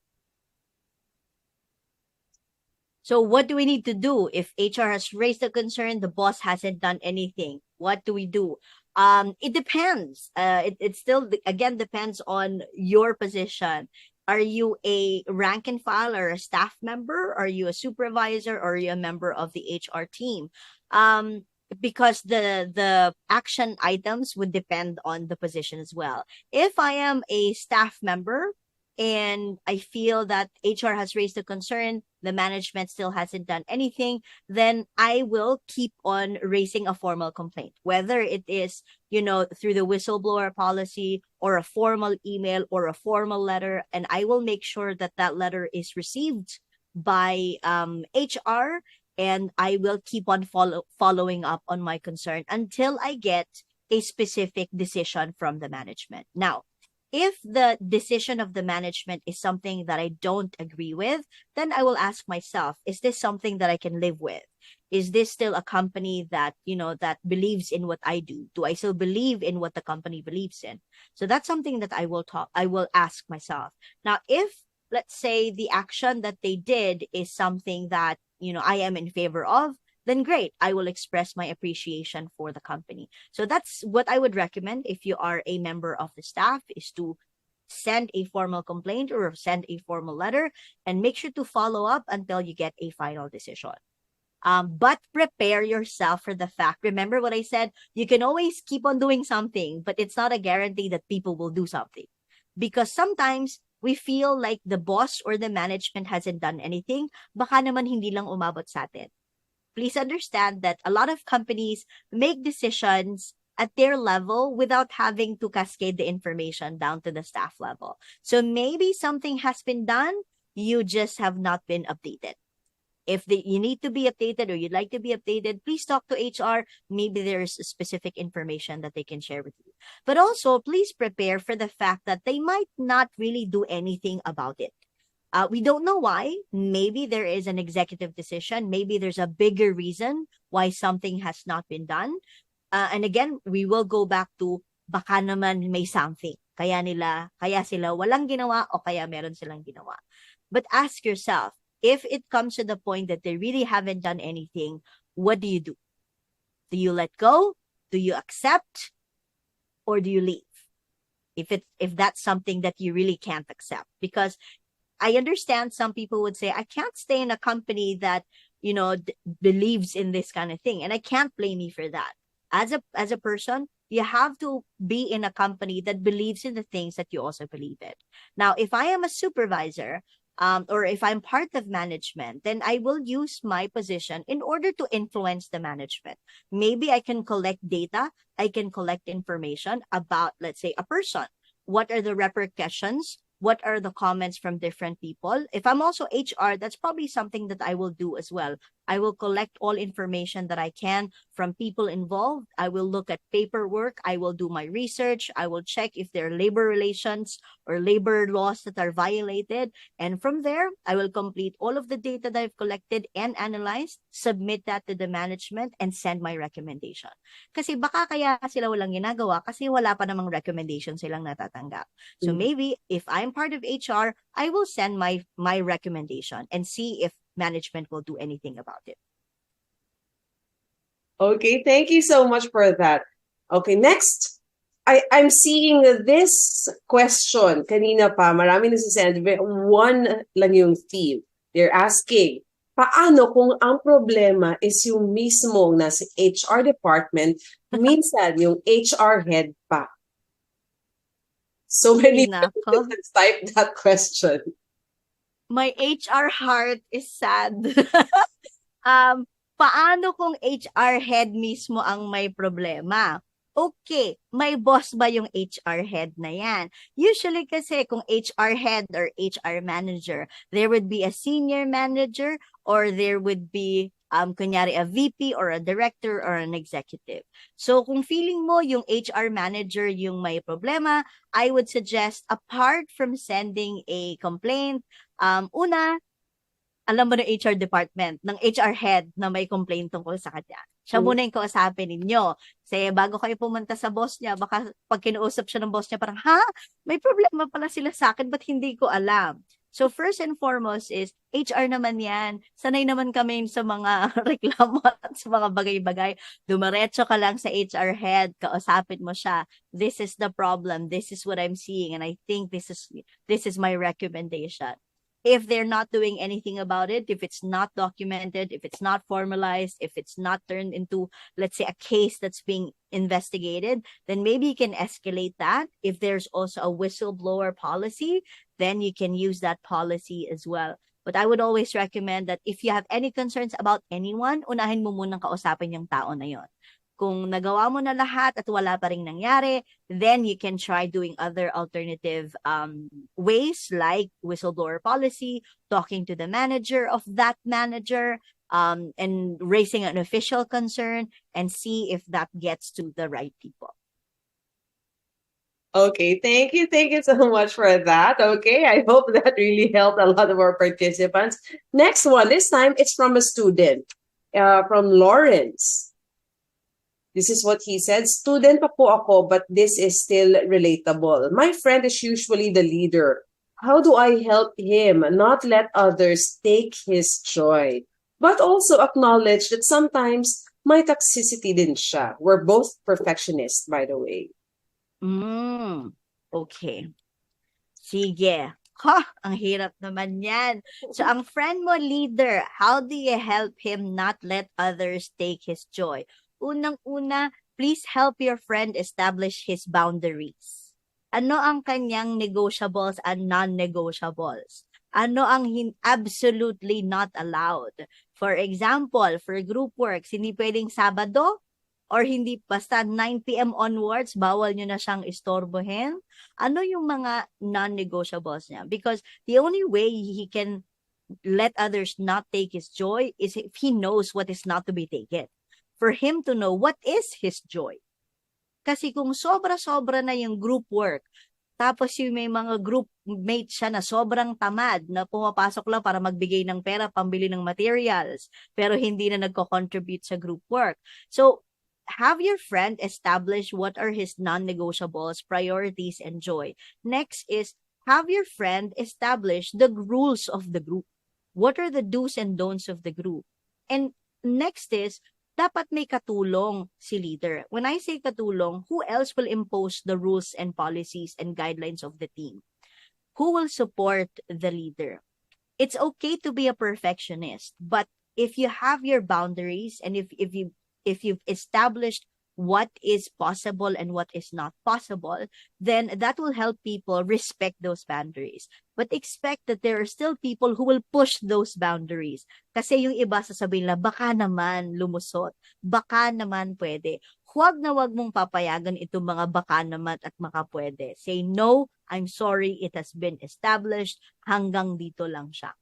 So what do we need to do if HR has raised the concern, the boss hasn't done anything? What do we do? It depends. It still, again, depends on your position. Are you a rank and file or a staff member? Are you a supervisor or are you a member of the HR team? Because the action items would depend on the position as well. If I am a staff member and I feel that HR has raised a concern, the management still hasn't done anything, then I will keep on raising a formal complaint, whether it is, through the whistleblower policy or a formal email or a formal letter. And I will make sure that that letter is received by HR, and I will keep on following up on my concern until I get a specific decision from the management. Now, if the decision of the management is something that I don't agree with, then I will ask myself, is this something that I can live with? Is this still a company that, that believes in what I do? Do I still believe in what the company believes in? So that's something that I will ask myself. Now, if, let's say, the action that they did is something that, I am in favor of, then great, I will express my appreciation for the company. So that's what I would recommend if you are a member of the staff, is to send a formal complaint or send a formal letter, and make sure to follow up until you get a final decision. But prepare yourself for the fact. Remember what I said? You can always keep on doing something, but it's not a guarantee that people will do something. Because sometimes we feel like the boss or the management hasn't done anything. Baka naman hindi lang umabot sa atin. Please understand that a lot of companies make decisions at their level without having to cascade the information down to the staff level. So maybe something has been done, you just have not been updated. If you need to be updated or you'd like to be updated, please talk to HR. Maybe there's specific information that they can share with you. But also, please prepare for the fact that they might not really do anything about it. We don't know why. Maybe there is an executive decision. Maybe there's a bigger reason why something has not been done. And again, we will go back to baka naman may something. Kaya sila walang ginawa o kaya meron silang ginawa. But ask yourself, if it comes to the point that they really haven't done anything, what do you do? Do you let go? Do you accept? Or do you leave? If that's something that you really can't accept. Because I understand some people would say, I can't stay in a company that, believes in this kind of thing. And I can't blame you for that. As a person, you have to be in a company that believes in the things that you also believe in. Now, if I am a supervisor, or if I'm part of management, then I will use my position in order to influence the management. Maybe I can collect data. I can collect information about, let's say, a person. What are the repercussions? What are the comments from different people? If I'm also HR, that's probably something that I will do as well. I will collect all information that I can from people involved. I will look at paperwork. I will do my research. I will check if there are labor relations or labor laws that are violated. And from there, I will complete all of the data that I've collected and analyzed, submit that to the management, and send my recommendation. Kasi baka kaya sila walang ginagawa kasi wala pa namang recommendation silang natatanggap. So maybe if I'm part of HR, I will send my recommendation and see if management will do anything about it. Okay, thank you so much for that. Okay, next. I'm seeing this question. Kanina pa, marami nagsisend. One lang yung theme. They're asking, paano kung ang problema is yung mismong nasa HR department, minsan yung HR head pa? So many people typed that question. My HR heart is sad. Paano kung HR head mismo ang may problema? Okay, may boss ba yung HR head na yan? Usually kasi kung HR head or HR manager, there would be a senior manager or there would be kunyari a VP or a director or an executive. So kung feeling mo yung HR manager yung may problema, I would suggest, apart from sending a complaint, una, alam mo ng HR department, ng HR head na may complaint tungkol sa kanya. Siya muna yung kausapin ninyo. Kasi bago kayo pumunta sa boss niya, baka pag kinuusap siya ng boss niya, parang, may problema pala sila sa akin, ba't hindi ko alam? So first and foremost is, HR naman yan. Sanay naman kami sa mga reklamo at sa mga bagay-bagay. Dumiretso ka lang sa HR head, kausapin mo siya. This is the problem. This is what I'm seeing. And I think this is my recommendation. If they're not doing anything about it, if it's not documented, if it's not formalized, if it's not turned into, let's say, a case that's being investigated, then maybe you can escalate that. If there's also a whistleblower policy, then you can use that policy as well. But I would always recommend that if you have any concerns about anyone, unahin mo munang kausapin yung tao na yon. Kung nagawa mo na lahat at wala pa ring nangyari, then you can try doing other alternative ways like whistleblower policy, talking to the manager of that manager, and raising an official concern and see if that gets to the right people. Okay, thank you. Thank you so much for that. Okay, I hope that really helped a lot of our participants. Next one, this time it's from a student, from Lawrence. This is what he said. Student pa po ako, but this is still relatable. My friend is usually the leader. How do I help him not let others take his joy? but also acknowledge that sometimes may toxicity din siya. We're both perfectionists, by the way. Okay. Sige. Ha, ang hirap naman yan. So, ang friend mo, leader, how do you help him not let others take his joy? Unang-una, please help your friend establish his boundaries. Ano ang kanyang negotiables and non-negotiables? Ano ang absolutely not allowed? For example, for group works, hindi pwedeng Sabado or hindi basta 9 p.m. onwards, bawal nyo na siyang istorbohin. Ano yung mga non-negotiables niya? Because the only way he can let others not take his joy is if he knows what is not to be taken. For him to know what is his joy. Kasi kung sobra-sobra na yung group work, tapos yung may mga group mate siya na sobrang tamad na pumapasok lang para magbigay ng pera, pambili ng materials, pero hindi na nagko-contribute sa group work. So, have your friend establish what are his non-negotiables, priorities, and joy. Next is, have your friend establish the rules of the group. What are the do's and don'ts of the group? And next is, dapat may katulong si leader. When I say katulong, who else will impose the rules and policies and guidelines of the team? Who will support the leader? It's okay to be a perfectionist, but if you have your boundaries and if you've established what is possible and what is not possible, then that will help people respect those boundaries. But expect that there are still people who will push those boundaries. Kasi yung iba sasabihin lang, baka naman lumusot, baka naman pwede. Huwag na huwag mong papayagan itong mga baka naman at makapwede. Say, no, I'm sorry, it has been established, hanggang dito lang siya.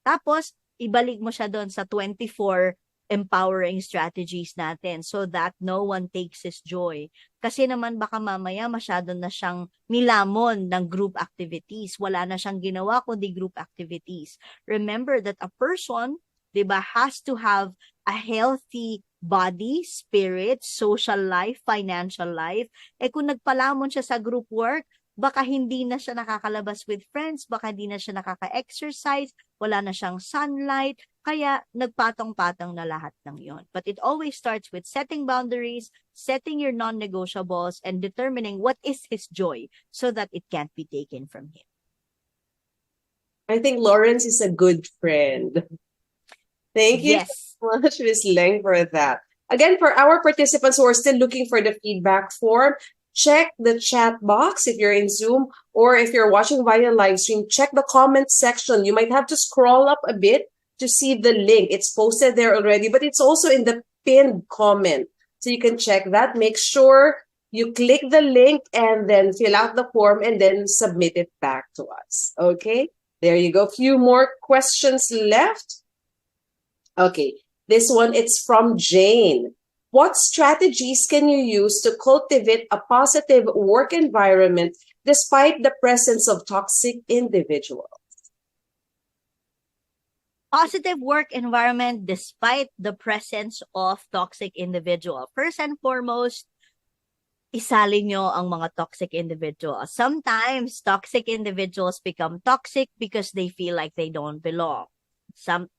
Tapos, ibalik mo siya doon sa 24 empowering strategies natin so that no one takes his joy. Kasi naman baka mamaya masyado na siyang nilamon ng group activities. Wala na siyang ginawa kundi group activities. Remember that a person, diba, has to have a healthy body, spirit, social life, financial life. Eh kung nagpalamon siya sa group work, baka hindi na siya nakakalabas with friends, baka hindi na siya nakaka-exercise, wala na siyang sunlight, kaya nagpatong-patong na lahat ng yon. But it always starts with setting boundaries, setting your non-negotiables, and determining what is his joy so that it can't be taken from him. I think Lawrence is a good friend. Thank you Yes. so much, Ms. Leng, for that. Again, for our participants who are still looking for the feedback form, check the chat box if you're in Zoom, or if you're watching via live stream, check the comment section. You might have to scroll up a bit to see the link. It's posted there already, but it's also in the pinned comment. So you can check that. Make sure you click the link and then fill out the form and then submit it back to us. Okay, there you go. Few more questions left. Okay, this one, it's from Jane. What strategies can you use to cultivate a positive work environment despite the presence of toxic individuals? Positive work environment despite the presence of toxic individual. First and foremost, isali nyo ang mga toxic individuals. Sometimes, toxic individuals become toxic because they feel like they don't belong.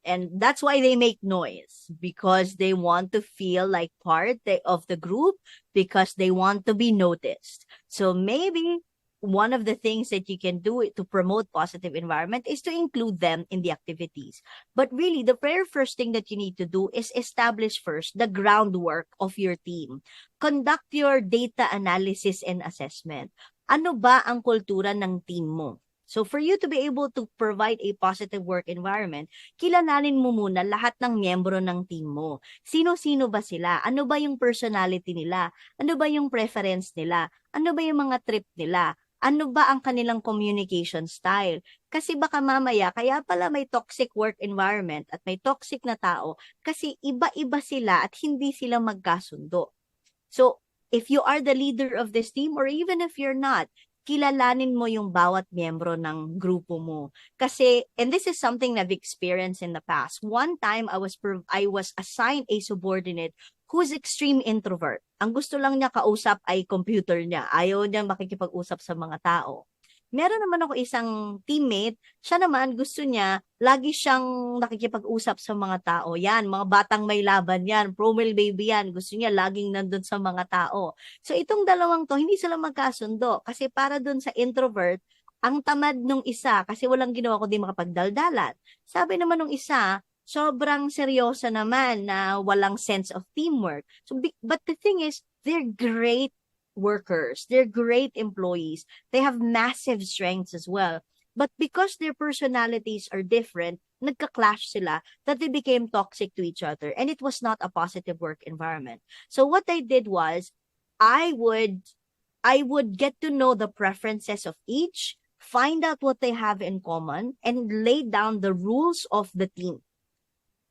And that's why they make noise, because they want to feel like part of the group, because they want to be noticed. So maybe one of the things that you can do to promote positive environment is to include them in the activities. But really, the very first thing that you need to do is establish first the groundwork of your team. Conduct your data analysis and assessment. Ano ba ang kultura ng team mo? So for you to be able to provide a positive work environment, kilalanin mo muna lahat ng miyembro ng team mo. Sino-sino ba sila? Ano ba yung personality nila? Ano ba yung preference nila? Ano ba yung mga trip nila? Ano ba ang kanilang communication style? Kasi baka mamaya, kaya pala may toxic work environment at may toxic na tao kasi iba-iba sila at hindi sila magkasundo. So if you are the leader of this team or even if you're not, kilalanin mo yung bawat miyembro ng grupo mo. Kasi, and this is something I've experienced in the past. One time, I was assigned a subordinate who's extreme introvert. Ang gusto lang niya kausap ay computer niya. Ayaw niya makikipag-usap sa mga tao. Meron naman ako isang teammate, siya naman gusto niya, lagi siyang nakikipag-usap sa mga tao. Yan, mga batang may laban yan, promil baby yan. Gusto niya laging nandun sa mga tao. So itong dalawang to, hindi sila magkasundo. Kasi para dun sa introvert, ang tamad nung isa, kasi walang ginawa kundi makapagdaldalan. Sabi naman nung isa, sobrang seryoso naman na walang sense of teamwork. So, but the thing is, they're great workers. They're great employees. They have massive strengths as well. But because their personalities are different, nagka-clash sila that they became toxic to each other. And it was not a positive work environment. So what I did was, I would get to know the preferences of each, find out what they have in common, and lay down the rules of the team.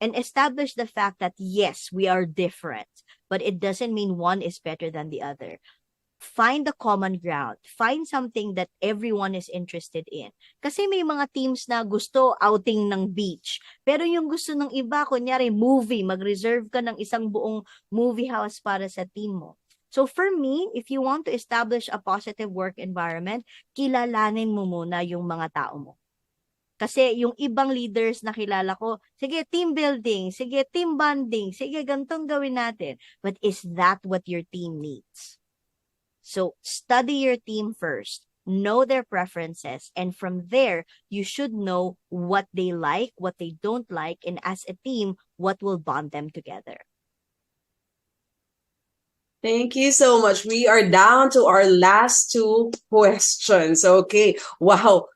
And establish the fact that, yes, we are different, but it doesn't mean one is better than the other. Find the common ground. Find something that everyone is interested in. Kasi may mga teams na gusto outing ng beach. Pero yung gusto ng iba, kunyari movie, mag-reserve ka ng isang buong movie house para sa team mo. So for me, if you want to establish a positive work environment, kilalanin mo muna yung mga tao mo. Kasi yung ibang leaders na kilala ko, sige, team building, sige, team bonding, sige, gantong gawin natin. But is that what your team needs? So study your team first, know their preferences, and from there, you should know what they like, what they don't like, and as a team, what will bond them together. Thank you so much. We are down to our last two questions. Okay. Wow.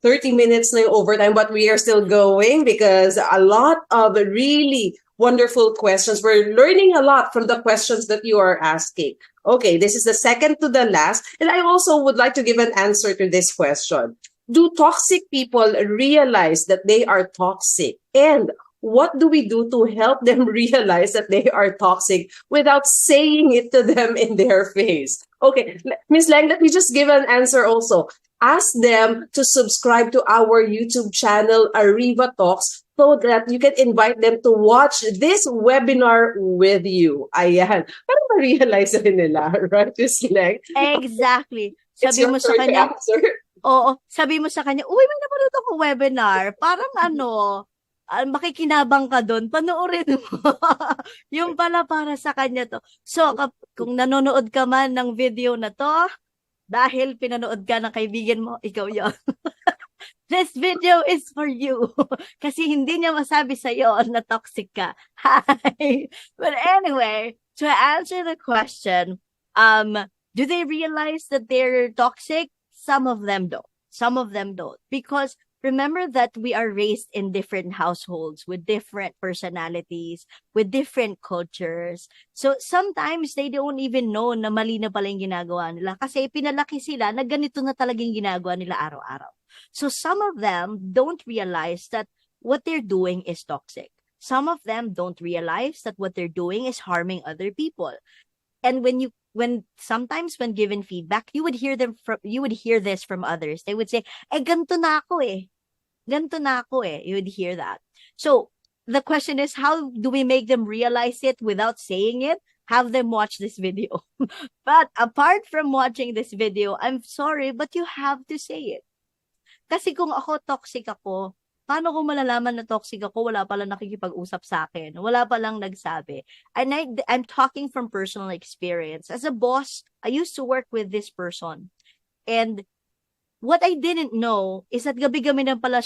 30 minutes na yung overtime, but we are still going because a lot of really wonderful questions. We're learning a lot from the questions that you are asking. Okay, this is the second to the last, and I also would like to give an answer to this question. Do toxic people realize that they are toxic? And what do we do to help them realize that they are toxic without saying it to them in their face? Okay, Ms. Lang, let me just give an answer also. Ask them to subscribe to our YouTube channel, Ariva Talks, so that you can invite them to watch this webinar with you. Ayan. Para ma-realize rin nila, right, Ms. Lang? Exactly. It's Sabi your mo sa turn to kanya, answer. oo, sabi mo sa kanya, uy, may napanood akong webinar. Parang makikinabang ka doon, panoorin mo. Yung pala para sa kanya to. So, kung nanonood ka man ng video na to, dahil pinanood ka ng kaibigan mo, ikaw yon. This video is for you. Kasi hindi niya masabi sa'yo na toxic ka. Hi. But anyway, to answer the question, do they realize that they're toxic? Some of them don't. Some of them don't. Because remember that we are raised in different households with different personalities, with different cultures. So sometimes they don't even know na mali na pala yung ginagawa nila kasi pinalaki sila na ganito na talagang ginagawa nila araw-araw. So some of them don't realize that what they're doing is toxic. Some of them don't realize that what they're doing is harming other people. And sometimes when given feedback, you would hear this from others. They would say, ganito na ako eh. Ganito na ako eh. You would hear that. So the question is, how do we make them realize it without saying it? Have them watch this video. But apart from watching this video, I'm sorry, but you have to say it. Kasi kung ako toxic ako, paano ko malalaman na toxic ako? Wala palang nakikipag-usap sa akin. Wala palang nagsabi. And I'm talking from personal experience. As a boss, I used to work with this person. And what I didn't know is that gabi-gabi na pala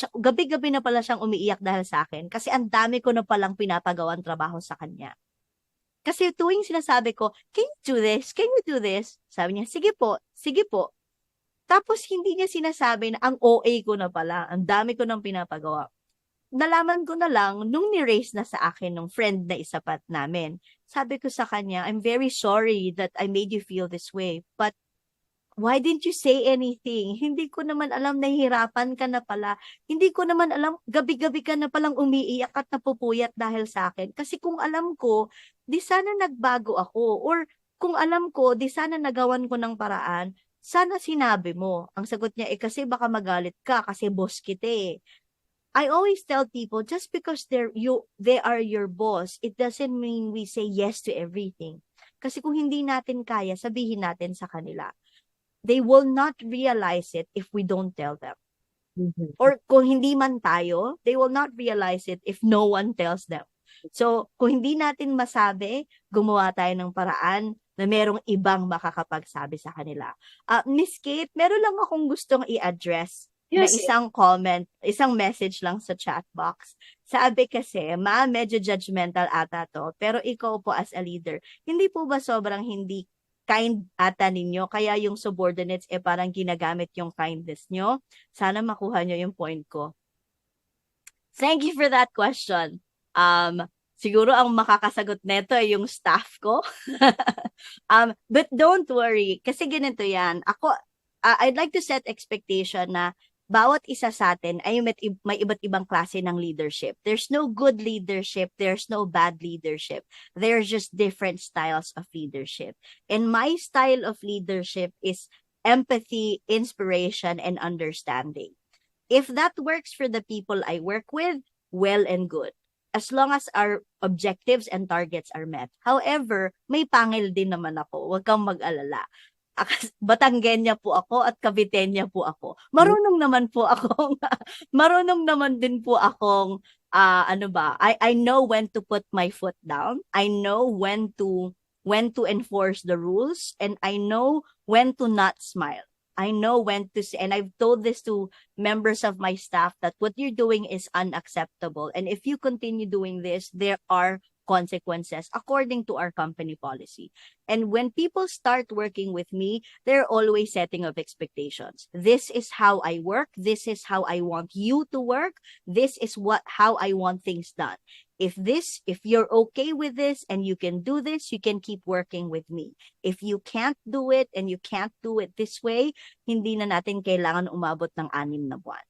siyang umiiyak dahil sa akin. Kasi ang dami ko na palang pinapagawang trabaho sa kanya. Kasi tuwing sinasabi ko, can you do this? Can you do this? Sabi niya, sige po, sige po. Tapos hindi niya sinasabi na ang OA ko na pala, ang dami ko nang pinapagawa. Nalaman ko na lang nung ni-raise na sa akin ng friend na isapat namin. Sabi ko sa kanya, I'm very sorry that I made you feel this way, but why didn't you say anything? Hindi ko naman alam, nahihirapan ka na pala. Hindi ko naman alam, gabi-gabi ka na palang umiiyak at napupuyat dahil sa akin. Kasi kung alam ko, di sana nagbago ako. Or kung alam ko, di sana nagawan ko ng paraan. Sana sinabi mo. Ang sagot niya, kasi baka magalit ka kasi boss kita eh. I always tell people, just because they are your boss, it doesn't mean we say yes to everything. Kasi kung hindi natin kaya, sabihin natin sa kanila. they will not realize it if we don't tell them. Mhm. Or kung hindi man tayo, they will not realize it if no one tells them. So, kung hindi natin masabi, gumawa tayo ng paraan na merong ibang makakapagsabi sa kanila. Miss Kate, meron lang akong gustong i-address na Yes, isang comment, isang message lang sa chat box. Sabi kasi, medyo judgmental ata to, pero ikaw po as a leader, hindi po ba sobrang hindi kind ata ninyo, kaya yung subordinates parang ginagamit yung kindness nyo? Sana makuha nyo yung point ko. Thank you for that question. Siguro ang makakasagot neto ay yung staff ko. But don't worry, kasi ganito yan. Ako, I'd like to set expectation na bawat isa sa atin ay may iba't ibang klase ng leadership. There's no good leadership. There's no bad leadership. There's just different styles of leadership. And my style of leadership is empathy, inspiration, and understanding. If that works for the people I work with, well and good. As long as our objectives and targets are met. However, may pangil din naman ako. Huwag kang mag-alala. Batanggenya po ako at Cavitenya po ako. Marunong naman din po akong I know when to put my foot down. I know when to enforce the rules, and I know when to not smile. I know when to say, and I've told this to members of my staff, that what you're doing is unacceptable. And if you continue doing this, there are consequences according to our company policy. And when people start working with me, they're always setting of expectations. This is how I work. This is how I want you to work. This is how I want things done. If you're okay with this and you can do this, you can keep working with me. If you can't do it and you can't do it this way, hindi na natin kailangan umabot ng 6 na buwan.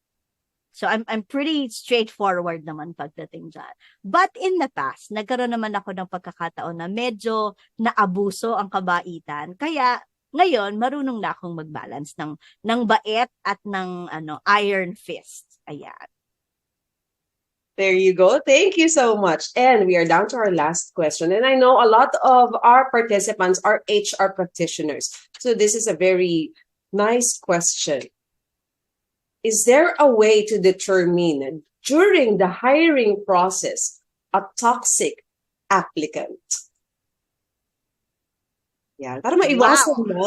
So I'm pretty straightforward naman pagdating dyan. But in the past, nagkaroon naman ako ng pagkakataon na medyo naabuso ang kabaitan. Kaya ngayon, marunong na akong mag-balance ng bait at ng iron fist. Ayan. There you go. Thank you so much. And we are down to our last question. And I know a lot of our participants are HR practitioners. So this is a very nice question. Is there a way to determine during the hiring process a toxic applicant? Yeah, para maiwasan na.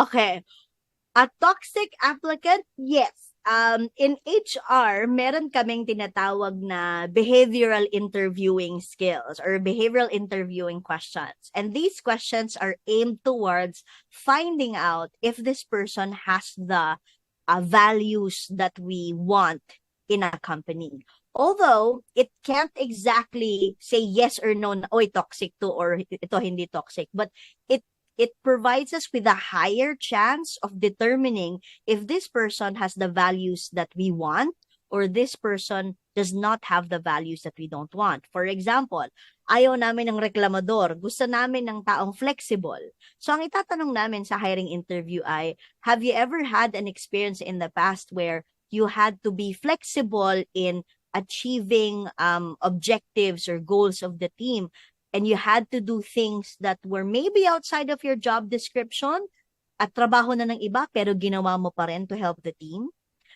Okay. A toxic applicant? Yes. In HR, meron kaming tinatawag na behavioral interviewing skills or behavioral interviewing questions. And these questions are aimed towards finding out if this person has the values that we want in a company. Although, it can't exactly say yes or no na, oy, toxic to, or ito hindi toxic. But it provides us with a higher chance of determining if this person has the values that we want or this person does not have the values that we don't want. For example, ayaw namin ng reklamador, gusto namin ng taong flexible. So ang itatanong namin sa hiring interview ay, have you ever had an experience in the past where you had to be flexible in achieving objectives or goals of the team, and you had to do things that were maybe outside of your job description at trabaho na ng iba pero ginawa mo pa rin to help the team?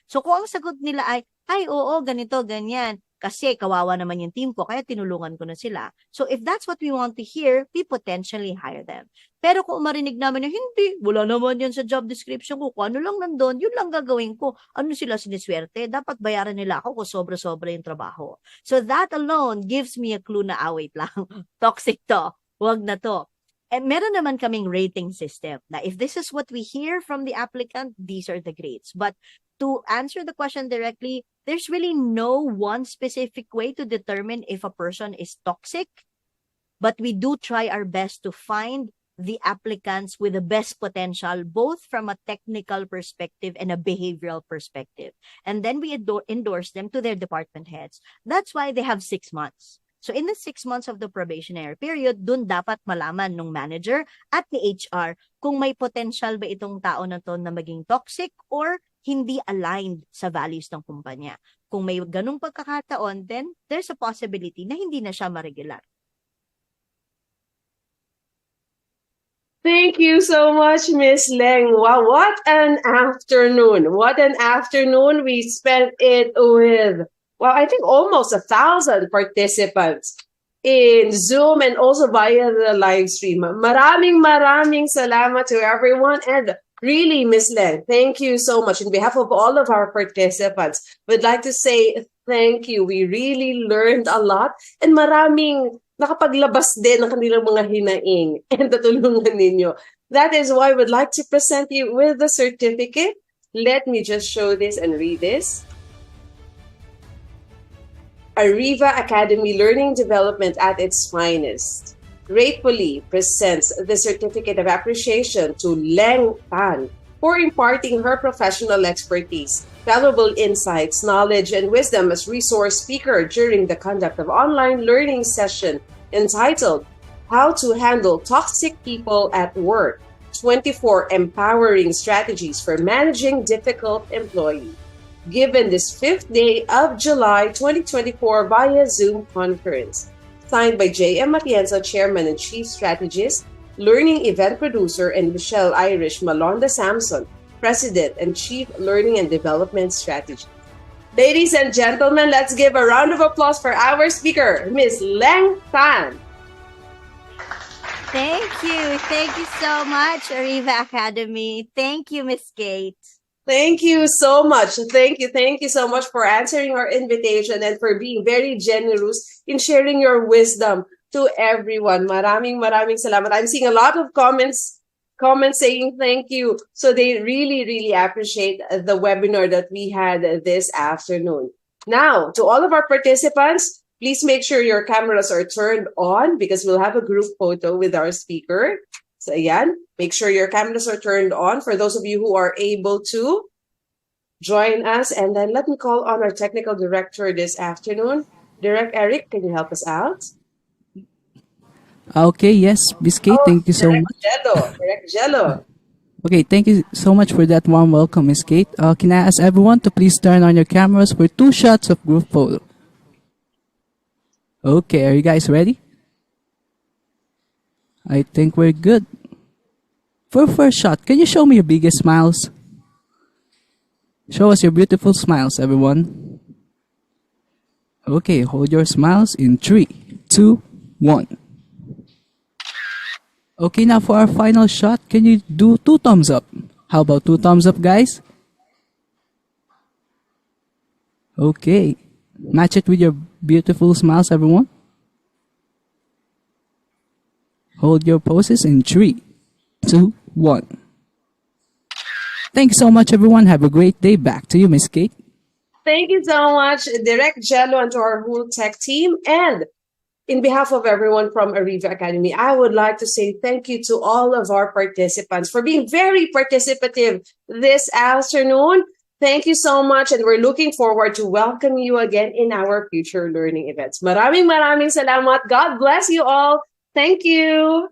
So kung ang sagot nila ay oo, ganito, ganyan, kasi kawawa naman yung team ko, kaya tinulungan ko na sila. So if that's what we want to hear, we potentially hire them. Pero kung marinig namin na hindi, wala naman yan sa job description ko, kung ano lang nandun, yun lang gagawin ko. Ano sila siniswerte? Dapat bayaran nila ako kung sobra-sobra yung trabaho. So that alone gives me a clue na, wait lang, toxic to, wag na to. And meron naman kaming rating system na if this is what we hear from the applicant, these are the grades. But to answer the question directly, there's really no one specific way to determine if a person is toxic, but we do try our best to find the applicants with the best potential, both from a technical perspective and a behavioral perspective. And then we endorse them to their department heads. That's why they have 6 months. So in the 6 months of the probationary period, dun dapat malaman ng manager at ni HR kung may potential ba itong tao na to na maging toxic or hindi aligned sa values ng kumpanya. Kung may ganung pagkakataon, then there's a possibility na hindi na siya ma-regular. Thank you so much, Miss Leng. Wow, what an afternoon. What an afternoon we spent it with. Well, I think almost 1,000 participants in Zoom and also via the live stream. Maraming salamat to everyone. And really, Miss Leng, thank you so much. On behalf of all of our participants, we'd like to say thank you. We really learned a lot. And maraming nakapaglabas din ng kanilang mga hinaing and tutulungan ninyo. That is why we'd like to present you with the certificate. Let me just show this and read this. Ariva Academy Learning Development at its finest gratefully presents the Certificate of Appreciation to Leng Tan for imparting her professional expertise, valuable insights, knowledge, and wisdom as resource speaker during the conduct of online learning session entitled How to Handle Toxic People at Work, 24 Empowering Strategies for Managing Difficult Employees, given this 5th day of July 2024 via Zoom conference. Signed by J.M. Matienzo, Chairman and Chief Strategist, Learning Event Producer, and Michelle Irish Malonda Samson, President and Chief Learning and Development Strategist. Ladies and gentlemen, let's give a round of applause for our speaker, Ms. Leng Tan. Thank you. Thank you so much, Ariva Academy. Thank you, Miss Kate. Thank you so much. Thank you. Thank you so much for answering our invitation and for being very generous in sharing your wisdom to everyone. Maraming salamat. I'm seeing a lot of comments saying thank you. So they really appreciate the webinar that we had this afternoon. Now, to all of our participants, please make sure your cameras are turned on because we'll have a group photo with our speaker. So ayan, make sure your cameras are turned on for those of you who are able to join us. And then let me call on our technical director this afternoon. Direct Eric, can you help us out? Okay, yes, Miss Kate, thank you so much. Direct Jello. Okay, thank you so much for that warm welcome, Miss Kate. Can I ask everyone to please turn on your cameras for 2 shots of group photo? Okay, are you guys ready? I think we're good. For first shot, can you show me your biggest smiles? Show us your beautiful smiles, everyone. Okay, hold your smiles in 3, 2, 1. Okay, now for our final shot, can you do 2 thumbs up? How about 2 thumbs up, guys? Okay, match it with your beautiful smiles, everyone. Hold your poses in 3, 2, 1. Thank you so much, everyone. Have a great day. Back to you, Miss Kate. Thank you so much, Direct Jello, and to our whole tech team. And in behalf of everyone from Ariva Academy, I would like to say thank you to all of our participants for being very participative this afternoon. Thank you so much, and we're looking forward to welcoming you again in our future learning events. Maraming salamat. God bless you all. Thank you.